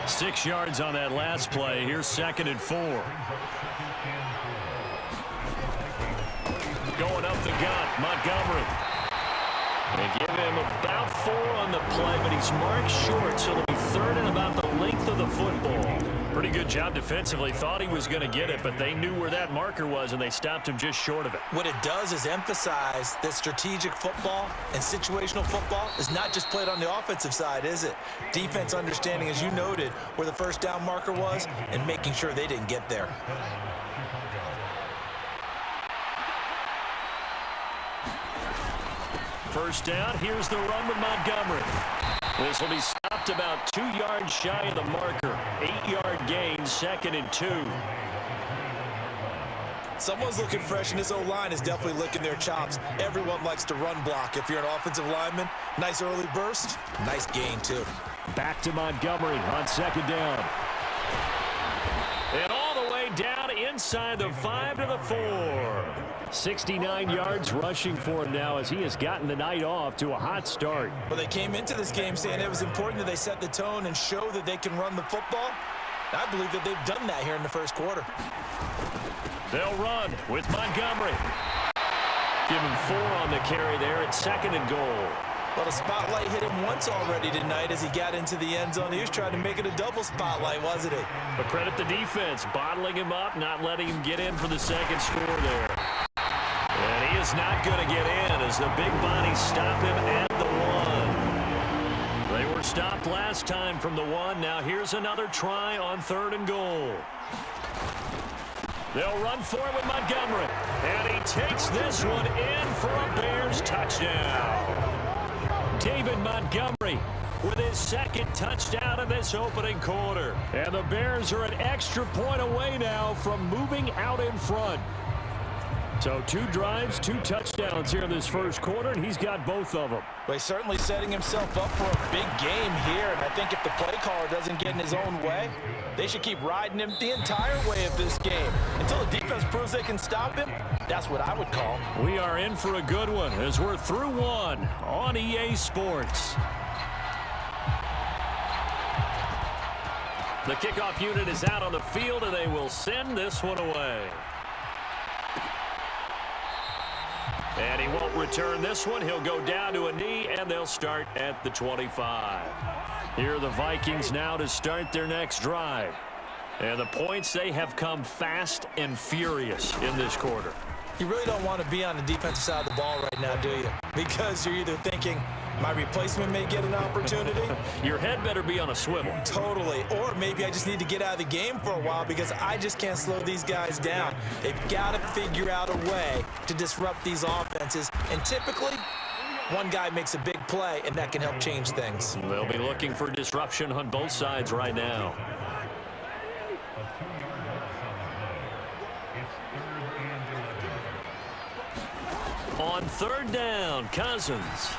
6 yards on that last play. Here's 2nd and 4. Going up the gut, Montgomery. They give him about 4 on the play, but he's marked short, so it'll be 3rd and about the length of the football. Pretty good job defensively. Thought he was going to get it, but they knew where that marker was, and they stopped him just short of it. What it does is emphasize that strategic football and situational football is not just played on the offensive side, is it? Defense understanding, as you noted, where the first down marker was and making sure they didn't get there. First down, here's the run with Montgomery. This will be stopped just about 2 yards shy of the marker. 8-yard gain, 2nd and 2. Someone's looking fresh, and this O-line is definitely licking their chops. Everyone likes to run block. If you're an offensive lineman, nice early burst, nice gain, too. Back to Montgomery on 2nd down. And all the way down inside the 5 to the 4. 69 yards rushing for him now as he has gotten the night off to a hot start. Well, they came into this game saying it was important that they set the tone and show that they can run the football. I believe that they've done that here in the first quarter. They'll run with Montgomery. Give him 4 on the carry there at 2nd and goal. Well, the spotlight hit him once already tonight as he got into the end zone. He was trying to make it a double spotlight, wasn't he? But credit the defense, bottling him up, not letting him get in for the second score there. And he is not going to get in as the big bodies stop him at the 1. They were stopped last time from the 1. Now here's another try on 3rd and goal. They'll run for it with Montgomery. And he takes this one in for a Bears touchdown. David Montgomery with his 2nd touchdown in this opening quarter. And the Bears are an extra point away now from moving out in front. So 2 drives, 2 touchdowns here in this first quarter, and he's got both of them. Well, he's certainly setting himself up for a big game here, and I think if the play caller doesn't get in his own way, they should keep riding him the entire way of this game. Until the defense proves they can stop him, that's what I would call. We are in for a good one as we're through 1 on EA Sports. The kickoff unit is out on the field, and they will send this one away. And he won't return this one. He'll go down to a knee, and they'll start at the 25. Here are the Vikings now to start their next drive. And the points, they have come fast and furious in this quarter. You really don't want to be on the defensive side of the ball right now, do you? Because you're either thinking, my replacement may get an opportunity. Your head better be on a swivel. Totally. Or maybe I just need to get out of the game for a while because I just can't slow these guys down. They've got to figure out a way to disrupt these offenses. And typically, one guy makes a big play, and that can help change things. They'll be looking for disruption on both sides right now. On 3rd down, Cousins.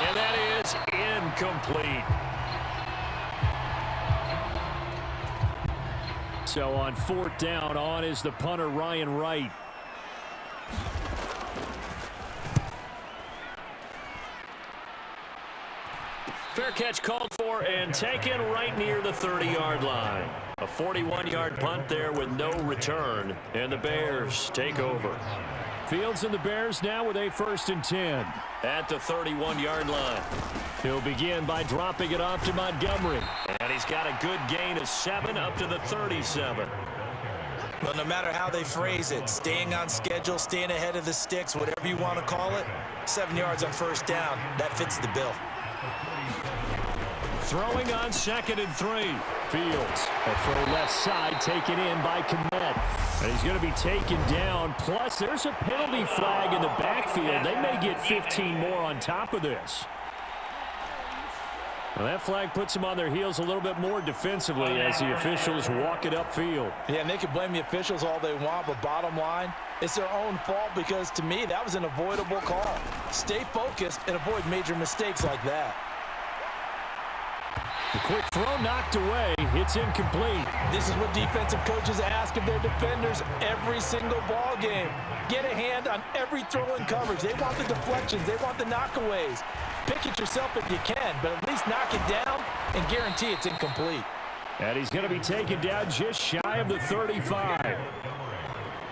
And that is incomplete. So on 4th down, on is the punter, Ryan Wright. Fair catch called for and taken right near the 30-yard line. A 41-yard punt there with no return, and the Bears take over. Fields and the Bears now with a 1st and 10 at the 31-yard line. He'll begin by dropping it off to Montgomery. And he's got a good gain of 7 up to the 37. Well, no matter how they phrase it, staying on schedule, staying ahead of the sticks, whatever you want to call it, 7 yards on 1st down, that fits the bill. Throwing on 2nd and 3. Fields, a throw left side taken in by Kmet. And he's going to be taken down. Plus, there's a penalty flag in the backfield. They may get 15 more on top of this. Well, that flag puts them on their heels a little bit more defensively as the officials walk it upfield. Yeah, and they can blame the officials all they want, but bottom line, it's their own fault because, to me, that was an avoidable call. Stay focused and avoid major mistakes like that. The quick throw knocked away. It's incomplete. This is what defensive coaches ask of their defenders every single ball game. Get a hand on every throw in coverage. They want the deflections. They want the knockaways. Pick it yourself if you can, but at least knock it down and guarantee it's incomplete. And he's going to be taken down just shy of the 35.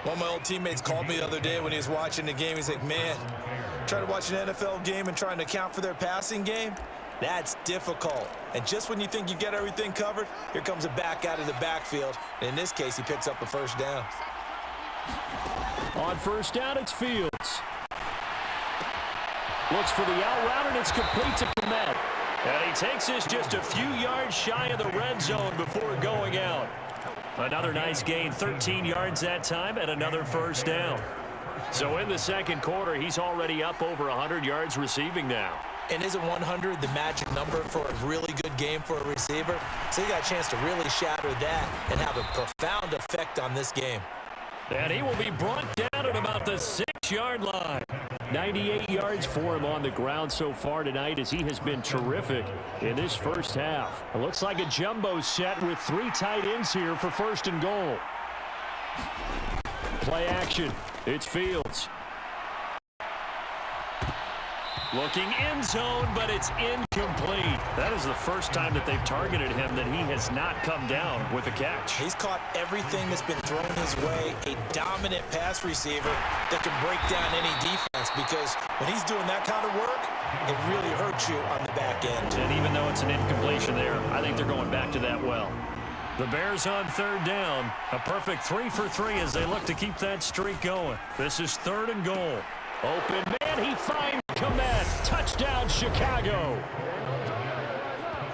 One of my old teammates called me the other day when he was watching the game. He's like, man, trying to watch an NFL game and trying to account for their passing game? That's difficult. And just when you think you get everything covered, here comes a back out of the backfield. And in this case, he picks up a 1st down. On 1st down, it's Fields. Looks for the out route, and it's complete to Kmet. And he takes this just a few yards shy of the red zone before going out. Another nice gain, 13 yards that time, and another 1st down. So in the second quarter, he's already up over 100 yards receiving now. And isn't 100 the magic number for a really good game for a receiver? So he got a chance to really shatter that and have a profound effect on this game. And he will be brought down at about the 6-yard line. 98 yards for him on the ground so far tonight as he has been terrific in this first half. It looks like a jumbo set with 3 tight ends here for 1st and goal. Play action. It's Fields. Looking end zone, but it's incomplete. That is the first time that they've targeted him that he has not come down with a catch. He's caught everything that's been thrown his way. A dominant pass receiver that can break down any defense, because when he's doing that kind of work, it really hurts you on the back end. And even though it's an incompletion there, I think they're going back to that well. The Bears on 3rd down. A perfect 3 for 3 as they look to keep that streak going. This is 3rd and goal. Open man, he finds Komet. Touchdown, Chicago.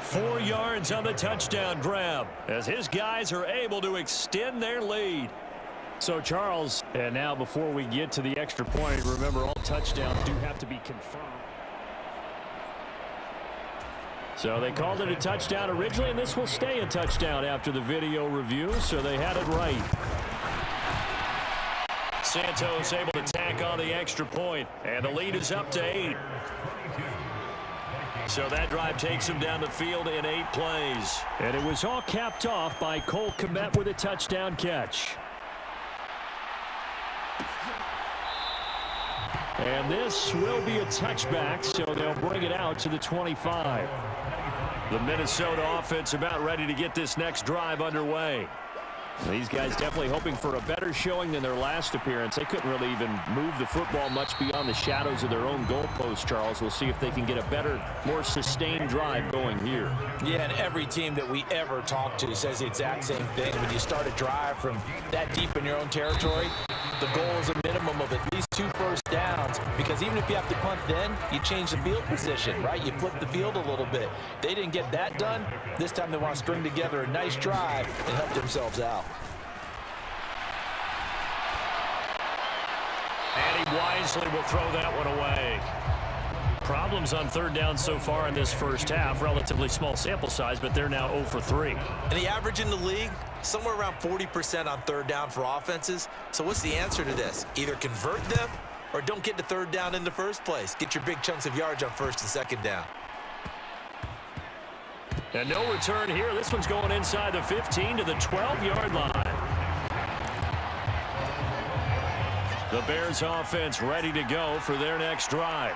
4 yards on the touchdown grab as his guys are able to extend their lead. So, Charles, and now before we get to the extra point, remember all touchdowns do have to be confirmed. So they called it a touchdown originally, and this will stay a touchdown after the video review, so they had it right. Santos able to tack on the extra point, and the lead is up to 8. So that drive takes him down the field in 8 plays. And it was all capped off by Cole Kmet with a touchdown catch. And this will be a touchback, so they'll bring it out to the 25. The Minnesota offense about ready to get this next drive underway. These guys definitely hoping for a better showing than their last appearance. They couldn't really even move the football much beyond the shadows of their own goalpost, Charles. We'll see if they can get a better, more sustained drive going here. Yeah, and every team that we ever talk to says the exact same thing. When you start a drive from that deep in your own territory, the goal is a minimum of at least 2 first downs, because even if you have to punt then, you change the field position, right? You flip the field a little bit. They didn't get that done. This time they want to string together a nice drive and help themselves out. And he wisely will throw that one away. Problems on 3rd down so far in this first half. Relatively small sample size, but they're now 0 for 3. And the average in the league, somewhere around 40% on 3rd down for offenses. So what's the answer to this? Either convert them or don't get to 3rd down in the first place. Get your big chunks of yards on 1st and 2nd down. And no return here. This one's going inside the 15 to the 12-yard line. The Bears offense ready to go for their next drive.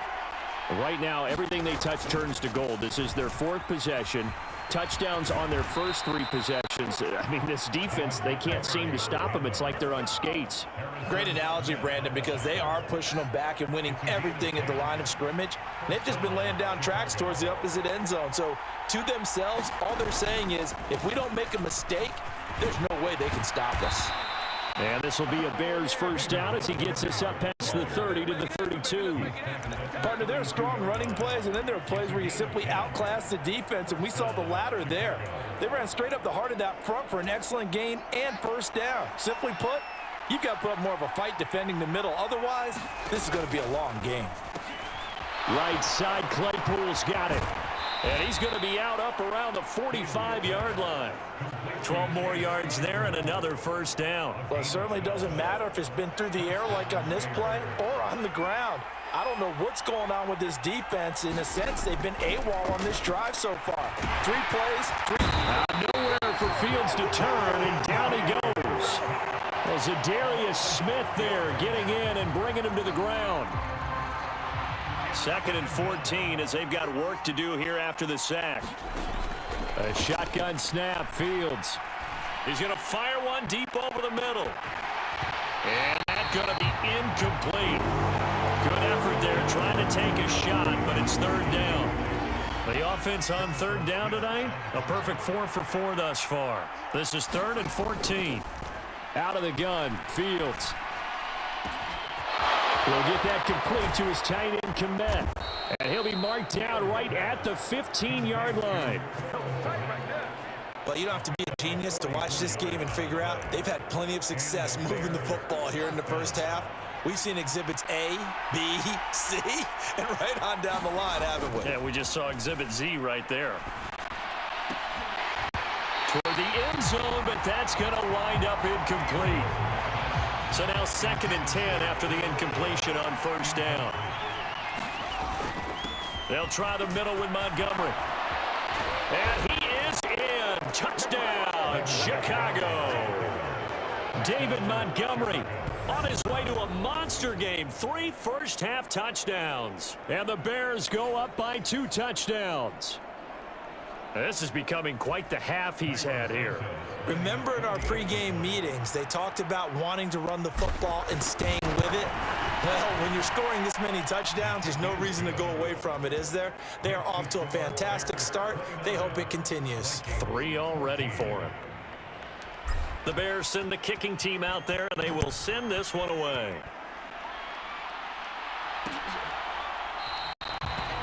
Right now, everything they touch turns to gold. This is their 4th possession. Touchdowns on their first 3 possessions. I mean, this defense, they can't seem to stop them. It's like they're on skates. Great analogy, Brandon, because they are pushing them back and winning everything at the line of scrimmage. They've just been laying down tracks towards the opposite end zone. So to themselves, all they're saying is, if we don't make a mistake, there's no way they can stop us. And this will be a Bears first down as he gets us up past the 30 to the 32. Partner, there are strong running plays, and then there are plays where you simply outclass the defense, and we saw the latter there. They ran straight up the heart of that front for an excellent gain and first down. Simply put, you've got to put up more of a fight defending the middle. Otherwise, this is going to be a long game. Right side, Claypool's got it. And he's going to be out up around the 45-yard line. 12 more yards there and another first down. Well, it certainly doesn't matter if it's been through the air like on this play or on the ground. I don't know what's going on with this defense. In a sense, they've been AWOL on this drive so far. 3 plays, 3. Nowhere for Fields to turn, and down he goes. Well, Zadarius Smith there getting in and bringing him to the ground. 2nd and 14 as they've got work to do here after the sack. A shotgun snap, Fields. He's going to fire one deep over the middle. And that's going to be incomplete. Good effort there trying to take a shot, but it's 3rd down. The offense on 3rd down tonight, a perfect 4 for 4 thus far. This is 3rd and 14. Out of the gun, Fields. He'll get that complete to his tight end, Komet. And he'll be marked down right at the 15-yard line. But you don't have to be a genius to watch this game and figure out they've had plenty of success moving the football here in the first half. We've seen exhibits A, B, C, and right on down the line, haven't we? Yeah, we just saw exhibit Z right there. Toward the end zone, but that's going to wind up incomplete. So now 2nd and 10 after the incompletion on first down. They'll try the middle with Montgomery. And he is in. Touchdown, Chicago. David Montgomery on his way to a monster game. 3 first-half touchdowns. And the Bears go up by 2 touchdowns. This is becoming quite the half he's had here. Remember in our pregame meetings, they talked about wanting to run the football and staying with it? Well, when you're scoring this many touchdowns, there's no reason to go away from it, is there? They are off to a fantastic start. They hope it continues. 3 already for him. The Bears send the kicking team out there, and they will send this one away.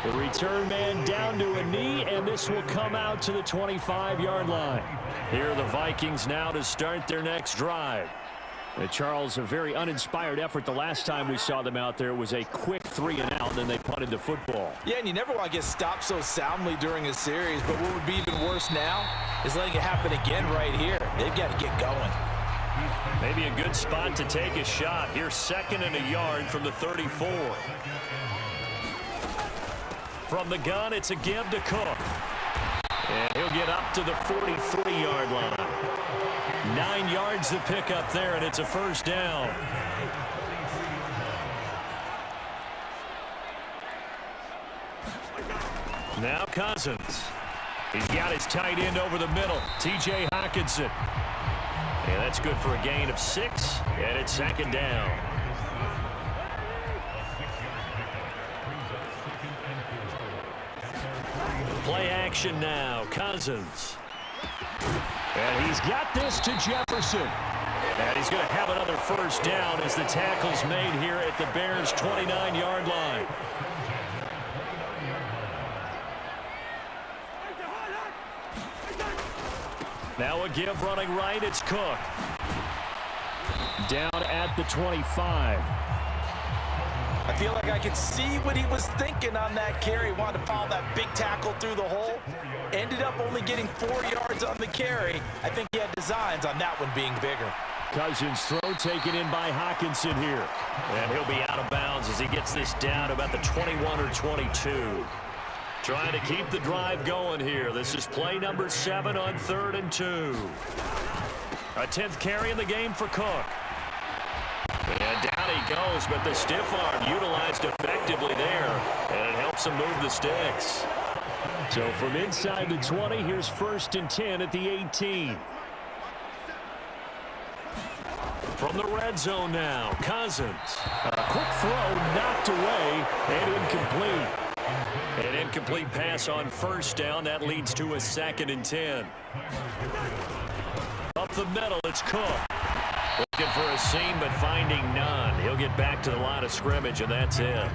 The return man down to a knee, and this will come out to the 25-yard line. Here are the Vikings now to start their next drive. Charles, a very uninspired effort the last time we saw them out there. It was a quick 3 and out, and then they punted the football. Yeah, and you never want to get stopped so soundly during a series, but what would be even worse now is letting it happen again right here. They've got to get going. Maybe a good spot to take a shot. Here's 2nd and a yard from the 34. From the gun, it's a give to Cook. And he'll get up to the 43-yard line. 9 yards to pick up there, and it's a first down. Now Cousins. He's got his tight end over the middle, T.J. Hockenson. And that's good for a gain of 6, and it's 2nd down. Play action now. Cousins. And he's got this to Jefferson. And he's going to have another first down as the tackle's made here at the Bears' 29-yard line. Now a give running right. It's Cook. Down at the 25. I feel like I could see what he was thinking on that carry. Wanted to follow that big tackle through the hole. Ended up only getting 4 yards on the carry. I think he had designs on that one being bigger. Cousins' throw taken in by Hockenson here. And he'll be out of bounds as he gets this down about the 21 or 22. Trying to keep the drive going here. This is play number 7 on 3rd and 2. A 10th carry in the game for Cook. And down he goes, but the stiff arm utilized effectively there, and it helps him move the sticks. So from inside the 20, here's 1st and 10 at the 18. From the red zone now, Cousins. A quick throw knocked away and incomplete. An incomplete pass on first down. That leads to a 2nd and 10. Up the middle, it's Cook. Looking for a seam, but finding none. He'll get back to the line of scrimmage, and that's it.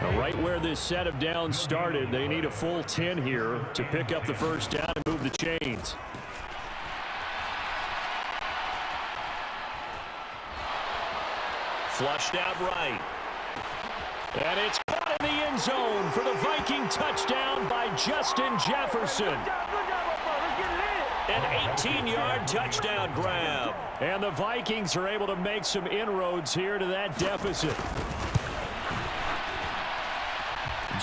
Now, right where this set of downs started, they need a full 10 here to pick up the first down and move the chains. Flushed out right. And it's caught in the end zone for the Viking touchdown by Justin Jefferson. An 18-yard touchdown grab. And the Vikings are able to make some inroads here to that deficit.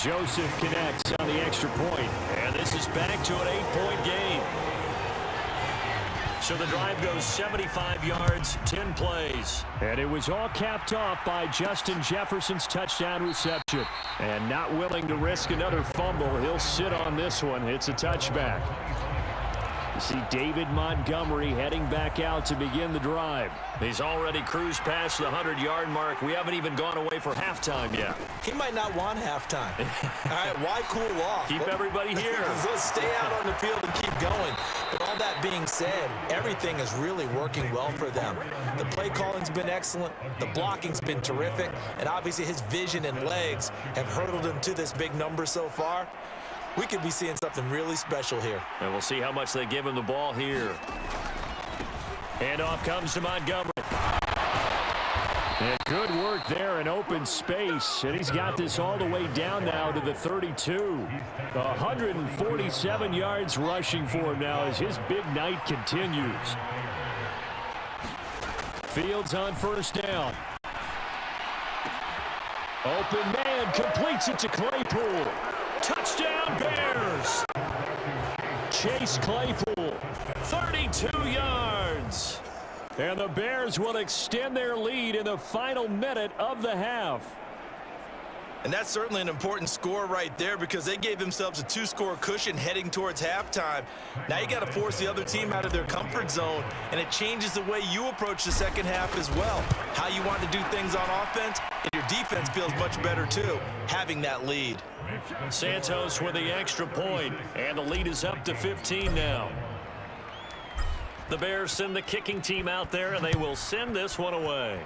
Joseph connects on the extra point. And this is back to an 8-point game. So the drive goes 75 yards, 10 plays. And it was all capped off by Justin Jefferson's touchdown reception. And not willing to risk another fumble, he'll sit on this one. It's a touchback. You see David Montgomery heading back out to begin the drive. He's already cruised past the 100-yard mark. We haven't even gone away for halftime yet. He might not want halftime. All right, why cool off? Keep everybody here. Let's stay out on the field and keep going. But all that being said, everything is really working well for them. The play calling's been excellent. The blocking's been terrific. And obviously his vision and legs have hurdled him to this big number so far. We could be seeing something really special here. And we'll see how much they give him the ball here. Handoff comes to Montgomery. And good work there in open space. And he's got this all the way down now to the 32. 147 yards rushing for him now as his big night continues. Fields on first down. Open man completes it to Claypool. Touchdown Bears. Chase Claypool, 32 yards. And the Bears will extend their lead in the final minute of the half. And that's certainly an important score right there because they gave themselves a 2-score cushion heading towards halftime. Now you got to force the other team out of their comfort zone, and it changes the way you approach the second half as well. How you want to do things on offense, and your defense feels much better too, having that lead. Santos with the extra point, and the lead is up to 15 now. The Bears send the kicking team out there, and they will send this one away.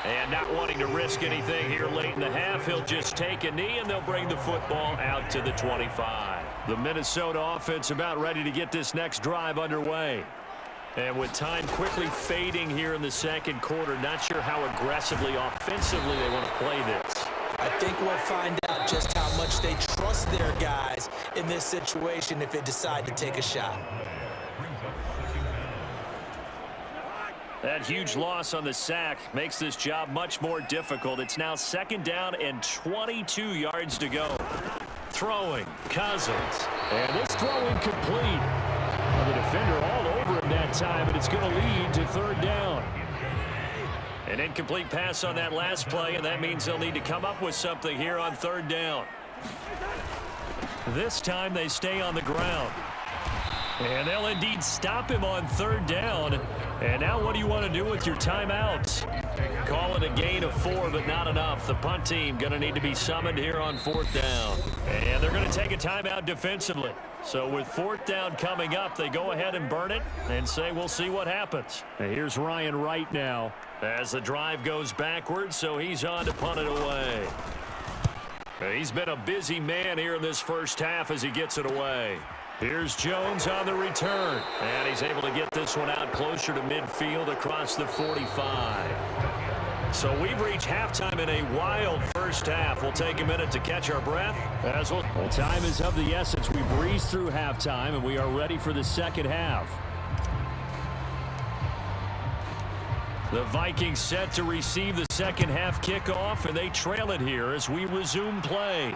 And not wanting to risk anything here late in the half, he'll just take a knee, and they'll bring the football out to the 25. The Minnesota offense about ready to get this next drive underway. And with time quickly fading here in the second quarter, not sure how aggressively, offensively they want to play this. I think we'll find out just how much they trust their guys in this situation if they decide to take a shot. That huge loss on the sack makes this job much more difficult. It's now second down and 22 yards to go. Throwing, Cousins. And this throw incomplete. The defender all over him that time, and it's going to lead to third down. An incomplete pass on that last play, and that means they'll need to come up with something here on third down. This time they stay on the ground. And they'll indeed stop him on third down. And now what do you want to do with your timeouts? Call it a gain of 4, but not enough. The punt team going to need to be summoned here on fourth down. And they're going to take a timeout defensively. So with fourth down coming up, they go ahead and burn it and say we'll see what happens. And here's Ryan Wright now as the drive goes backwards, so he's on to punt it away. He's been a busy man here in this first half as he gets it away. Here's Jones on the return, and he's able to get this one out closer to midfield across the 45. So we've reached halftime in a wild first half. We'll take a minute to catch our breath. Well, time is of the essence. We breeze through halftime, and we are ready for the second half. The Vikings set to receive the second half kickoff, and they trail it here as we resume play.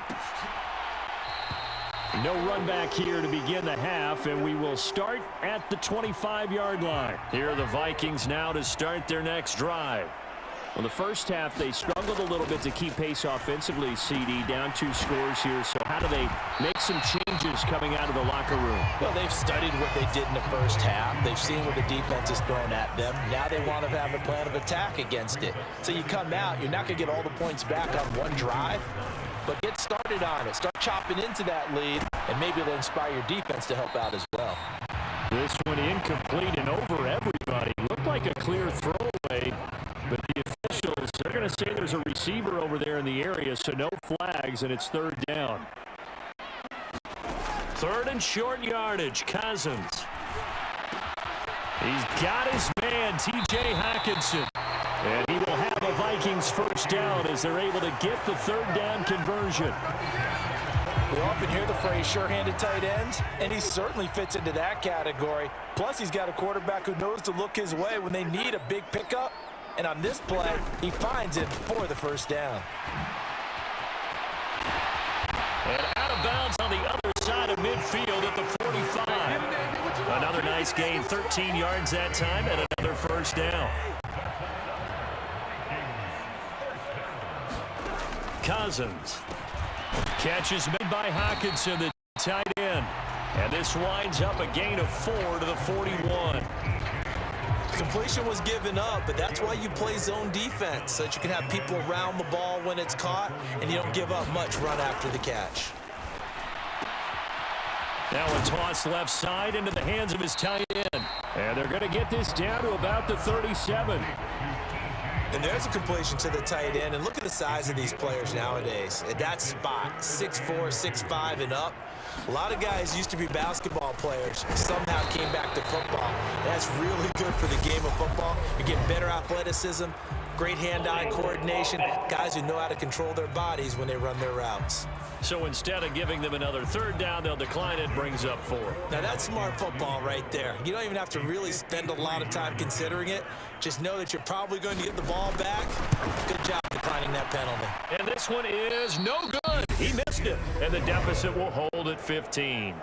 No run back here to begin the half, and we will start at the 25-yard line. Here are the Vikings now to start their next drive. Well, the first half, they struggled a little bit to keep pace offensively, CD, down 2 scores here. So how do they make some changes coming out of the locker room? Well, they've studied what they did in the first half. They've seen what the defense has thrown at them. Now they want to have a plan of attack against it. So you come out, you're not going to get all the points back on one drive, but get started on it. Start chopping into that lead, and maybe it'll inspire your defense to help out as well. This one incomplete and over everybody. Looked like a clear throwaway, but the officials, they're going to say there's a receiver over there in the area, so no flags, and it's third down. Third and short yardage, Cousins. He's got his man, T.J. Hockenson. And he will have a Vikings first down as they're able to get the third down conversion. We often hear the phrase sure-handed tight ends, and he certainly fits into that category. Plus, he's got a quarterback who knows to look his way when they need a big pickup. And on this play, he finds it for the first down. And out of bounds on the other side of midfield at the 45. Another nice gain, 13 yards that time, and another first down. Cousins. Catch is made by Hockenson, the tight end. And this winds up a gain of 4 to the 41. Completion was given up, but that's why you play zone defense, so that you can have people around the ball when it's caught, and you don't give up much run after the catch. Now a toss left side into the hands of his tight end. And they're going to get this down to about the 37. And there's a completion to the tight end. And look at the size of these players nowadays. At that spot, 6'4", 6'5", and up. A lot of guys used to be basketball players, somehow came back to football. That's really good for the game of football. You're getting better athleticism, great hand-eye coordination, guys who know how to control their bodies when they run their routes. So instead of giving them another third down, they'll decline it, brings up 4. Now that's smart football right there. You don't even have to really spend a lot of time considering it. Just know that you're probably going to get the ball back. Good job declining that penalty. And this one is no good. He missed it, and the deficit will hold at 15.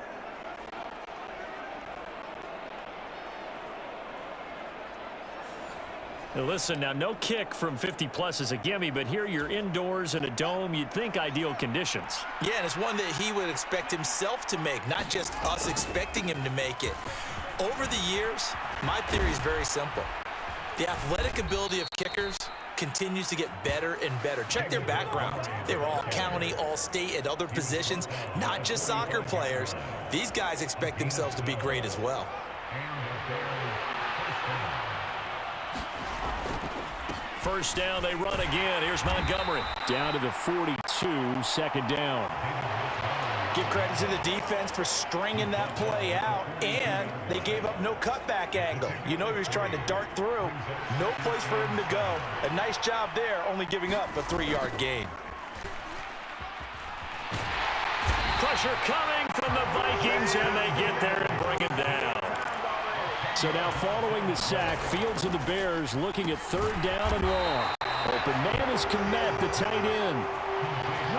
Now listen, now no kick from 50-plus is a gimme, but here you're indoors in a dome. You'd think ideal conditions. Yeah, and it's one that he would expect himself to make, not just us expecting him to make it. Over the years, my theory is very simple. The athletic ability of kickers continues to get better and better. Check their backgrounds. They were all county, all state, at other positions, not just soccer players. These guys expect themselves to be great as well. First down, they run again. Here's Montgomery. Down to the 42, second down. Give credit to the defense for stringing that play out, and they gave up no cutback angle. You know he was trying to dart through. No place for him to go. A nice job there, only giving up a 3-yard gain. Pressure coming from the Vikings, and they get there and bring him down. So now following the sack, Fields and the Bears looking at third down and long. Open man is Komet, the tight end.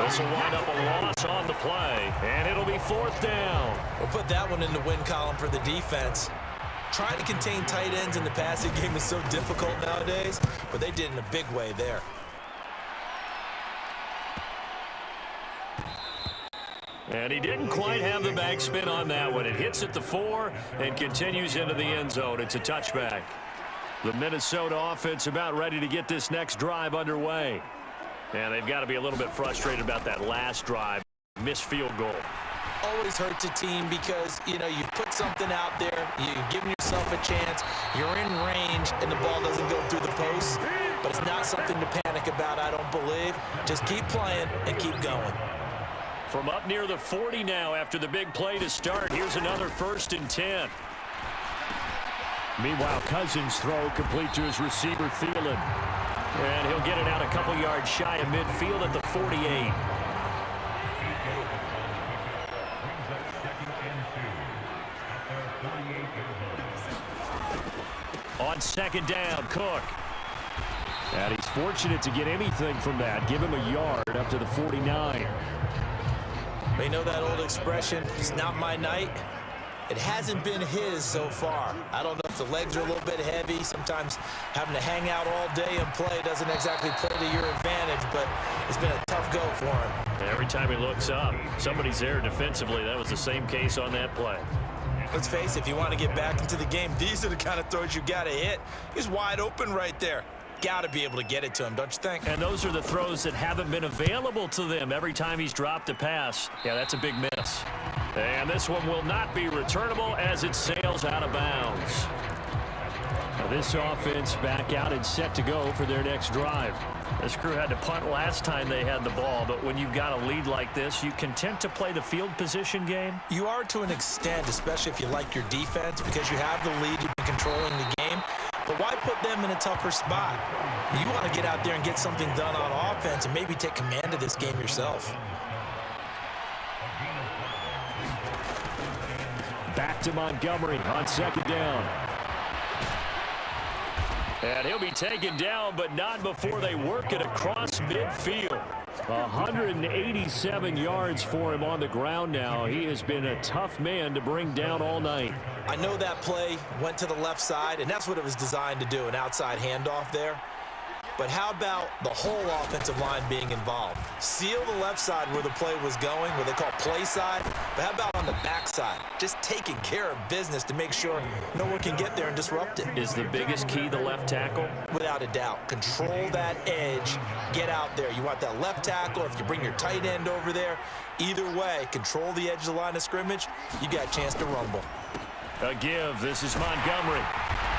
This will wind up a loss on the play, and it'll be fourth down. We'll put that one in the win column for the defense. Trying to contain tight ends in the passing game is so difficult nowadays, but they did in a big way there. And he didn't quite have the backspin on that one. It hits at the 4 and continues into the end zone. It's a touchback. The Minnesota offense about ready to get this next drive underway. And they've got to be a little bit frustrated about that last drive. Missed field goal. Always hurts a team because, you know, you put something out there, you've given yourself a chance, you're in range, and the ball doesn't go through the post. But it's not something to panic about, I don't believe. Just keep playing and keep going. From up near the 40 now after the big play to start. Here's another 1st and 10. Meanwhile, Cousins' throw complete to his receiver, Thielen. And he'll get it out a couple yards shy of midfield at the 48. On second down, Cook. And he's fortunate to get anything from that. Give him a yard up to the 49. They know that old expression, it's not my night. It hasn't been his so far. I don't know if the legs are a little bit heavy. Sometimes having to hang out all day and play doesn't exactly play to your advantage, but it's been a tough go for him. Every time he looks up, somebody's there defensively. That was the same case on that play. Let's face it, if you want to get back into the game, these are the kind of throws you got to hit. He's wide open right there. Got to be able to get it to him, don't you think? And those are the throws that haven't been available to them every time he's dropped a pass. Yeah, that's a big miss. And this one will not be returnable as it sails out of bounds. Now this offense back out and set to go for their next drive. This crew had to punt last time they had the ball, but when you've got a lead like this, you content to play the field position game? You are to an extent, especially if you like your defense, because you have the lead, you've been controlling the game. But why put them in a tougher spot? You want to get out there and get something done on offense and maybe take command of this game yourself. Back to Montgomery on second down. And he'll be taken down, but not before they work it across midfield. 187 yards for him on the ground now. He has been a tough man to bring down all night. I know that play went to the left side, and that's what it was designed to do, an outside handoff there. But how about the whole offensive line being involved? Seal the left side where the play was going, where they call play side. But how about on the back side? Just taking care of business to make sure no one can get there and disrupt it. Is the biggest key the left tackle? Without a doubt. Control that edge. Get out there. You want that left tackle. If you bring your tight end over there, either way, control the edge of the line of scrimmage, you got a chance to rumble. A give. This is Montgomery.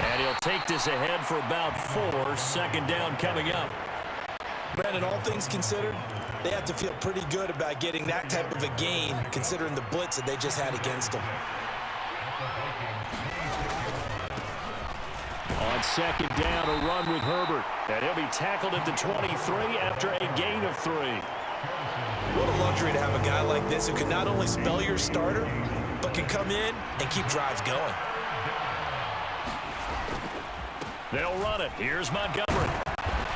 And he'll take this ahead for about 4. Second down coming up. Brandon, all things considered, they have to feel pretty good about getting that type of a gain, considering the blitz that they just had against them. On second down, a run with Herbert. And he'll be tackled at the 23 after a gain of 3. What a luxury to have a guy like this who can not only spell your starter, but can come in and keep drives going. They'll run it. Here's Montgomery.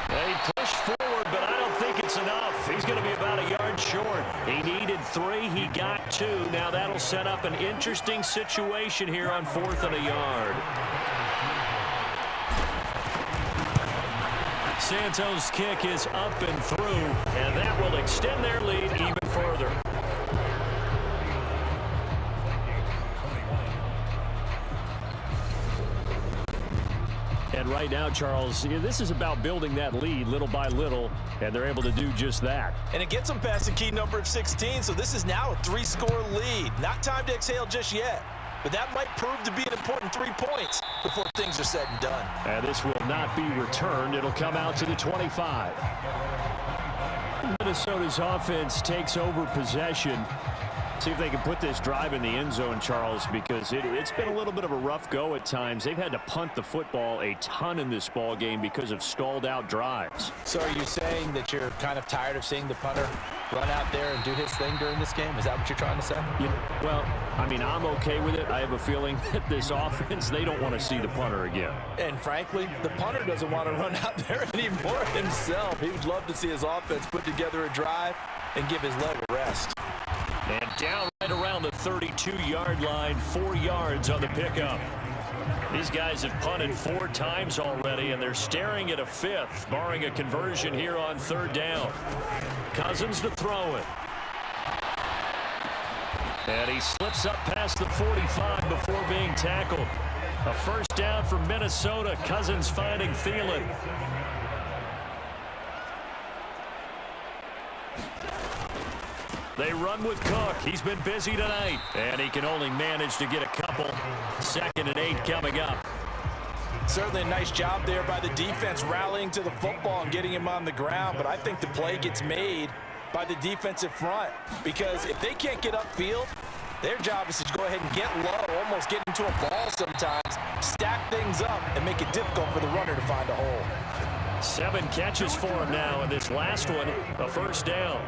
They push forward, but I don't think it's enough. He's going to be about a yard short. He needed 3. He got 2. Now that'll set up an interesting situation here on 4th and a yard. Santos' kick is up and through, and that will extend their lead even further. And right now, Charles, this is about building that lead little by little, and they're able to do just that. And it gets them past the key number of 16, so this is now a 3-score lead. Not time to exhale just yet, but that might prove to be an important 3 points before things are said and done. And this will not be returned. It'll come out to the 25. Minnesota's offense takes over possession. See if they can put this drive in the end zone, Charles, because it's been a little bit of a rough go at times. They've had to punt the football a ton in this ball game because of stalled out drives. So are you saying that you're kind of tired of seeing the punter run out there and do his thing during this game? Is that what you're trying to say? Yeah, well, I mean, I'm okay with it. I have a feeling that this offense, they don't want to see the punter again. And frankly, the punter doesn't want to run out there anymore himself. He would love to see his offense put together a drive and give his leg a rest. And down right around the 32-yard line, 4 yards on the pickup. These guys have punted 4 times already, and they're staring at a 5th, barring a conversion here on 3rd down. Cousins to throw it. And he slips up past the 45 before being tackled. A first down for Minnesota. Cousins finding Thielen. They run with Cook. He's been busy tonight. And he can only manage to get a couple. 2nd and 8 coming up. Certainly a nice job there by the defense rallying to the football and getting him on the ground. But I think the play gets made by the defensive front. Because if they can't get upfield, their job is to go ahead and get low, almost get into a ball sometimes, stack things up, and make it difficult for the runner to find a hole. 7 catches for him now, and this last one, a first down.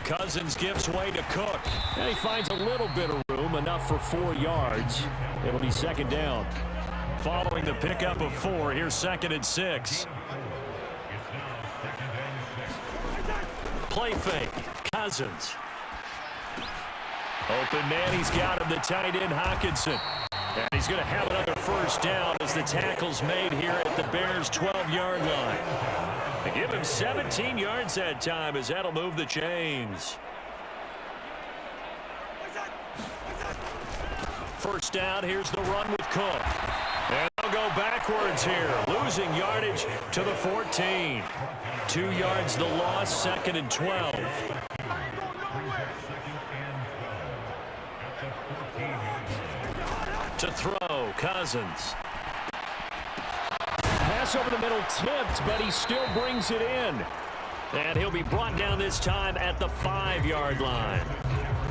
Cousins gives way to Cook. And he finds a little bit of room, enough for 4 yards. It'll be 2nd down. Following the pickup of 4, here's 2nd and 6. Play fake. Cousins. Open man, he's got him, the tight end Hockenson. And he's going to have another first down as the tackle's made here at the Bears' 12-yard line. They give him 17 yards that time as that'll move the chains. First down, here's the run with Cook. And they'll go backwards here, losing yardage to the 14. 2 yards the loss, 2nd and 12. To throw, Cousins. Pass over the middle tipped, but he still brings it in. And he'll be brought down this time at the 5-yard line.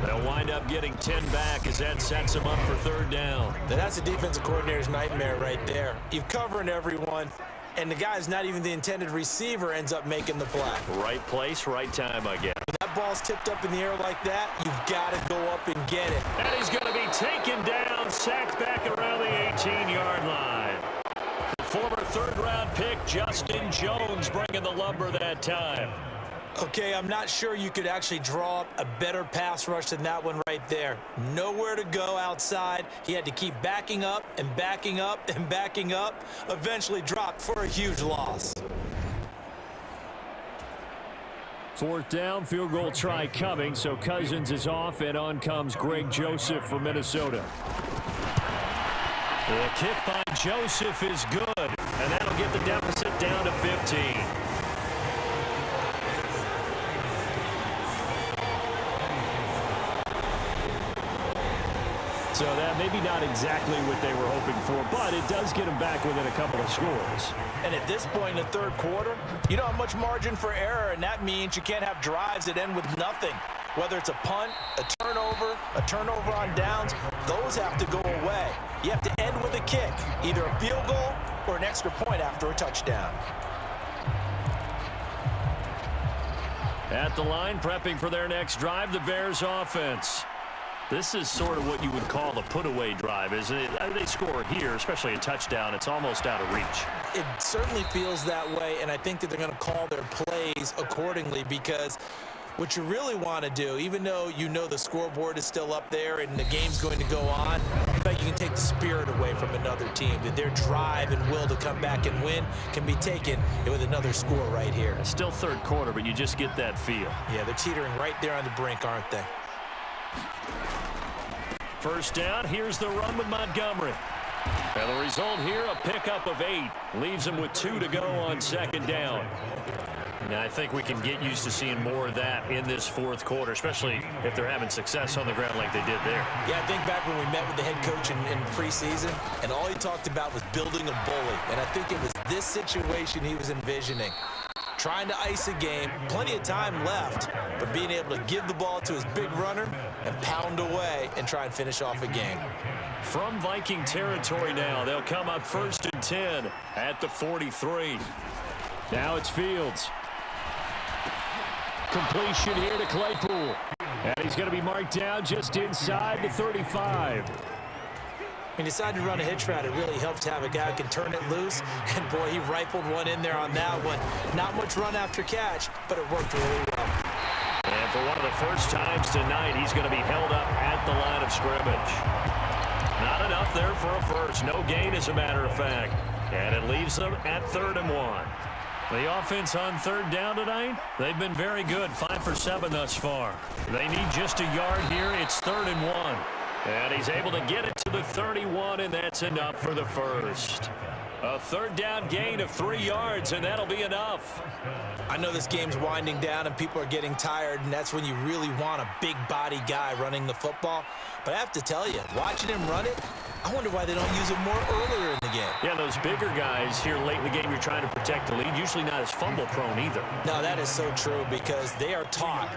They'll wind up getting 10 back as that sets him up for 3rd down. Now that's a defensive coordinator's nightmare right there. You're covering everyone, and the guy's not even the intended receiver ends up making the play. Right place, right time, I guess. When that ball's tipped up in the air like that, you've got to go up and get it. And he's going to be taken down, sacked back around the 18-yard line. Former 3rd-round pick Justin Jones bringing the lumber that time. Okay, I'm not sure you could actually draw up a better pass rush than that one right there. Nowhere to go outside. He had to keep backing up and backing up and backing up. Eventually dropped for a huge loss. 4th down, field goal try coming, so Cousins is off, and on comes Greg Joseph for Minnesota. The kick by Joseph is good, and that'll get the deficit down to 15. So that maybe not exactly what they were hoping for, but it does get them back within a couple of scores. And at this point in the third quarter, you don't have much margin for error, and that means you can't have drives that end with nothing. Whether it's a punt, a turnover on downs, those have to go away. You have to end with a kick, either a field goal or an extra point after a touchdown. At the line, prepping for their next drive, the Bears offense. This is sort of what you would call a put-away drive, isn't it? They score here, especially a touchdown. It's almost out of reach. It certainly feels that way, and I think that they're going to call their plays accordingly, because what you really want to do, even though you know the scoreboard is still up there and the game's going to go on, I bet you can take the spirit away from another team, that their drive and will to come back and win can be taken with another score right here. It's still third quarter, but you just get that feel. Yeah, they're teetering right there on the brink, aren't they? First down, here's the run with Montgomery. And the result here, a pickup of 8. Leaves them with 2 to go on second down. Now, I think we can get used to seeing more of that in this fourth quarter, especially if they're having success on the ground like they did there. Yeah, I think back when we met with the head coach in preseason, and all he talked about was building a bully. And I think it was this situation he was envisioning. Trying to ice a game, plenty of time left, but being able to give the ball to his big runner and pound away and try and finish off a game. From Viking territory now, they'll come up 1st and 10 at the 43. Now it's Fields. Completion here to Claypool. And he's going to be marked down just inside the 35. He decided to run a hitch route. It really helps to have a guy who can turn it loose. And, boy, he rifled one in there on that one. Not much run after catch, but it worked really well. And for one of the first times tonight, he's going to be held up at the line of scrimmage. Not enough there for a first. No gain, as a matter of fact. And it leaves them at 3rd and 1. The offense on third down tonight, they've been very good. 5 for 7 thus far. They need just a yard here. It's 3rd and 1. And he's able to get it to the 31, and that's enough for the first. A third down gain of 3 yards, and that'll be enough. I know this game's winding down and people are getting tired, and that's when you really want a big body guy running the football. But I have to tell you, watching him run it, I wonder why they don't use him more earlier in the game. Yeah, those bigger guys here late in the game, you're trying to protect the lead, usually not as fumble prone either. No, that is so true, because they are taught,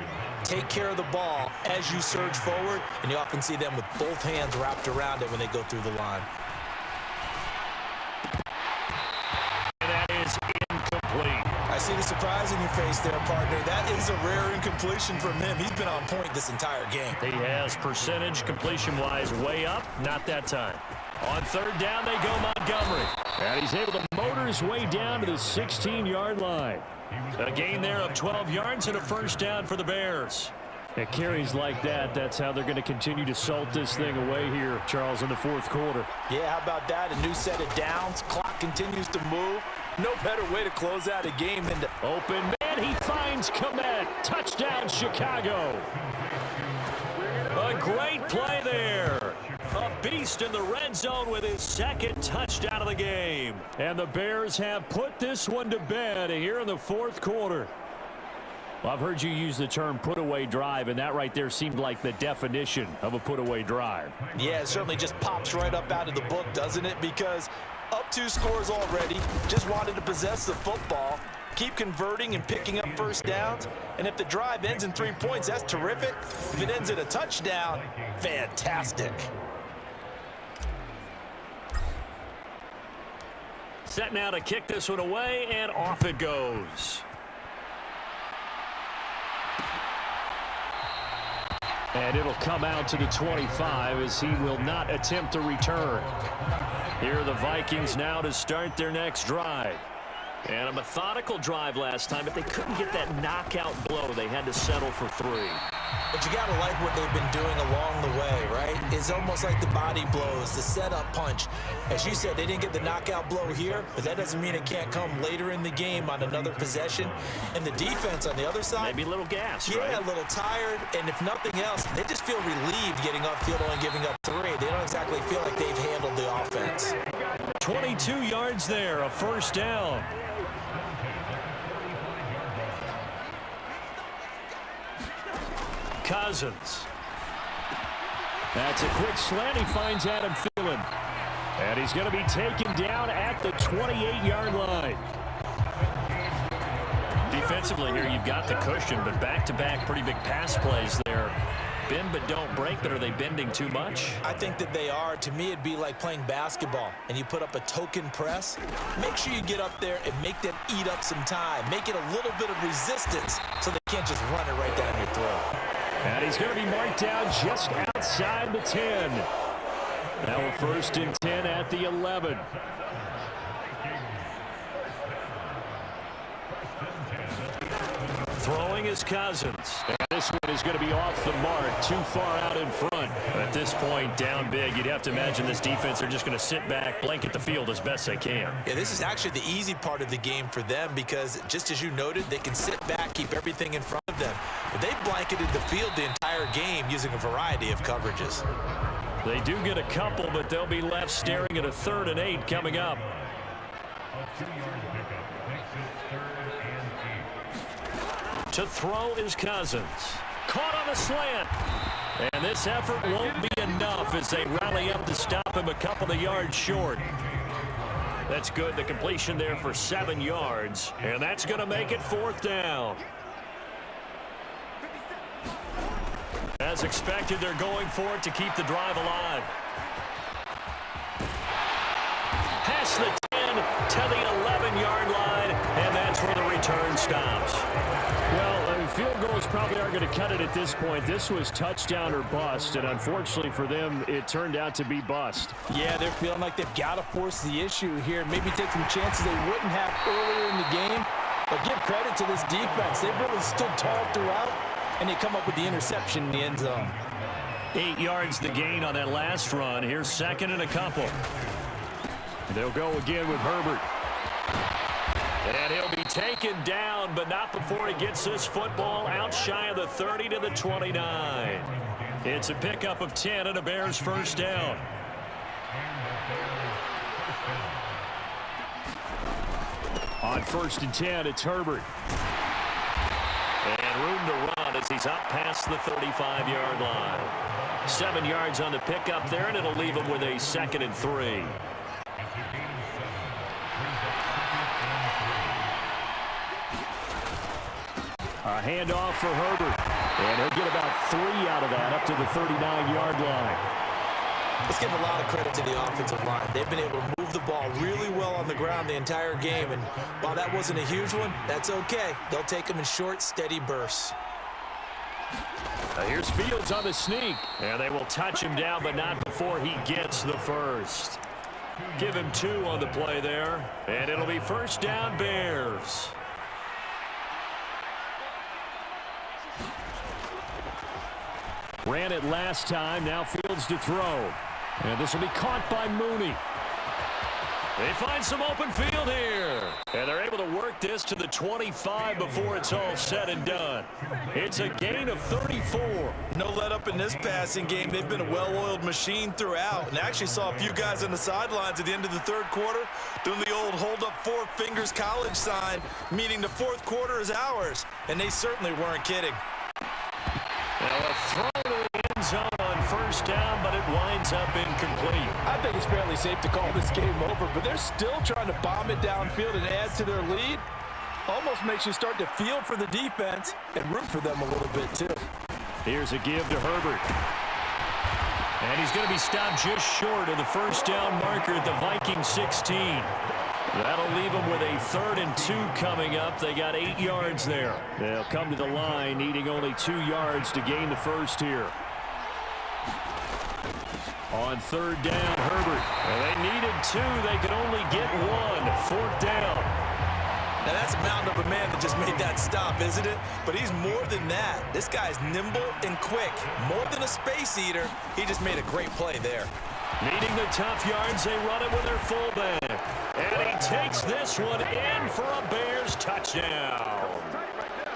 take care of the ball as you surge forward, and you often see them with both hands wrapped around it when they go through the line. And that is incomplete. I see the surprise in your face there, partner. That is a rare incompletion from him. He's been on point this entire game. He has percentage completion-wise way up. Not that time. On third down, they go Montgomery. And he's able to motor his way down to the 16-yard line. A gain there of 12 yards and a first down for the Bears. At carries like that, that's how they're going to continue to salt this thing away here, Charles, in the fourth quarter. Yeah, how about that? A new set of downs. Clock continues to move. No better way to close out a game than to... Open man, he finds Komet. Touchdown, Chicago. A great play there. A beast in the red zone with his second touchdown of the game. And the Bears have put this one to bed here in the fourth quarter. Well, I've heard you use the term put-away drive, and that right there seemed like the definition of a put-away drive. Yeah, it certainly just pops right up out of the book, doesn't it? Because up 2 scores already, just wanted to possess the football, keep converting and picking up first downs. And if the drive ends in 3 points, that's terrific. If it ends in a touchdown, fantastic. Set now to kick this one away, and off it goes. And it'll come out to the 25 as he will not attempt a return. Here are the Vikings now to start their next drive. And a methodical drive last time, but they couldn't get that knockout blow. They had to settle for 3. But you got to like what they've been doing along the way, right? It's almost like the body blows, the setup punch. As you said, they didn't get the knockout blow here, but that doesn't mean it can't come later in the game on another possession. And the defense on the other side, maybe a little gassed, yeah, right? A little tired. And if nothing else, they just feel relieved getting upfield, only giving up 3. They don't exactly feel like they've handled the offense. 22 yards there, a first down. Cousins. That's a quick slant. He finds Adam Thielen. And he's going to be taken down at the 28-yard line. Defensively here, you've got the cushion, but back-to-back pretty big pass plays there. Bend but don't break, but are they bending too much? I think that they are. To me, it'd be like playing basketball, and you put up a token press. Make sure you get up there and make them eat up some time. Make it a little bit of resistance so they can't just run it right down your throat. And he's going to be marked down just outside the 10. Now a 1st and 10 at the 11. Throwing is Cousins. And this one is going to be off the mark, too far out in front. At this point, down big, you'd have to imagine this defense are just going to sit back, blanket the field as best they can. Yeah, this is actually the easy part of the game for them because, just as you noted, they can sit back, keep everything in front of them. But they blanketed the field the entire game using a variety of coverages. They do get a couple, but they'll be left staring at a 3rd and 8 coming up. To throw is Cousins. Caught on a slant. And this effort won't be enough as they rally up to stop him a couple of yards short. That's good. The completion there for 7 yards. And that's going to make it 4th down. As expected, they're going for it to keep the drive alive. Past the 10 to the 11-yard line, and that's where the return stops. Well, field goals probably aren't going to cut it at this point. This was touchdown or bust, and unfortunately for them, it turned out to be bust. Yeah, they're feeling like they've got to force the issue here. Maybe take some chances they wouldn't have earlier in the game. But give credit to this defense. They've really stood tall throughout, and they come up with the interception in the end zone. 8 yards the gain on that last run. Here's 2nd and a couple. They'll go again with Herbert. And he'll be taken down, but not before he gets this football out shy of the 30 to the 29. It's a pickup of 10 and a Bears 1st down. On 1st and 10, it's Herbert. And room to run as he's up past the 35-yard line. 7 yards on the pickup there, and it'll leave him with a 2nd and 3. A handoff for Herbert. And he'll get about 3 out of that up to the 39-yard line. Let's give a lot of credit to the offensive line. They've been able to move the ball really well on the ground the entire game. And while that wasn't a huge one, that's okay. They'll take them in short, steady bursts. Here's Fields on the sneak. And they will touch him down, but not before he gets the 1st. Give him 2 on the play there. And it'll be 1st down Bears. Ran it last time. Now Fields to throw. And this will be caught by Mooney. They find some open field here. And they're able to work this to the 25 before it's all said and done. It's a gain of 34. No let up in this passing game. They've been a well-oiled machine throughout. And I actually saw a few guys on the sidelines at the end of the 3rd quarter doing the old hold up 4 fingers college sign, meaning the 4th quarter is ours. And they certainly weren't kidding. Now a throw to the end zone on 1st down, but it winds up incomplete. I think it's fairly safe to call this game over, but they're still trying to bomb it downfield and add to their lead. Almost makes you start to feel for the defense and root for them a little bit, too. Here's a give to Herbert. And he's going to be stopped just short of the 1st down marker at the Vikings 16. That'll leave them with a 3rd and 2 coming up. They got 8 yards there. They'll come to the line needing only 2 yards to gain the 1st here. On 3rd down, Herbert. Well, they needed 2. They could only get 1. 4th down. Now that's a mountain of a man that just made that stop, isn't it? But he's more than that. This guy's nimble and quick. More than a space eater. He just made a great play there. Needing the tough yards, they run it with their fullback. And he takes this one in for a Bears touchdown.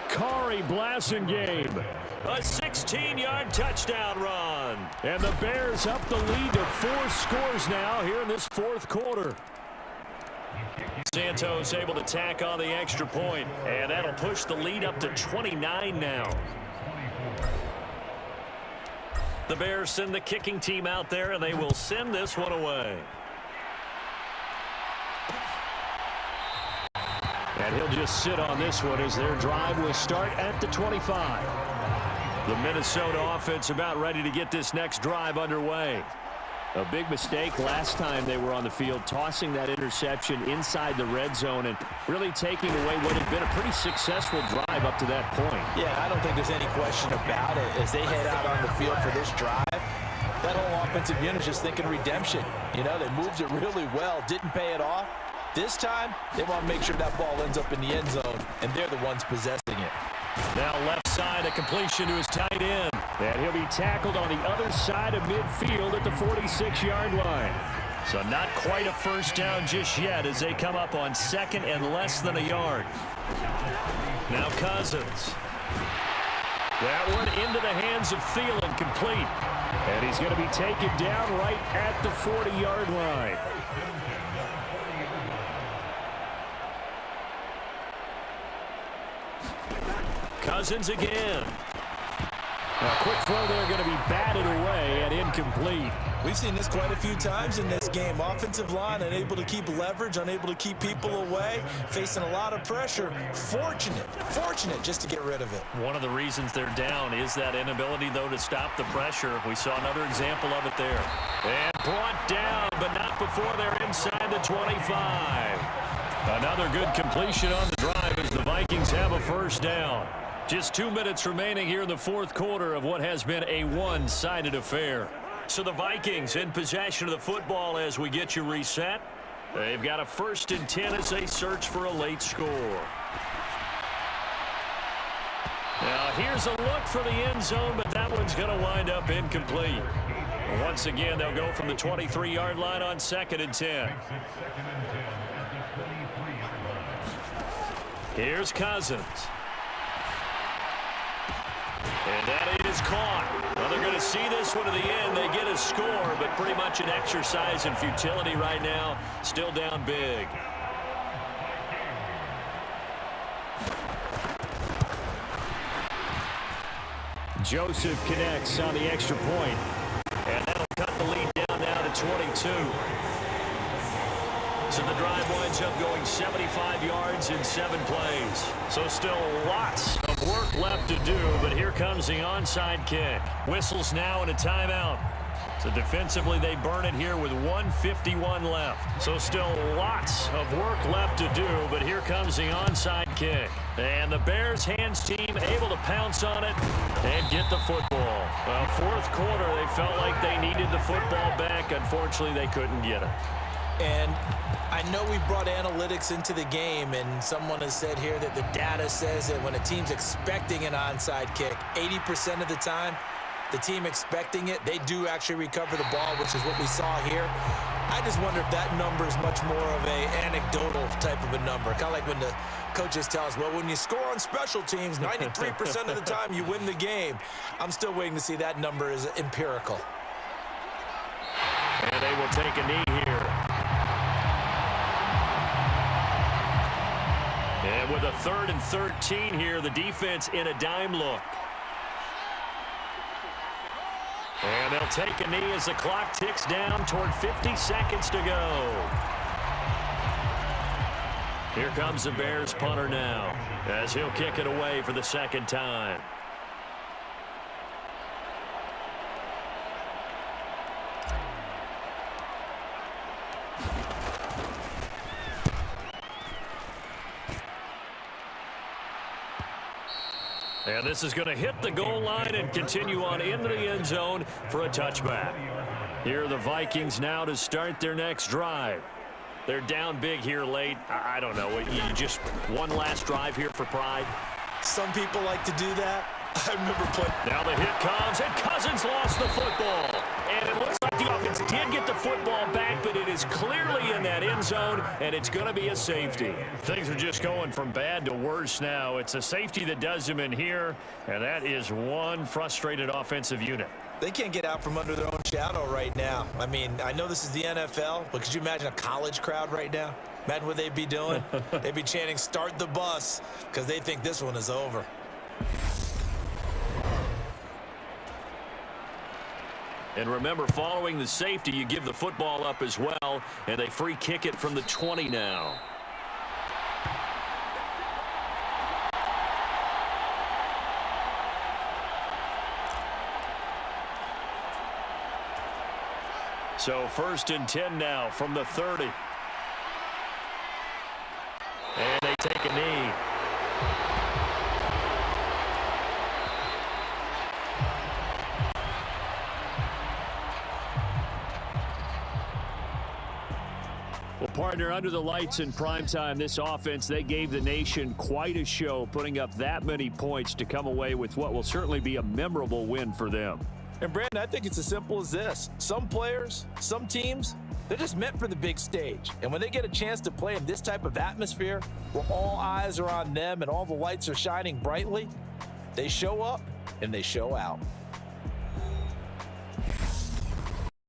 Kari Blasingame, a 16-yard touchdown run. And the Bears up the lead to 4 scores now here in this 4th quarter. Santos able to tack on the extra point, and that'll push the lead up to 29 now. The Bears send the kicking team out there, and they will send this one away. And he'll just sit on this one as their drive will start at the 25. The Minnesota offense about ready to get this next drive underway. A big mistake last time they were on the field, tossing that interception inside the red zone and really taking away what had been a pretty successful drive up to that point. Yeah, I don't think there's any question about it. As they head out on the field for this drive, that whole offensive unit is just thinking redemption. You know, they moved it really well, didn't pay it off. This time, they want to make sure that ball ends up in the end zone, and they're the ones possessing it. Now left side, a completion to his tight end. And he'll be tackled on the other side of midfield at the 46-yard line. So not quite a first down just yet as they come up on second and less than a yard. Now Cousins. That one into the hands of Thielen, complete. And he's going to be taken down right at the 40-yard line. Cousins again. A quick throw there going to be batted away and incomplete. We've seen this quite a few times in this game. Offensive line unable to keep leverage, unable to keep people away, facing a lot of pressure. Fortunate just to get rid of it. One of the reasons they're down is that inability, though, to stop the pressure. We saw another example of it there. And brought down, but not before they're inside the 25. Another good completion on the drive as the Vikings have a first down. Just 2 minutes remaining here in the fourth quarter of what has been a one-sided affair. So the Vikings in possession of the football as we get you reset. They've got a 1st and 10 as they search for a late score. Now here's a look for the end zone, but that one's going to wind up incomplete. Once again, they'll go from the 23-yard line on 2nd and 10. Here's Cousins. And that is caught. Well, they're going to see this one to the end. They get a score, but pretty much an exercise in futility right now. Still down big. Joseph connects on the extra point. And that'll cut the lead down now to 22. So the drive winds up going 75 yards in 7 plays. So still lots of work left to do, but here comes the onside kick. Whistles now and a timeout. So defensively they burn it here with 1:51 left. So still lots of work left to do, but here comes the onside kick. And the Bears hands team able to pounce on it and get the football. Well, fourth quarter they felt like they needed the football back. Unfortunately, they couldn't get it. And I know we brought analytics into the game, and someone has said here that the data says that when a team's expecting an onside kick, 80% of the time, the team expecting it, they do actually recover the ball, which is what we saw here. I just wonder if that number is much more of a anecdotal type of a number. Kind of like when the coaches tell us, well, when you score on special teams, 93% of the time you win the game. I'm still waiting to see that number is empirical. And they will take a knee here. And with a 3rd and 13 here, the defense in a dime look. And they'll take a knee as the clock ticks down toward 50 seconds to go. Here comes the Bears punter now as he'll kick it away for the 2nd time. And this is going to hit the goal line and continue on into the end zone for a touchback. Here are the Vikings now to start their next drive. They're down big here late. I don't know. You just one last drive here for pride. Some people like to do that. I remember putting... Now the hit comes, and Cousins lost the football. And it looks like the offense did get the football back, but it is clearly in that end zone, and it's going to be a safety. Things are just going from bad to worse now. It's a safety that does them in here, and that is one frustrated offensive unit. They can't get out from under their own shadow right now. I mean, I know this is the NFL, but could you imagine a college crowd right now? Imagine what they'd be doing. They'd be chanting, "Start the bus," because they think this one is over. And remember, following the safety, you give the football up as well, and they free kick it from the 20 now. So 1st and 10 now from the 30. And they take a knee. Well, partner, under the lights in primetime, this offense, they gave the nation quite a show, putting up that many points to come away with what will certainly be a memorable win for them. And, Brandon, I think it's as simple as this. Some players, some teams, they're just meant for the big stage. And when they get a chance to play in this type of atmosphere where all eyes are on them and all the lights are shining brightly, they show up and they show out.